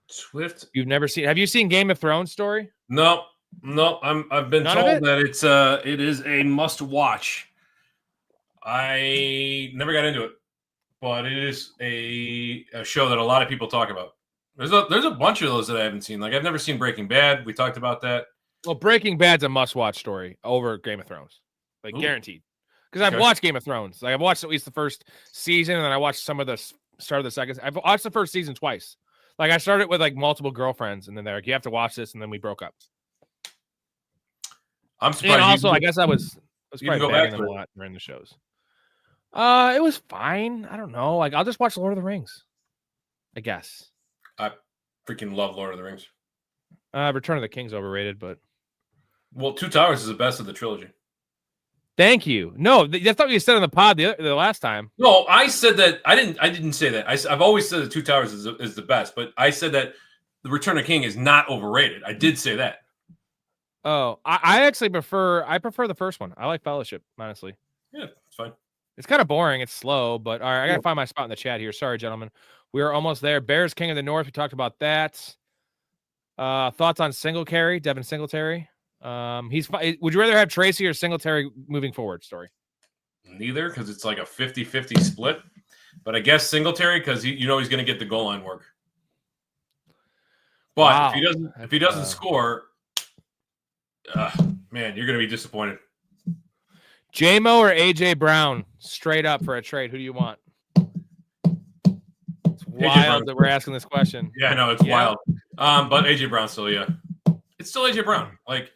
Swift. You've never seen? Have you seen Game of Thrones? Story? No. I've been told that it is a must watch. I never got into it, but it is a show that a lot of people talk about. There's a bunch of those that I haven't seen. Like I've never seen Breaking Bad. We talked about that. Well, Breaking Bad's a must watch story over Game of Thrones, like guaranteed. Because I've watched Game of Thrones. Like I've watched at least the first season, and then I watched some of the start of the second. I've watched the first season twice. Like I started with like multiple girlfriends, and then they're like, "You have to watch this," and then we broke up. I'm surprised. And also, I guess I was probably bagging them a it. lot during the shows. It was fine. I don't know. Like I'll just watch Lord of the Rings. I guess. I freaking love Lord of the Rings. Return of the King's overrated, but Two Towers is the best of the trilogy. Thank you. No, that's not what you said on the pod the last time. No, I said that. I didn't say that. I've always said that Two Towers is the best, but I said that the Return of the King is not overrated. I did say that. Oh, I actually prefer the first one. I like Fellowship, honestly. Yeah, it's fine. It's kind of boring. It's slow, but all right, I gotta find my spot in the chat here. Sorry, gentlemen. We are almost there. Bears King of the North. We talked about that. Thoughts on Singletary, Devin Singletary? Would you rather have Tracy or Singletary moving forward? Story. Neither, because it's like a 50-50 split. But I guess Singletary, because he's going to get the goal line work. But if he doesn't score, man, you're going to be disappointed. J-Mo or AJ Brown, straight up for a trade. Who do you want? It's wild that we're asking this question. Yeah, I know it's wild. But AJ Brown still, yeah, it's still AJ Brown. Like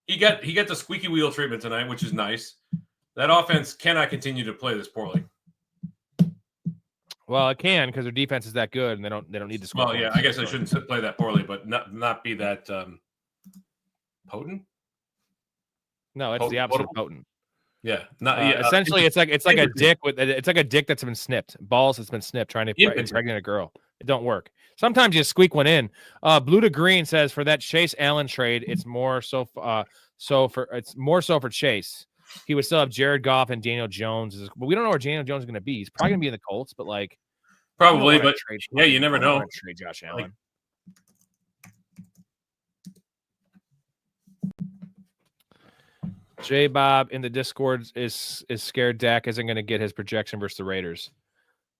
he got the squeaky wheel treatment tonight, which is nice. That offense cannot continue to play this poorly. Well, it can because their defense is that good, and they don't need to score. Well, yeah, I guess I shouldn't play that poorly, but not be that potent. No, it's the opposite of potent. Yeah, essentially, it's like a dick that's been snipped. Balls that's been snipped trying to impregnate a girl. It don't work. Sometimes you squeak one in. Blue to Green says for that Chase Allen trade, it's more so for Chase. He would still have Jared Goff and Daniel Jones. But we don't know where Daniel Jones is going to be. He's probably going to be in the Colts, but like probably. But yeah, you never know. Trade Josh Allen. J Bob in the Discord is scared Dak isn't going to get his projection versus the Raiders.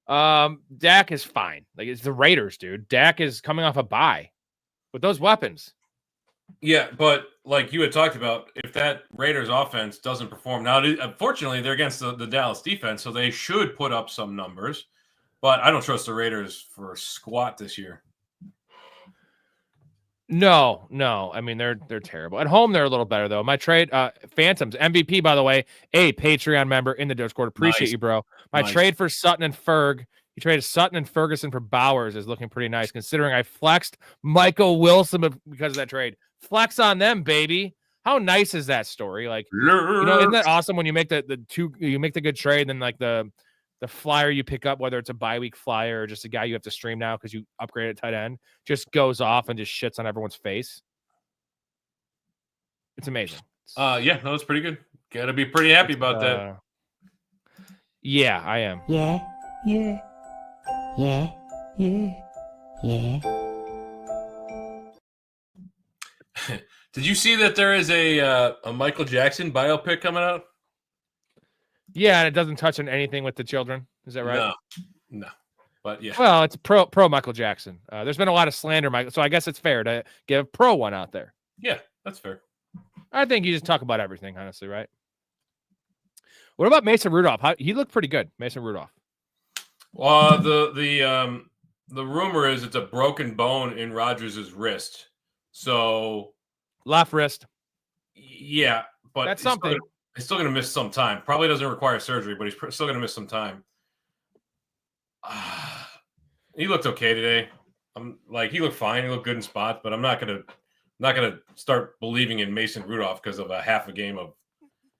Dak is fine. Like it's the Raiders, dude. Dak is coming off a bye with those weapons. Yeah, but like you had talked about, if that Raiders offense doesn't perform now, unfortunately they're against the Dallas defense, so they should put up some numbers. But I don't trust the Raiders for squat this year. No. I mean, they're terrible. At home, they're a little better, though. My trade, Phantoms, MVP, by the way, a Patreon member in the Discord. Appreciate you, bro. My trade for Sutton and Ferg, he traded Sutton and Ferguson for Bowers is looking pretty nice, considering I flexed Michael Wilson because of that trade. Flex on them, baby. How nice is that story? Like, isn't that awesome when you make the good trade, and then like the flyer you pick up, whether it's a bye-week flyer or just a guy you have to stream now because you upgraded tight end, just goes off and just shits on everyone's face. It's amazing. Yeah, no, it's pretty good. Got to be pretty happy about that. Yeah, I am. Yeah. Did you see that there is a Michael Jackson biopic coming out? Yeah, and it doesn't touch on anything with the children. Is that right? No. But yeah. Well, it's pro Michael Jackson. There's been a lot of slander, Michael, so I guess it's fair to give a pro one out there. Yeah, that's fair. I think you just talk about everything, honestly, right? What about Mason Rudolph? He looked pretty good, Mason Rudolph. The rumor is it's a broken bone in Rodgers' wrist. So left wrist. Yeah, but that's something. He's still going to miss some time. Probably doesn't require surgery, but he's still going to miss some time. He looked okay today. He looked fine. He looked good in spots, but I'm not gonna start believing in Mason Rudolph because of a half a game of.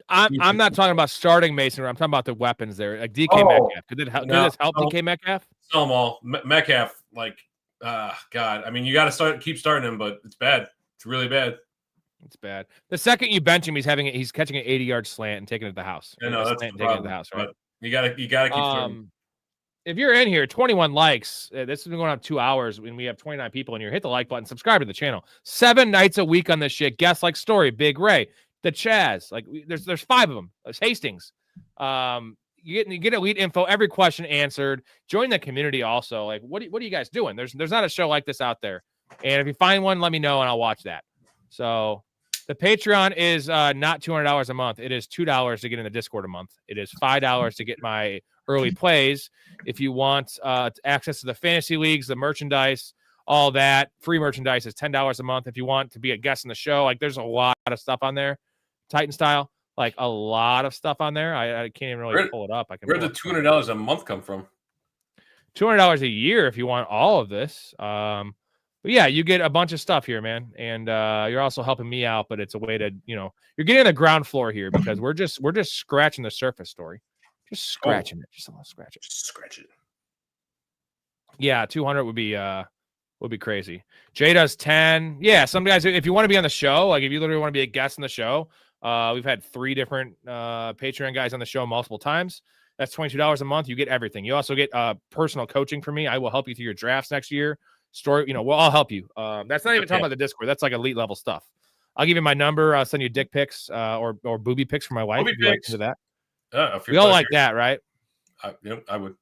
I'm not talking about starting Mason. I'm talking about the weapons there, like DK Metcalf. Could this help DK Metcalf? Sell them all. Metcalf, God. I mean, you got to keep starting him, but it's bad. It's really bad. It's bad. The second you bench him, he's catching an 80-yard slant and taking it to the house. I know that's taking it to the house, right? But you gotta keep starting. If you're in here, 21 likes. This has been going on 2 hours, and we have 29 people in here. Hit the like button, subscribe to the channel. 7 nights a week on this shit. Guests like Story, Big Ray, the Chaz. There's 5 of them. There's Hastings. You get elite info, every question answered. Join the community also. What are you guys doing? There's not a show like this out there. And if you find one, let me know and I'll watch that. So the Patreon is not $200 a month. It is $2 to get in the Discord a month. It is $5 to get my early plays. If you want access to the fantasy leagues, the merchandise, all that, free merchandise is $10 a month. If you want to be a guest in the show, there's a lot of stuff on there, Titan style, a lot of stuff on there. I can't even really pull it up. Where'd the $200 a month come from? $200 a year if you want all of this. But yeah, you get a bunch of stuff here, man, and you're also helping me out. But it's a way to, you're getting on the ground floor here because we're just scratching the surface, Story. Just scratching it, just a little scratch it. Just scratch it. Yeah, 200 would be crazy. Jay does 10. Yeah, some guys, if you want to be on the show, if you literally want to be a guest in the show, we've had 3 different Patreon guys on the show multiple times. That's $22 a month. You get everything. You also get personal coaching from me. I will help you through your drafts next year. Story, I'll help you. That's not even talking about the Discord. That's elite level stuff. I'll give you my number. I'll send you dick pics or booby pics for my wife. Booby pics. Into that. We all like that, right? I would.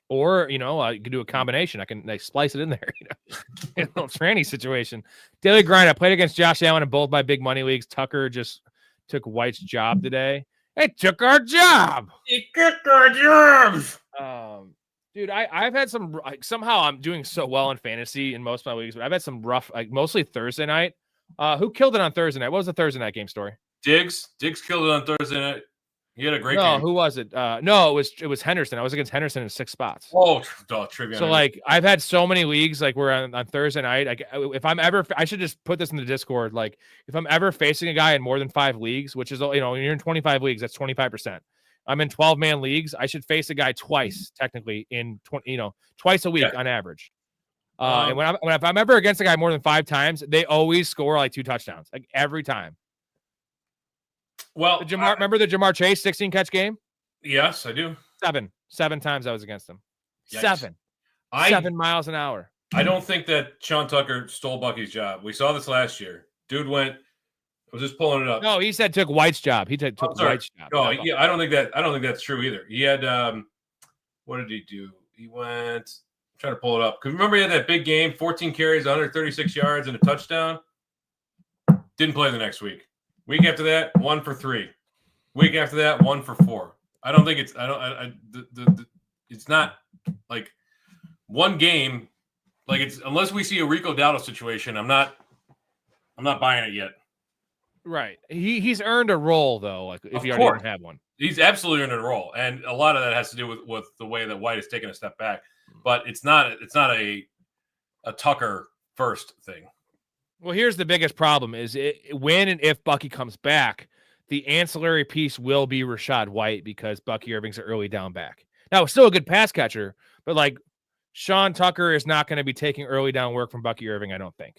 Or, you could do a combination. I can splice it in there, a little tranny situation. Daily grind. I played against Josh Allen in both my big money leagues. Tucker just took White's job today. It took our job. He took our jobs. Dude, I've had some, somehow I'm doing so well in fantasy in most of my leagues, but I've had some rough, mostly Thursday night. Who killed it on Thursday night? What was the Thursday night game, Story? Diggs killed it on Thursday night. He had a great game. Who was it? No, it was Henderson. I was against Henderson in 6 spots. Oh, trivia. So I've had so many leagues where on Thursday night, if I'm ever, I should just put this in the Discord. If I'm ever facing a guy in more than 5 leagues, which is, when you're in 25 leagues, that's 25%. I'm in 12-man leagues. I should face a guy twice, technically, in twice a week on average. And if I'm ever against a guy more than 5 times, they always score 2 touchdowns, every time. Well, remember the Jamar Chase 16 catch game? Yes, I do. 7 times I was against him. Yikes. 7 miles an hour. I don't think that Sean Tucker stole Bucky's job. We saw this last year. Dude went. I was just pulling it up. No, he said took White's job. He took White's job. No, I don't think that's true either. He had what did he do? He went. I'm trying to pull it up because remember he had that big game, 14 carries, 136 yards, and a touchdown. Didn't play the next week. Week after that, 1 for 3. Week after that, 1 for 4. I don't think it's. It's not one game. It's unless we see a Rico Dowdle situation. I'm not buying it yet. Right. He's earned a role though. If you already have one, he's absolutely earned a role, and a lot of that has to do with the way that White has taken a step back. But it's not a Tucker first thing. Well, here's the biggest problem: is when and if Bucky comes back, the ancillary piece will be Rashad White because Bucky Irving's an early down back. Now, still a good pass catcher, but Sean Tucker is not going to be taking early down work from Bucky Irving. I don't think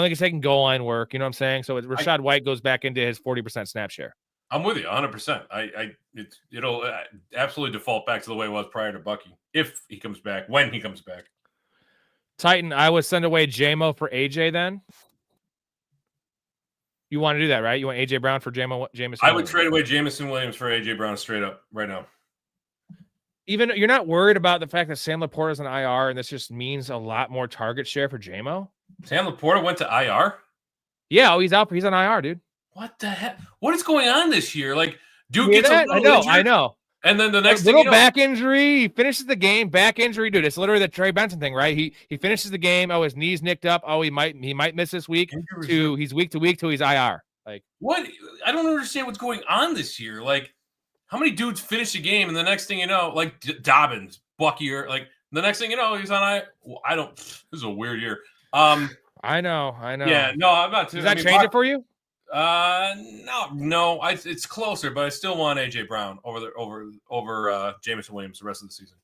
he's taking goal line work. You know what I'm saying? So Rashad White goes back into his 40% snap share. I'm with you 100%. It'll absolutely default back to the way it was prior to Bucky if he comes back, when he comes back. Titan, I would send away JMO for AJ then. You want to do that, right? You want AJ Brown for Jameson? I would trade away Jameson Williams for AJ Brown straight up right now. Even you're not worried about the fact that Sam Laporta's an IR, and this just means a lot more target share for JMO. Sam Laporta went to IR? Yeah, he's out. He's on IR, dude. What the heck? What is going on this year? Like, Duke Hear gets a that? little injured, I know. and then the next A thing little you know, back injury. He finishes the game. Back injury, dude. It's literally the Trey Benson thing, right? He finishes the game. Oh, his knee's nicked up. Oh, he might miss this week. He's week to week till he's IR. Like what? I don't understand what's going on this year. Like, how many dudes finish a game and the next thing you know, like Dobbins, Bucky, or like the next thing you know, he's on I don't. This is a weird year. I know. Yeah, no, I'm not. Does that change it for you? No. It's closer, but I still want AJ Brown over Jameson Williams the rest of the season.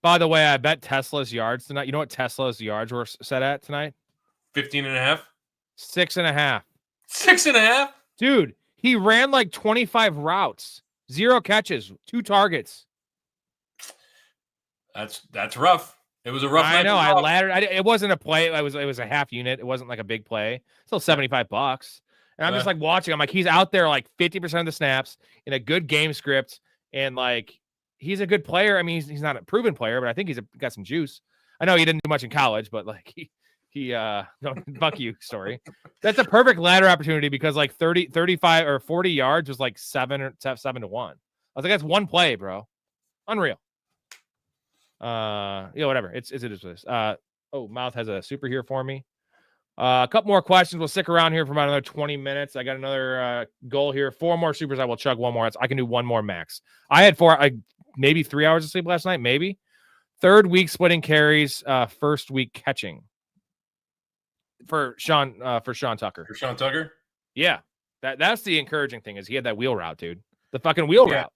By the way, I bet Tesla's yards tonight. You know what Tesla's yards were set at tonight? 15.5. 6.5. 6.5. Dude, he ran like 25 routes, 0 catches, 2 targets. That's rough. It was a rough. I know. I laddered. It wasn't a play. It was a half unit. It wasn't like a big play. Still $75. And I'm just like watching. I'm like, he's out there like 50% of the snaps in a good game script, and like he's a good player. I mean, he's not a proven player, but I think he's got some juice. I know he didn't do much in college, but like he don't buck you story. That's a perfect ladder opportunity because like 30, 35 or 40 yards was like 7 to 1. I was like, that's one play, bro. Unreal. Whatever. It is what it is. Mouth has a super here for me. A couple more questions. We'll stick around here for about another 20 minutes. I got another goal here. 4 more supers. I will chug one more. I can do one more max. I had maybe 3 hours of sleep last night. Maybe. 3rd week splitting carries. 1st week catching. For Sean Tucker. For Sean Tucker? Yeah. That's the encouraging thing is he had that wheel route, dude. The fucking wheel route.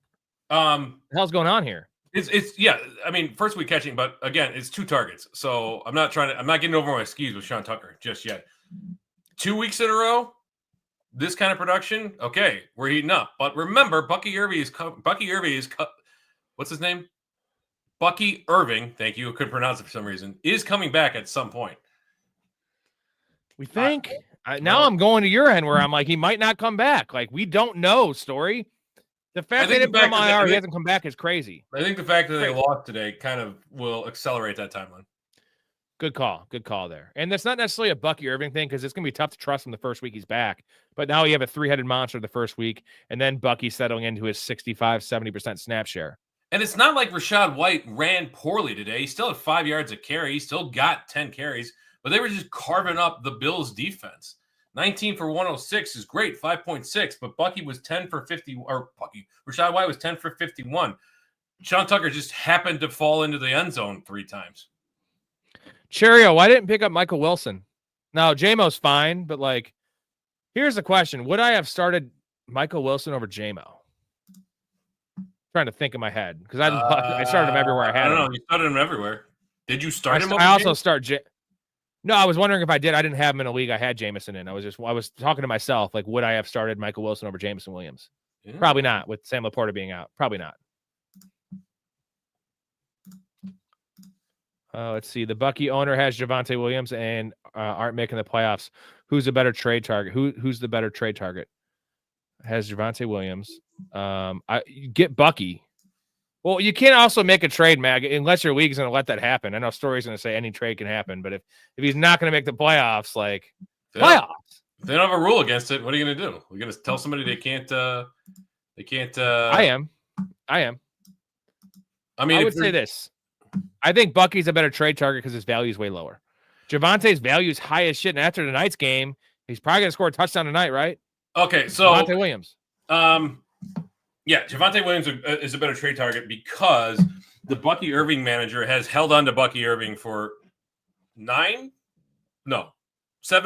What the hell's going on here? It's yeah. I mean, 1st week catching, but again, it's 2 targets. So I'm not getting over my skis with Sean Tucker just yet. 2 weeks in a row, this kind of production. Okay, we're heating up. But remember, Bucky Irving is what's his name? Bucky Irving. Thank you. I couldn't pronounce it for some reason. Is coming back at some point. We think. Now I'm going to your end where I'm like, he might not come back. Like, we don't know, Story. The fact that he hasn't come back is crazy. I think the fact that they lost today kind of will accelerate that timeline. Good call. Good call there. And that's not necessarily a Bucky Irving thing because it's going to be tough to trust him the first week he's back. But now you have a 3-headed monster the first week, and then Bucky settling into his 65-70% snap share. And it's not like Rachaad White ran poorly today. He still had 5 yards a carry. He still got 10 carries, but they were just carving up the Bills' defense. 19 for 106 is great, 5.6, but Bucky was 10 for 50, or Rachaad White was 10 for 51. Sean Tucker just happened to fall into the end zone 3 times. Cheerio, why didn't pick up Michael Wilson? Now, JMO's fine, but like, here's the question. Would I have started Michael Wilson over JMO? Trying to think in my head because I started him everywhere I had him. I don't know. You started him everywhere. Did you start him over I also start No, I was wondering if I did. I didn't have him in a league I had Jameson in. I was talking to myself, like, would I have started Michael Wilson over Jameson Williams? Yeah. Probably not, with Sam Laporta being out. Probably not. Let's see. The Bucky owner has Javonte Williams and aren't making the playoffs. Who's a better trade target? Who's the better trade target? Has Javonte Williams. Get Bucky. Well, you can't also make a trade, Mag, unless your league's going to let that happen. I know Story's going to say any trade can happen, but if he's not going to make the playoffs, like playoffs. If they don't have a rule against it, what are you going to do? We're going to tell somebody they can't. I am. I mean, I would say this. I think Bucky's a better trade target because his value is way lower. Javonte's value is high as shit, and after tonight's game, he's probably going to score a touchdown tonight, right? Okay, so Javonte Williams. Yeah, Javonte Williams is a better trade target because the Bucky Irving manager has held on to Bucky Irving for 7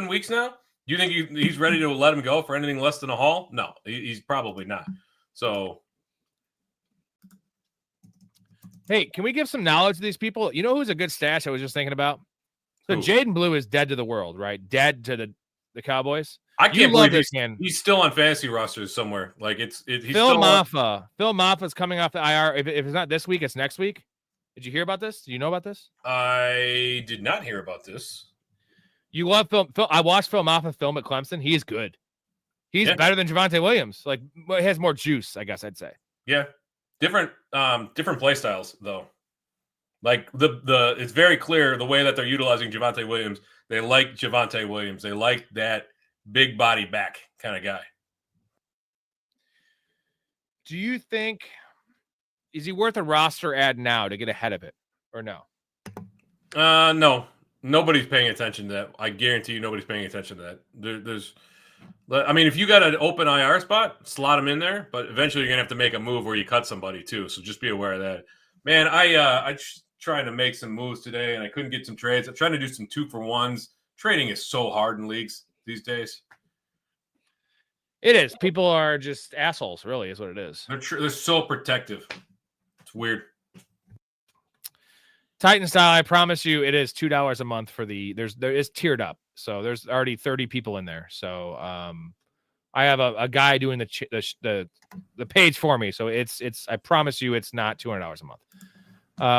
weeks now. Do you think he's ready to let him go for anything less than a haul? No, he's probably not. So, hey, can we give some knowledge to these people? You know who's a good stash I was just thinking about? So Jaden Blue is dead to the world, right? Dead to the Cowboys. I can't believe he's still on fantasy rosters somewhere. Like he's Phil Maffa. Phil Maffa's coming off the IR. If it's not this week, it's next week. Did you hear about this? Do you know about this? I did not hear about this. You love Phil. I watched Phil Maffa film at Clemson. He is good. He's better than Javonte Williams. Like, he has more juice, I guess I'd say. Yeah. Different play styles though. Like it's very clear the way that they're utilizing Javonte Williams. They like Javonte Williams. They like that big body back kind of guy. Do you think is he worth a roster ad now to get ahead of it, or no? No. Nobody's paying attention to that. I guarantee you, nobody's paying attention to that. I mean, if you got an open IR spot, slot him in there. But eventually, you're gonna have to make a move where you cut somebody too. So just be aware of that. Man, I trying to make some moves today, and I couldn't get some trades. I'm trying to do some 2-for-1s. Trading is so hard in leagues these days. It is. People are just assholes, really, is what it is. They're so protective. It's weird. Titan style, I promise you, it is $2 a month for there is tiered up. So there's already 30 people in there. So I have a guy doing the page for me. So it's I promise you it's not $200 a month.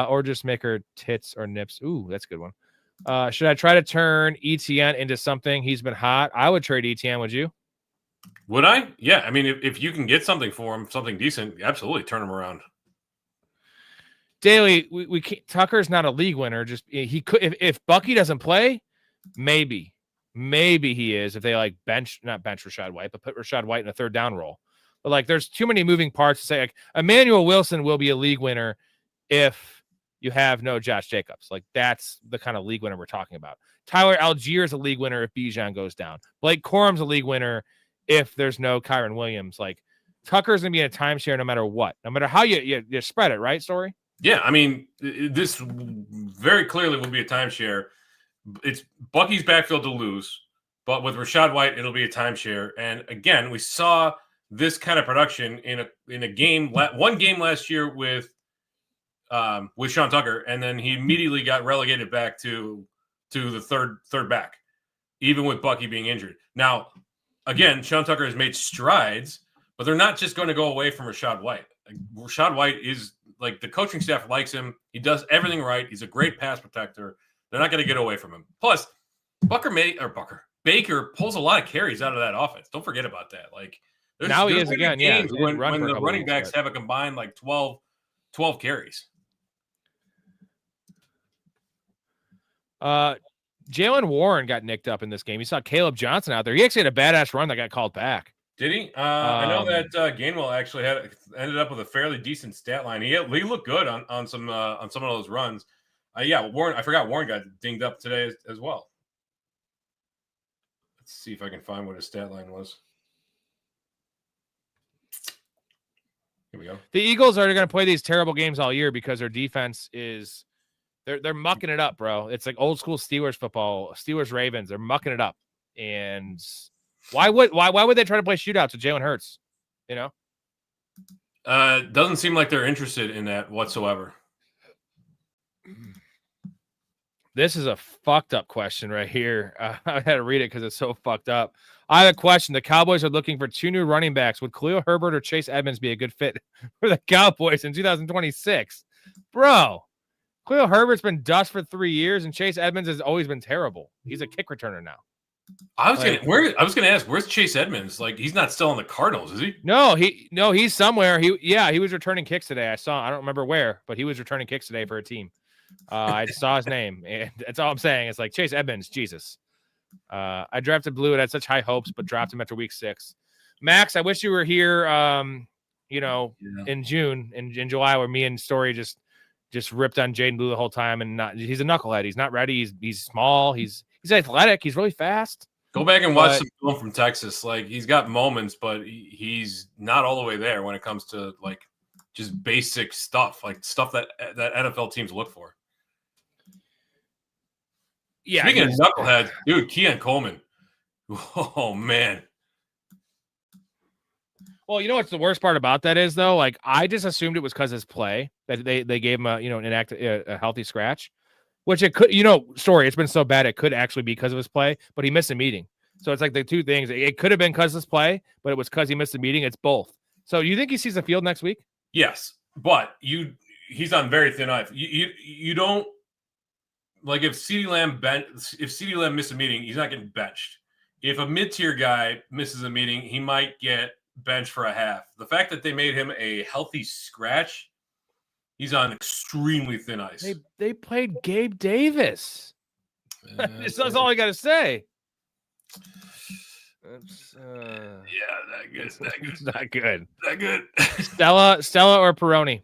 Or just make her tits or nips. Ooh, that's a good one. Should I try to turn ETN into something? He's been hot. I would trade ETN, would you? Would I? Yeah. I mean, if you can get something for him, something decent, absolutely turn him around. Daily, we can't, Tucker's not a league winner. Just he could if Bucky doesn't play, maybe he is if they like not bench Rashad White, but put Rashad White in a third down role. But like, there's too many moving parts to say like Emmanuel Wilson will be a league winner if you have no Josh Jacobs. Like that's the kind of league winner we're talking about. Tyler Algier is a league winner if Bijan goes down. Blake Corum's a league winner if there's no Kyron Williams. Like Tucker's gonna be in a timeshare no matter what, no matter how you spread it, right? Story. Yeah, I mean, this very clearly will be a timeshare. It's Bucky's backfield to lose, but with Rashad White, it'll be a timeshare. And again, we saw this kind of production in a game, one game last year with Sean Tucker, and then he immediately got relegated back to the third back, even with Bucky being injured. Now, again, Sean Tucker has made strides, but they're not just going to go away from Rashad White. Rashad White is like the coaching staff likes him. He does everything right. He's a great pass protector. They're not going to get away from him. Plus, Baker pulls a lot of carries out of that offense. Don't forget about that. Like now he is again. Yeah, when the running backs have a combined like 12 carries. Jalen Warren got nicked up in this game. You saw Caleb Johnson out there. He actually had a badass run that got called back. Did he? I know that Gainwell actually ended up with a fairly decent stat line. He looked good on some of those runs. Warren. I forgot Warren got dinged up today as well. Let's see if I can find what his stat line was. Here we go. The Eagles are going to play these terrible games all year because their defense is they're mucking it up, bro. It's like old school Steelers football, Steelers Ravens. They're mucking it up, and why would they try to play shootouts with Jalen Hurts? You know, doesn't seem like they're interested in that whatsoever. This is a fucked up question right here. I had to read it because it's so fucked up. I have a question. The Cowboys are looking for 2 new running backs. Would Khalil Herbert or Chase Edmonds be a good fit for the Cowboys in 2026? Bro, Khalil Herbert's been dust for 3 years, and Chase Edmonds has always been terrible. He's a kick returner now. I was gonna ask, where's Chase Edmonds? Like, he's not still on the Cardinals, is he? No, he's somewhere. He was returning kicks today. I don't remember where, but he was returning kicks today for a team. I saw his name, and that's all I'm saying. It's like Chase Edmonds, Jesus. I drafted Blue and had such high hopes, but dropped him after week 6. Max, I wish you were here. In June, in July, where me and Story just ripped on Jaden Blue the whole time, and he's a knucklehead. He's not ready. He's small. He's athletic. He's really fast. Go back and watch some film from Texas. Like, he's got moments, but he's not all the way there when it comes to like just basic stuff, like stuff that NFL teams look for. Yeah. Speaking of knuckleheads, dude, Keon Coleman. Oh man. Well, you know what's the worst part about that is though? Like, I just assumed it was because his play that they gave him a healthy scratch, which it could. Story. It's been so bad it could actually be because of his play, but he missed a meeting. So it's like the two things. It could have been because of his play, but it was because he missed a meeting. It's both. So you think he sees the field next week? Yes, but he's on very thin ice. You don't like if CeeDee Lamb missed a meeting, he's not getting benched. If a mid-tier guy misses a meeting, he might get bench for a half. The fact that they made him a healthy scratch, he's on extremely thin ice. They played Gabe Davis. That's all I got to say. That good. It's not good. That good. Stella or Peroni?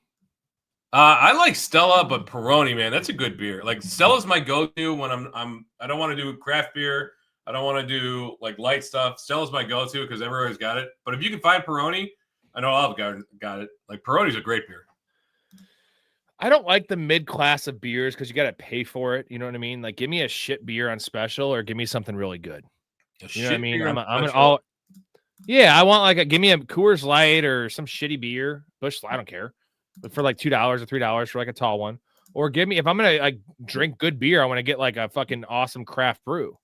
I like Stella, but Peroni, man, that's a good beer. Like Stella's my go-to when I don't want to do craft beer. I don't want to do like light stuff. Stella's my go-to because everywhere's got it. But if you can find Peroni, I know I've got it. Like Peroni's a great beer. I don't like the mid-class of beers because you got to pay for it. You know what I mean? Like, give me a shit beer on special or give me something really good. You know what I mean? I'm an all. Yeah, I want give me a Coors Light or some shitty beer. Busch, I don't care, but for like $2 or $3 for like a tall one. Or give me, if I'm gonna drink good beer, I want to get like a fucking awesome craft brew.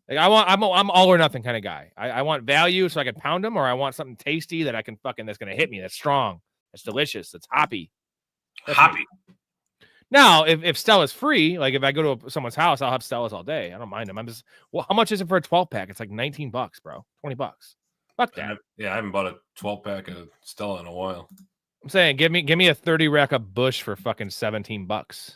Like I'm all or nothing kind of guy. I want value so I can pound them, or I want something tasty that I can that's gonna hit me. That's strong. That's delicious. That's hoppy. Hoppy. Now, if Stella's free, like if I go to someone's house, I'll have Stella's all day. I don't mind them. I'm just, well, how much is it for a 12-pack? It's like $19, bro. $20. Fuck that. I haven't bought a 12-pack of Stella in a while. I'm saying, give me a 30 rack of Busch for fucking $17.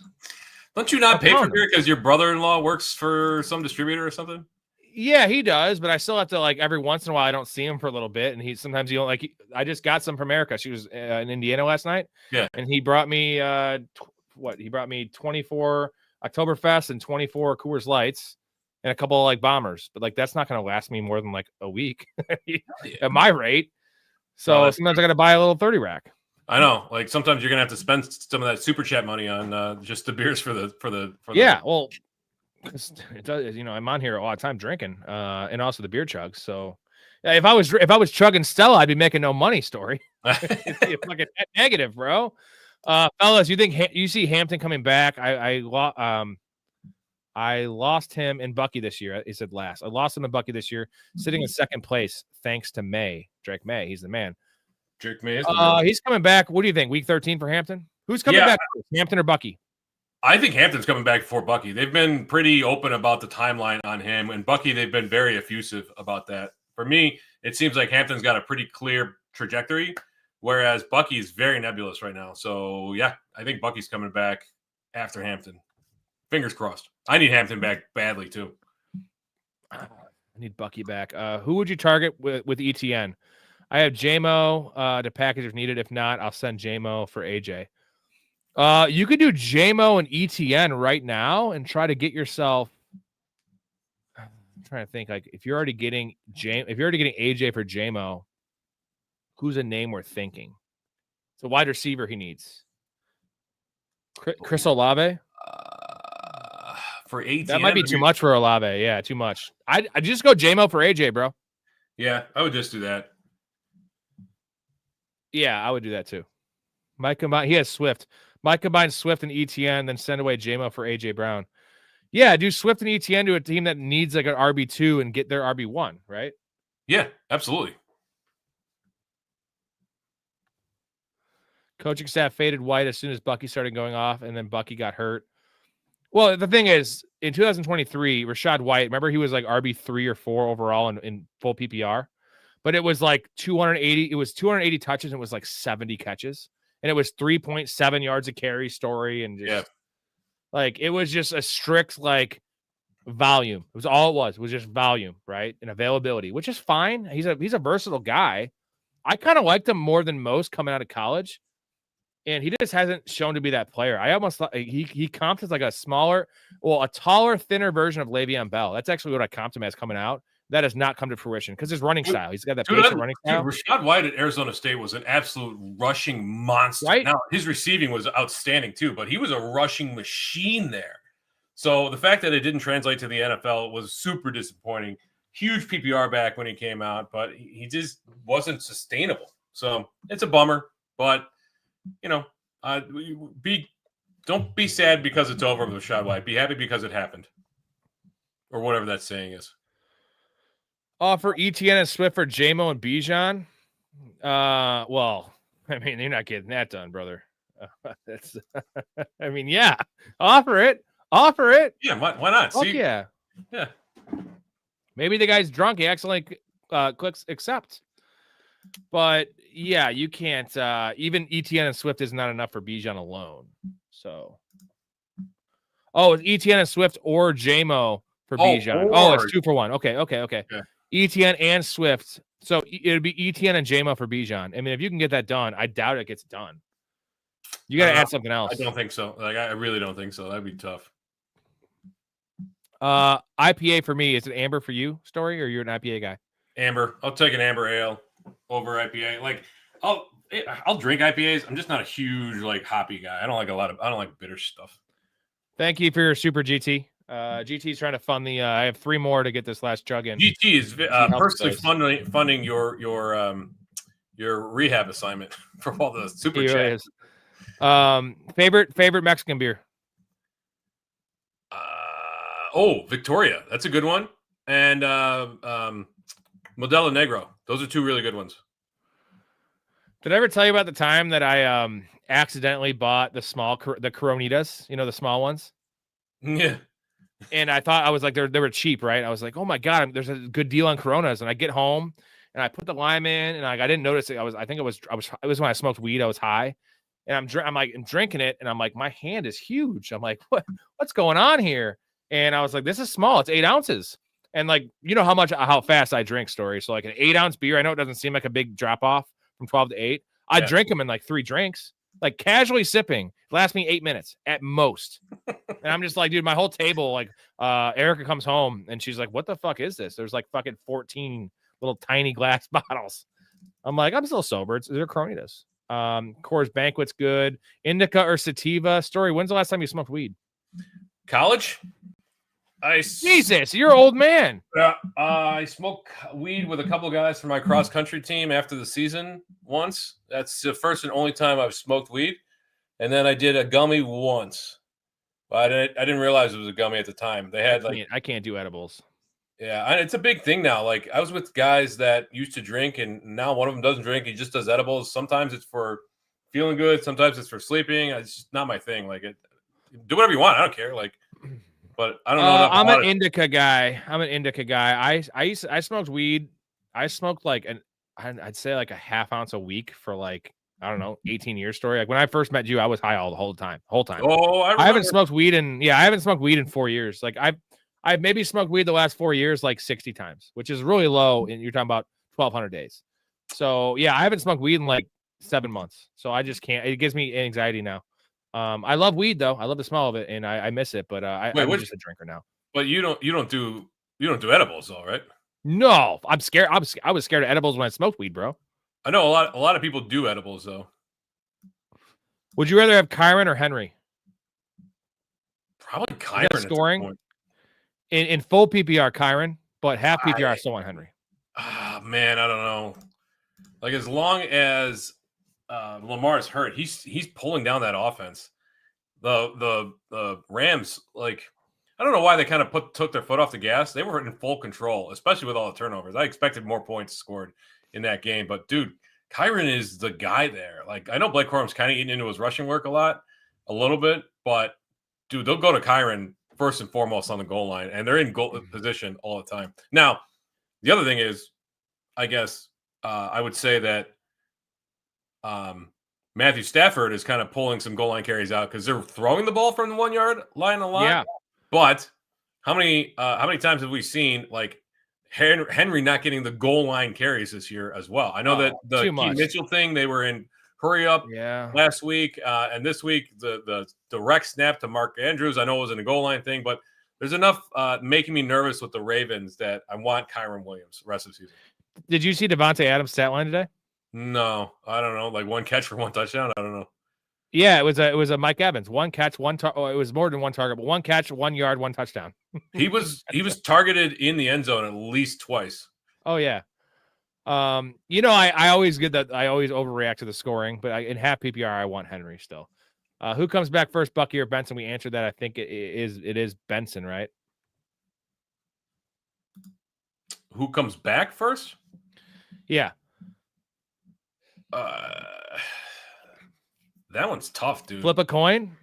Don't you not pay for beer because your brother-in-law works for some distributor or something? Yeah, he does, but I still have to every once in a while I don't see him for a little bit, and sometimes you don't I just got some from Erica. She was in Indiana last night. Yeah, and he brought me he brought me 24 Oktoberfest and 24 Coors Lights and a couple of bombers, but that's not going to last me more than a week at my rate. So sometimes I got to buy a little 30 rack. I know. Sometimes you're going to have to spend some of that super chat money on just the beers for the yeah. Well, it does, I'm on here a lot of time drinking, and also the beer chugs. So if I was chugging Stella, I'd be making no money. Story. Fucking negative, bro. Fellas, you see Hampton coming back? I lost him in Bucky this year. He said last. I lost him in Bucky this year, sitting in second place thanks to Drake May. He's the man. Drake May. He's coming back. What do you think? Week 13 for Hampton? Who's coming back? Hampton or Bucky? I think Hampton's coming back before Bucky. They've been pretty open about the timeline on him, and Bucky, they've been very effusive about that. For me, it seems like Hampton's got a pretty clear trajectory, whereas Bucky is very nebulous right now. So, yeah, I think Bucky's coming back after Hampton. Fingers crossed. I need Hampton back badly, too. I need Bucky back. Who would you target with ETN? I have JMO to package if needed. If not, I'll send JMO for AJ. You could do JMO and ETN right now and try to get yourself. I'm trying to think if you're already getting AJ for JMO, who's a name we're thinking? It's a wide receiver he needs. Chris Olave. For ATN, that might be too much for Olave. Yeah, too much. I just go JMO for AJ, bro. Yeah, I would just do that. Yeah, I would do that too. He has Swift. Might combine Swift and ETN, then send away JMO for AJ Brown. Yeah, do Swift and ETN to a team that needs an RB2 and get their RB1, right? Yeah, absolutely. Coaching staff faded White as soon as Bucky started going off, and then Bucky got hurt. Well, the thing is, in 2023, Rashad White, remember he was RB3 or 4 overall in full PPR, but it was 280. It was 280 touches and it was 70 catches. And it was 3.7 yards a carry story. And just it was just a strict volume. It was all it was. It was just volume, right? And availability, which is fine. He's a versatile guy. I kind of liked him more than most coming out of college. And he just hasn't shown to be that player. I almost thought he comped as a taller, thinner version of Le'Veon Bell. That's actually what I comped him as coming out. That has not come to fruition because his running style. He's got that running style. Rashad White at Arizona State was an absolute rushing monster. Right? Now, his receiving was outstanding too, but he was a rushing machine there. So the fact that it didn't translate to the NFL was super disappointing. Huge PPR back when he came out, but he just wasn't sustainable. So it's a bummer, but don't be sad because it's over with Rashad White. Be happy because it happened, or whatever that saying is. Offer ETN and Swift for JMO and Bijan. Well, I mean, you're not getting that done, brother. Yeah. Offer it. Yeah, why not? Fuck yeah. Maybe the guy's drunk. He accidentally clicks accept. But yeah, you can't. Even ETN and Swift is not enough for Bijan alone. So, it's ETN and Swift or JMO for Bijan. It's 2 for 1. Okay. Yeah. ETN and Swift. So it'd be ETN and JMO for Bijan. I mean, if you can get that done, I doubt it gets done. You got to add something else. I don't think so. Like, I really don't think so. That'd be tough. IPA for me. Is it amber for you, Story, or you're an IPA guy? Amber. I'll take an amber ale over IPA. Like, I'll drink IPAs. I'm just not a huge like hoppy guy. I don't like bitter stuff. Thank you for your super GT. GT's trying to fund the. I have 3 more to get this last chug in. GT is personally funding your rehab assignment for all the super chats. Favorite Mexican beer. Victoria. That's a good one. And Modelo Negro. Those are 2 really good ones. Did I ever tell you about the time that I accidentally bought the Coronitas, the small ones? Yeah. And I thought, I was like, they were cheap, right? I was like, oh my God, there's a good deal on Coronas. And I get home and I put the lime in and I didn't notice it. It was when I smoked weed, I was high. And I'm drinking it and I'm like, my hand is huge. I'm like, what's going on here? And I was like, this is small. It's 8 ounces. And like, you know how fast I drink, Story. So like an 8-ounce beer, I know it doesn't seem like a big drop off from 12 to 8. I drink them in like 3 drinks, like casually sipping. Lasts me 8 minutes at most. And I'm just like, dude, my whole table, like Erica comes home and she's like, what the fuck is this? There's like fucking 14 little tiny glass bottles. I'm like, I'm still sober. They're Coronitas. Coors Banquet's good. Indica or sativa. Story, when's the last time you smoked weed? College? Jesus, you're an old man. Yeah, I smoked weed with a couple of guys from my cross country team after the season once. That's the first and only time I've smoked weed. And then I did a gummy once. But I didn't realize it was a gummy at the time. They had I can't do edibles. Yeah, it's a big thing now. Like I was with guys that used to drink, and now one of them doesn't drink. He just does edibles. Sometimes it's for feeling good. Sometimes it's for sleeping. It's just not my thing. Like, do whatever you want. I don't care. Like, but I don't know. I'm an indica guy. I smoked weed. I smoked I'd say like a half ounce a week for like, I don't know, 18 years, Story. Like when I first met you, I was high the whole time. Oh, I haven't smoked weed in 4 years. Like I've maybe smoked weed the last 4 years, like 60 times, which is really low. And you're talking about 1,200 days. So yeah, I haven't smoked weed in like 7 months. So I just can't. It gives me anxiety now. I love weed though. I love the smell of it, and I miss it. But I'm just a drinker now. But you don't do edibles, though, right? No, I'm scared. I was scared of edibles when I smoked weed, bro. I know a lot of people do edibles though. Would you rather have Kyron or Henry? Probably Kyron. Scoring in full PPR, Kyron, but half PPR, I still want Henry. Man, I don't know. Like as long as Lamar's hurt, he's pulling down that offense. The Rams, like, I don't know why they kind of took their foot off the gas. They were in full control, especially with all the turnovers. I expected more points scored in that game, but dude, Kyron is the guy there. Like, I know Blake Corum's kind of eating into his rushing work a little bit, but dude, they'll go to Kyron first and foremost on the goal line, and they're in goal position all the time. Now, the other thing is, I guess I would say that Matthew Stafford is kind of pulling some goal line carries out because they're throwing the ball from the 1 yard line a lot. Yeah. But how many times have we seen like Henry not getting the goal line carries this year as well? I know that the Keaton Mitchell thing, they were in hurry up last week, and this week the direct snap to Mark Andrews. I know it was in a goal line thing, but there's enough making me nervous with the Ravens that I want Kyron Williams the rest of the season. Did you see Devontae Adams' stat line today? No, I don't know. Like 1 catch for 1 touchdown. I don't know. Yeah, it was a Mike Evans. 1 catch, 1 target. Oh, it was more than 1 target, but 1 catch, 1 yard, 1 touchdown. He was targeted in the end zone at least twice. Oh yeah. I always get that. I always overreact to the scoring, but in half PPR, I want Henry still. Who comes back first, Bucky or Benson? We answered that. I think it is Benson, right? Who comes back first? Yeah. That one's tough, dude. Flip a coin.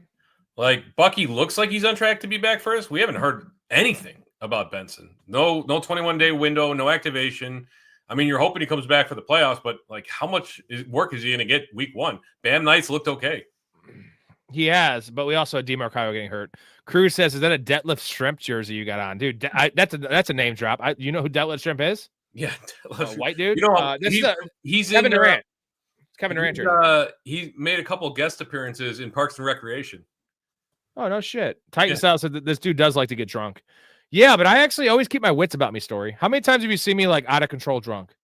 Like Bucky looks like he's on track to be back first. We haven't heard anything about Benson. No 21-day window, no activation. I mean, you're hoping he comes back for the playoffs, but like, how much work is he going to get week 1? Bam Knights looked okay. He has, but we also had DeMarco getting hurt. Cruz says, "Is that a Detlef Shrimp jersey you got on, dude?" That's a name drop. You know who Detlef Shrimp is? Yeah, white dude. You know, he's Kevin Durant. Kevin Durant jersey. He made a couple guest appearances in Parks and Recreation. Oh no shit! Titan Style said that this dude does like to get drunk. Yeah, but I actually always keep my wits about me. Story. How many times have you seen me like out of control drunk?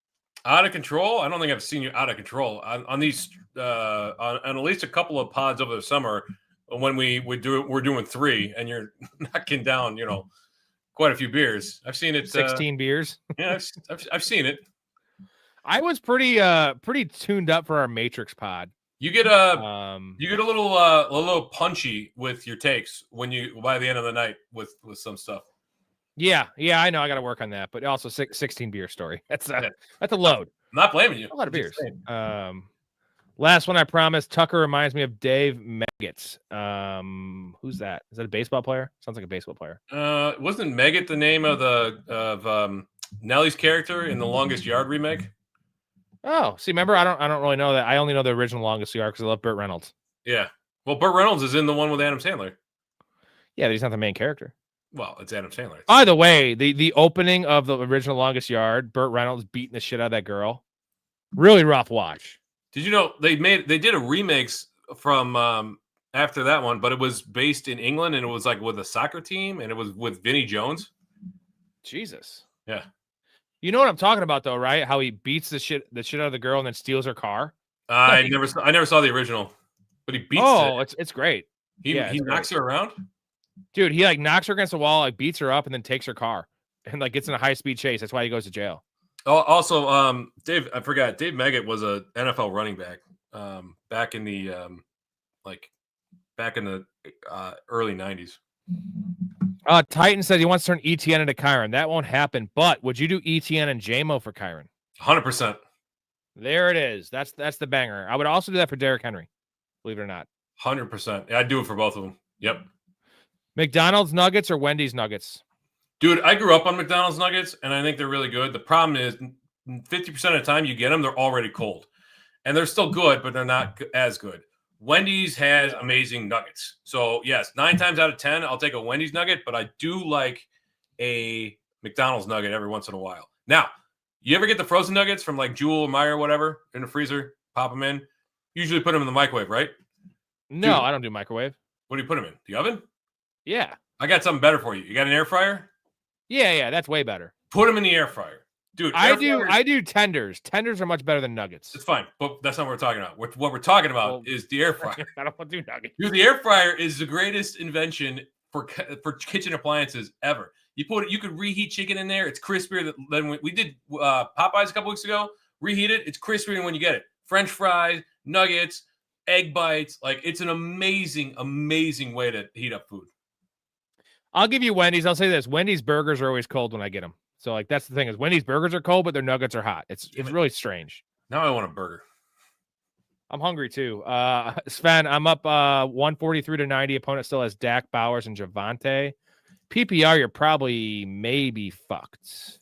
Out of control? I don't think I've seen you out of control on these on at least a couple of pods over the summer when we're doing 3 and you're knocking down, quite a few beers. I've seen it. 16 beers. Yeah, I've seen it. I was pretty tuned up for our Matrix pod. You get a little punchy with your takes by the end of the night with some stuff. Yeah, I know I got to work on that, but also 16 beer story. That's a load. I'm not blaming you. A lot of beers. Last one I promised. Tucker reminds me of Dave Maggots. Who's that? Is that a baseball player? Sounds like a baseball player. Wasn't Maggot the name of Nelly's character in the Longest Yard remake? Oh, see, remember, I don't really know that. I only know the original Longest Yard because I love Burt Reynolds. Yeah. Well, Burt Reynolds is in the one with Adam Sandler. Yeah, but he's not the main character. Well, it's Adam Sandler. By the way, the opening of the original Longest Yard, Burt Reynolds beating the shit out of that girl. Really rough watch. Did you know they did a remix from after that one, but it was based in England and it was like with a soccer team and it was with Vinnie Jones. Jesus. Yeah. You know what I'm talking about though, right? How he beats the shit out of the girl and then steals her car. I never saw the original, but he beats. Oh, it's great. He knocks her around. Dude, he like knocks her against the wall, like beats her up, and then takes her car and like gets in a high speed chase. That's why he goes to jail. Oh, also, Dave, I forgot. Dave Maggot was a NFL running back back in the early 90s. Titan said he wants to turn ETN into Kyron. That won't happen. But would you do ETN and JMO for Kyron? 100%. There it is. That's the banger. I would also do that for Derrick Henry. Believe it or not. 100%. Yeah, I'd do it for both of them. Yep. McDonald's Nuggets or Wendy's Nuggets? Dude, I grew up on McDonald's Nuggets, and I think they're really good. The problem is 50% of the time you get them, they're already cold. And they're still good, but they're not as good. Wendy's has amazing nuggets. So, yes, 9 times out of 10, I'll take a Wendy's nugget, but I do like a McDonald's nugget every once in a while. Now, you ever get the frozen nuggets from like Jewel or Meyer or whatever in the freezer? Pop them in. Usually put them in the microwave, right? No, Dude, I don't do microwave. what do you put them in? The oven? Yeah. I got something better for you. You got an air fryer? Yeah, that's way better. Put them in the air fryer. Dude, I do tenders. Tenders are much better than nuggets. It's fine, but that's not what we're talking about. What we're talking about is the air fryer. I don't want to do nuggets. Dude, the air fryer is the greatest invention for kitchen appliances ever. You could reheat chicken in there. It's crispier than we did Popeyes a couple weeks ago. Reheat it. It's crispier than when you get it. French fries, nuggets, egg bites. Like, it's an amazing, amazing way to heat up food. I'll give you Wendy's. I'll say this. Wendy's burgers are always cold when I get them. So, like, that's the thing is Wendy's burgers are cold, but their nuggets are hot. It's really strange. Now I want a burger. I'm hungry, too. Sven, I'm up 143-90. Opponent still has Dak, Bowers, and Javonte. PPR, you're probably maybe fucked.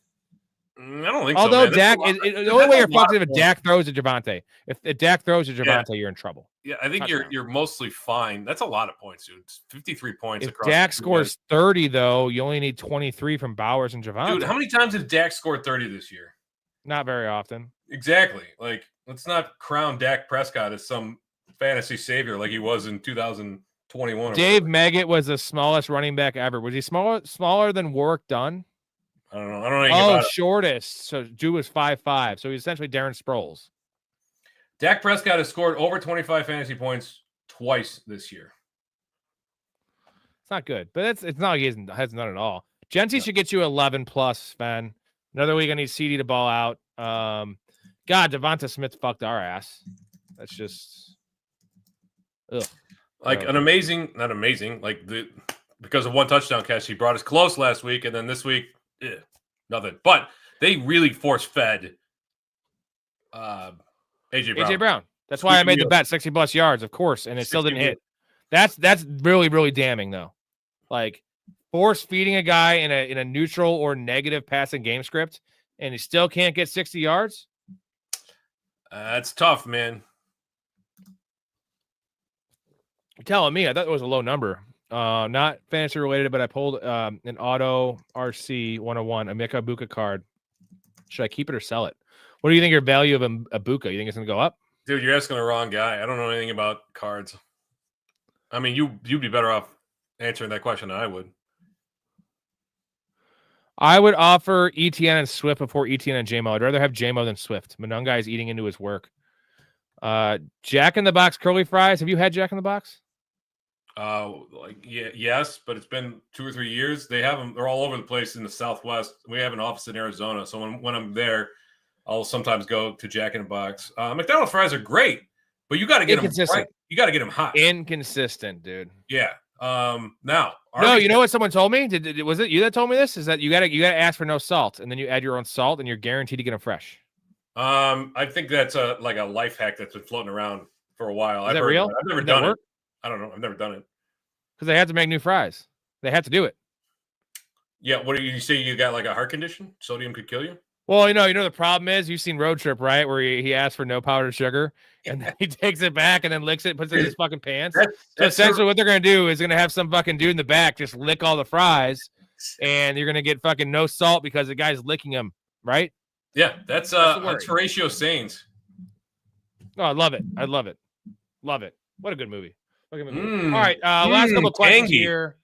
I don't think Although so. Dak, the only way you're fucked is if Dak throws to Javonte. If Dak throws to Javonte, you're in trouble. Yeah, I think you're mostly fine. That's a lot of points, dude. It's 53 points. If Dak scores 30, though, you only need 23 from Bowers and Javonte. Dude, how many times has Dak scored 30 this year? Not very often. Exactly. Like, let's not crown Dak Prescott as some fantasy savior like he was in 2021. Dave Maggot was the smallest running back ever. Was he smaller than Warwick Dunn? I don't know. Shortest. So Jew was 5'5". So he's essentially Darren Sproles. Dak Prescott has scored over 25 fantasy points twice this year. It's not good, but it's not like he hasn't done it all. Genty should get you 11 plus, Ben. Another week I need CD to ball out. God, Devonta Smith fucked our ass. That's just like not amazing. Like because of one touchdown catch, he brought us close last week, and then this week, nothing. But they really force fed AJ Brown. That's why I made the bet 60 plus yards, of course, and it still didn't hit. That's really, really damning though. Like force feeding a guy in a neutral or negative passing game script and he still can't get 60 yards? That's tough, man. You're telling me. I thought it was a low number. Not fantasy related, but I pulled an auto RC 101, a Mika Buka card. Should I keep it or sell it? What do you think your value of a Buka? You think it's going to go up? Dude, you're asking the wrong guy. I don't know anything about cards. I mean, you'd be better off answering that question than I would. I would offer ETN and Swift before ETN and JMO. I'd rather have JMO than Swift. Monunga is eating into his work. Jack in the Box curly fries. Have you had Jack in the Box? Yes, but it's been 2 or 3 years. They have them. They're all over the place in the Southwest. We have an office in Arizona, so when I'm there, I'll sometimes go to Jack in the Box. McDonald's fries are great, but you got to get them right. You got to get them hot. Inconsistent, dude. Yeah. Now, no, you know what someone told me? Was it you that told me this? Is that you gotta ask for no salt, and then you add your own salt, and you're guaranteed to get them fresh. I think that's like a life hack that's been floating around for a while. Is that real? I've never done it. I don't know. I've never done it because they had to make new fries. They had to do it. Yeah. What do you say? You got like a heart condition? Sodium could kill you. Well, you know the problem is you've seen Road Trip, right? Where he asked for no powdered sugar, and then he takes it back and then licks it, puts it in his fucking pants. So essentially, what they're gonna do is gonna have some fucking dude in the back just lick all the fries, and you're gonna get fucking no salt because the guy's licking them, right? Yeah, that's Horatio Sands. Oh, I love it. I love it. Love it. What a good movie. All right, last couple questions here.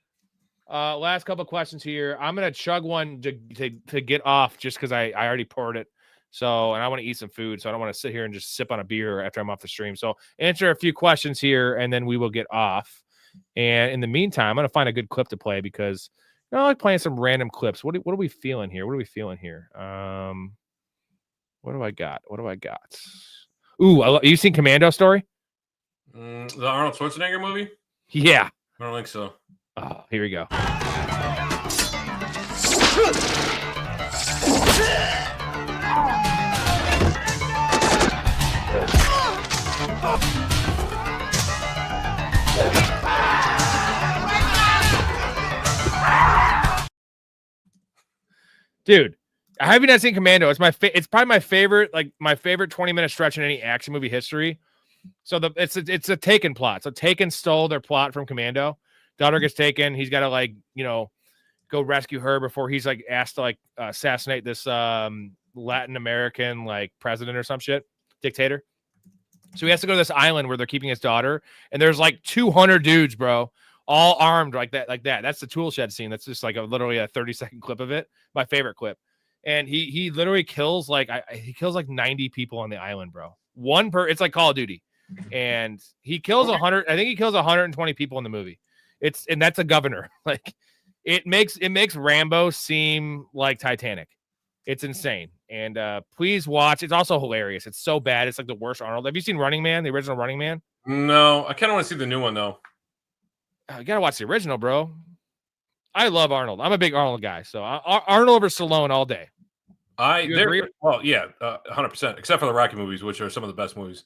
Last couple questions here. I'm gonna chug one to get off just because I already poured it. So, and I want to eat some food, so I don't want to sit here and just sip on a beer after I'm off the stream. So, answer a few questions here, and then we will get off. And in the meantime, I'm gonna find a good clip to play because I like playing some random clips. What are we feeling here? What are we feeling here? What do I got? Ooh, you seen Commando Story? The Arnold Schwarzenegger movie? Yeah. I don't think so. Oh, here we go. Dude, have you not seen Commando? It's it's probably my favorite 20-minute stretch in any action movie history. So it's a Taken plot. So Taken stole their plot from Commando. Daughter gets taken. He's got to go rescue her before he's asked to assassinate this Latin American president or some shit, dictator. So he has to go to this island where they're keeping his daughter, and there's 200 dudes, bro, all armed like that. That's the tool shed scene. That's just literally a 30-second clip of it. My favorite clip. And he literally kills 90 people on the island, bro. It's like Call of Duty. And he kills 100. I think he kills 120 people in the movie. And that's a governor. It makes Rambo seem like Titanic. It's insane. And please watch. It's also hilarious. It's so bad. It's the worst Arnold. Have you seen Running Man, the original Running Man? No, I kind of want to see the new one though. You gotta watch the original, bro. I love Arnold. I'm a big Arnold guy. So Arnold over Stallone all day. Well, yeah, 100%. Except for the Rocky movies, which are some of the best movies.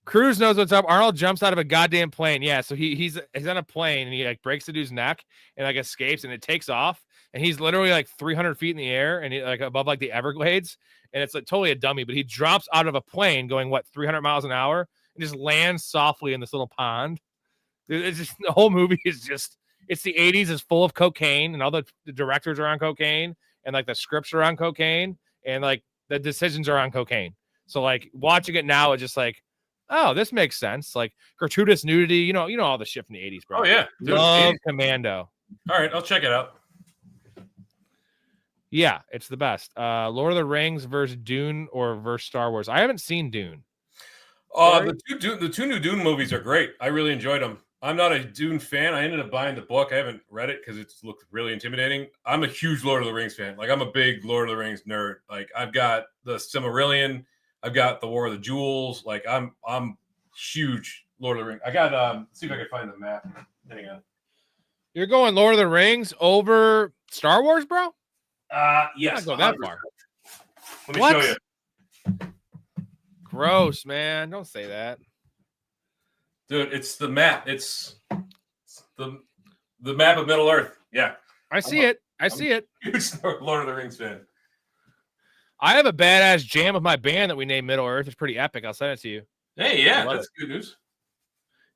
Cruz knows what's up. Arnold jumps out of a goddamn plane. Yeah, so he's on a plane and he breaks the dude's neck and escapes and it takes off and he's literally 300 feet in the air and he, above the Everglades and it's totally a dummy. But he drops out of a plane going 300 miles an hour and just lands softly in this little pond. It's just the whole movie is just it's the 80s. It's full of cocaine and all the directors are on cocaine and the scripts are on cocaine and the decisions are on cocaine. So watching it now is just oh, this makes sense. Gratuitous nudity, you know all the shit from the 80s, bro. Oh yeah, love Commando. All right, I'll check it out. Yeah, it's the best. Lord of the Rings versus Dune or versus Star Wars. I haven't seen Dune. The two new Dune movies are great. I really enjoyed them. I'm not a Dune fan. I ended up buying the book. I haven't read it because it looked really intimidating. I'm a huge Lord of the Rings fan. I'm a big Lord of the Rings nerd. I've got the Silmarillion. I've got the War of the Jewels. I'm huge Lord of the Rings. I got see if I can find the map. Hang on. You're going Lord of the Rings over Star Wars, bro? Yes. Not go that far. Let me show you. Gross, man. Don't say that. Dude, it's the map. It's the map of Middle Earth. Yeah. I see it. I see it. Huge Lord of the Rings fan. I have a badass jam of my band that we named Middle Earth. It's pretty epic. I'll send it to you. Hey, yeah, that's good news.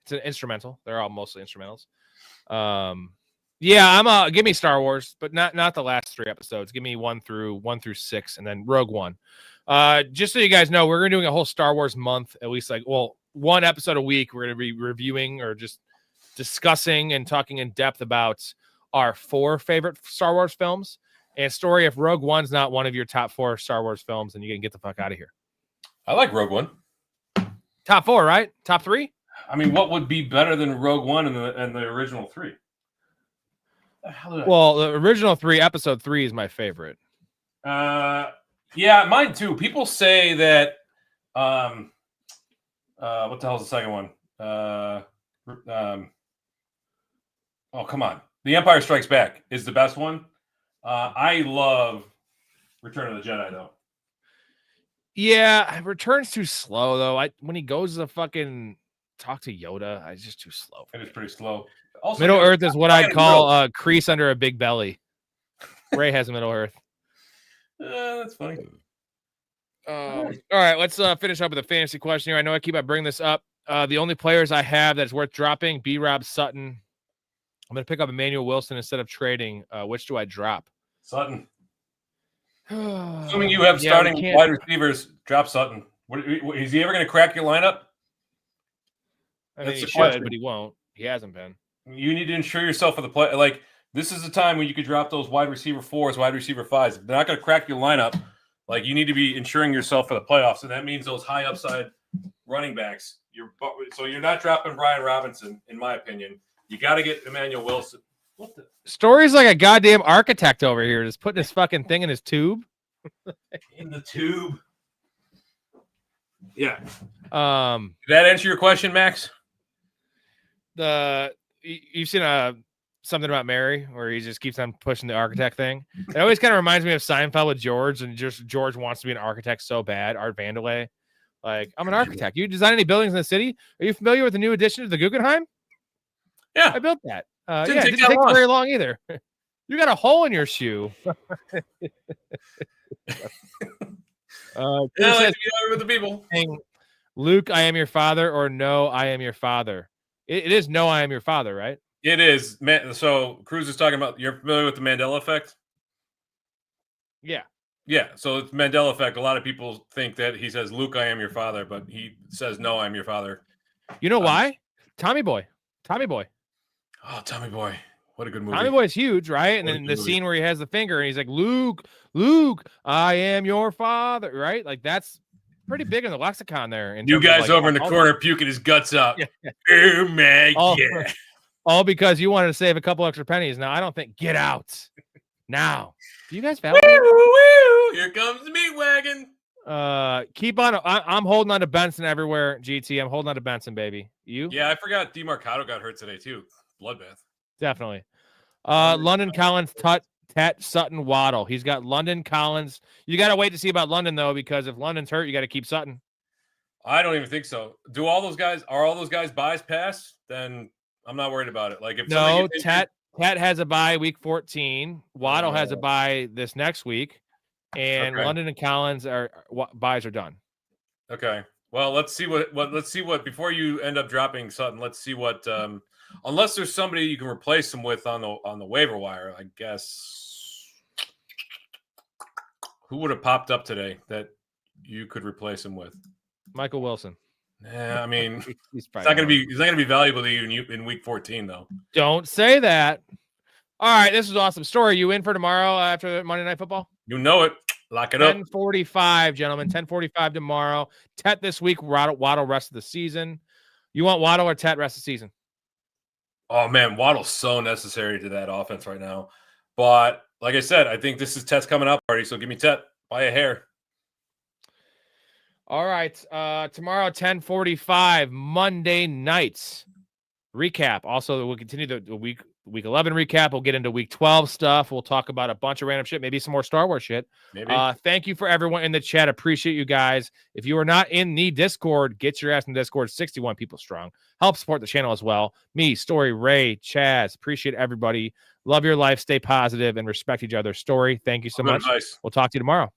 It's an instrumental. They're all mostly instrumentals. Yeah, give me Star Wars, but not the last 3 episodes. Give me 1 through 6, and then Rogue One. Just so you guys know, we're doing a whole Star Wars month, at least 1 episode a week. We're going to be reviewing or just discussing and talking in depth about our 4 favorite Star Wars films. And story, if Rogue One's not one of your top 4 Star Wars films, then you can get the fuck out of here. I like Rogue One. Top 4, right? Top 3? I mean, what would be better than Rogue One and the original 3? Well, the original 3, episode 3 is my favorite. Yeah, mine too. People say that what the hell's the second one? Oh, come on. The Empire Strikes Back is the best one. I love Return of the Jedi, though. Yeah, Return's too slow, though. When he goes to fucking talk to Yoda, it's just too slow. It is pretty slow. Also, Middle Earth is what I'd call a crease under a big belly. Ray has a Middle Earth. That's funny. All right, let's finish up with a fantasy question here. I know I keep on bringing this up. The only players I have that's worth dropping, B-Rob, Sutton. I'm going to pick up Emmanuel Wilson instead of trading. Which do I drop? Sutton. Assuming you have starting wide receivers, drop Sutton. Is he ever going to crack your lineup? I mean, he should, but he won't. He hasn't been. You need to ensure yourself for the play. Like, this is the time when you could drop those wide receiver 4s, wide receiver 5s. If they're not going to crack your lineup, like, you need to be ensuring yourself for the playoffs, and that means those high upside running backs. So you're not dropping Brian Robinson, in my opinion. You got to get Emmanuel Wilson. What the? Story's like a goddamn architect over here, just putting his fucking thing in his tube. In the tube. Yeah. Did that answer your question, Max? You've seen something about Mary where he just keeps on pushing the architect thing. It always kind of reminds me of Seinfeld with George, and just George wants to be an architect so bad. Art Vandelay, like, I'm an architect. You design any buildings in the city? Are you familiar with the new addition to the Guggenheim? Yeah, I built that. Didn't take very long either. You got a hole in your shoe. With the people. Luke, I am your father, or no, I am your father. It is no, I am your father, right? It is. So Cruz is talking about, you're familiar with the Mandela effect? Yeah. Yeah. So it's Mandela effect. A lot of people think that he says, Luke, I am your father, but he says, no, I'm your father. You know why? Tommy Boy. Oh, Tommy Boy. What a good movie. Tommy Boy's huge, right? And then the scene where he has the finger and he's like, Luke, I am your father, right? Like, that's pretty big in the lexicon there. You guys over in the corner puking his guts up. Oh, my God. All because you wanted to save a couple extra pennies. Now, I don't think, get out now. Do you guys value Here comes the meat wagon. Keep on. I'm holding on to Benson everywhere, GT. I'm holding on to Benson, baby. You? Yeah, I forgot DeMarcado got hurt today, too. Bloodbath. Definitely. London, Collins, Tet, Sutton, Waddle. He's got London, Collins. You got to wait to see about London, though, because if London's hurt, you got to keep Sutton. I don't even think so. Are all those guys buys pass? Then I'm not worried about it. Like, if no, Tet has a bye week 14. Waddle has a bye this next week, and London and Collins buys are done. Okay. Well, let's see what before you end up dropping Sutton. Let's see what unless there's somebody you can replace him with on the waiver wire. I guess who would have popped up today that you could replace him with? Michael Wilson. Yeah, I mean, he's not going to be valuable to you in week 14, though. Don't say that. All right, this is awesome. Story, you in for tomorrow after Monday Night Football? You know it. Lock it up. 10:45, gentlemen. 10:45 tomorrow. Tet this week. Waddle rest of the season. You want Waddle or Tet rest of the season? Oh man, Waddle's so necessary to that offense right now. But like I said, I think this is Tet's coming up party. So give me Tet by a hair. All right. Tomorrow, 10:45, Monday nights recap. Also, we'll continue the week 11 recap. We'll get into week 12 stuff. We'll talk about a bunch of random shit, maybe some more Star Wars shit. Maybe. Thank you for everyone in the chat. Appreciate you guys. If you are not in the Discord, get your ass in the Discord. 61 people strong. Help support the channel as well. Me, Story, Ray, Chaz. Appreciate everybody. Love your life. Stay positive and respect each other. Story, thank you so much. Nice. We'll talk to you tomorrow.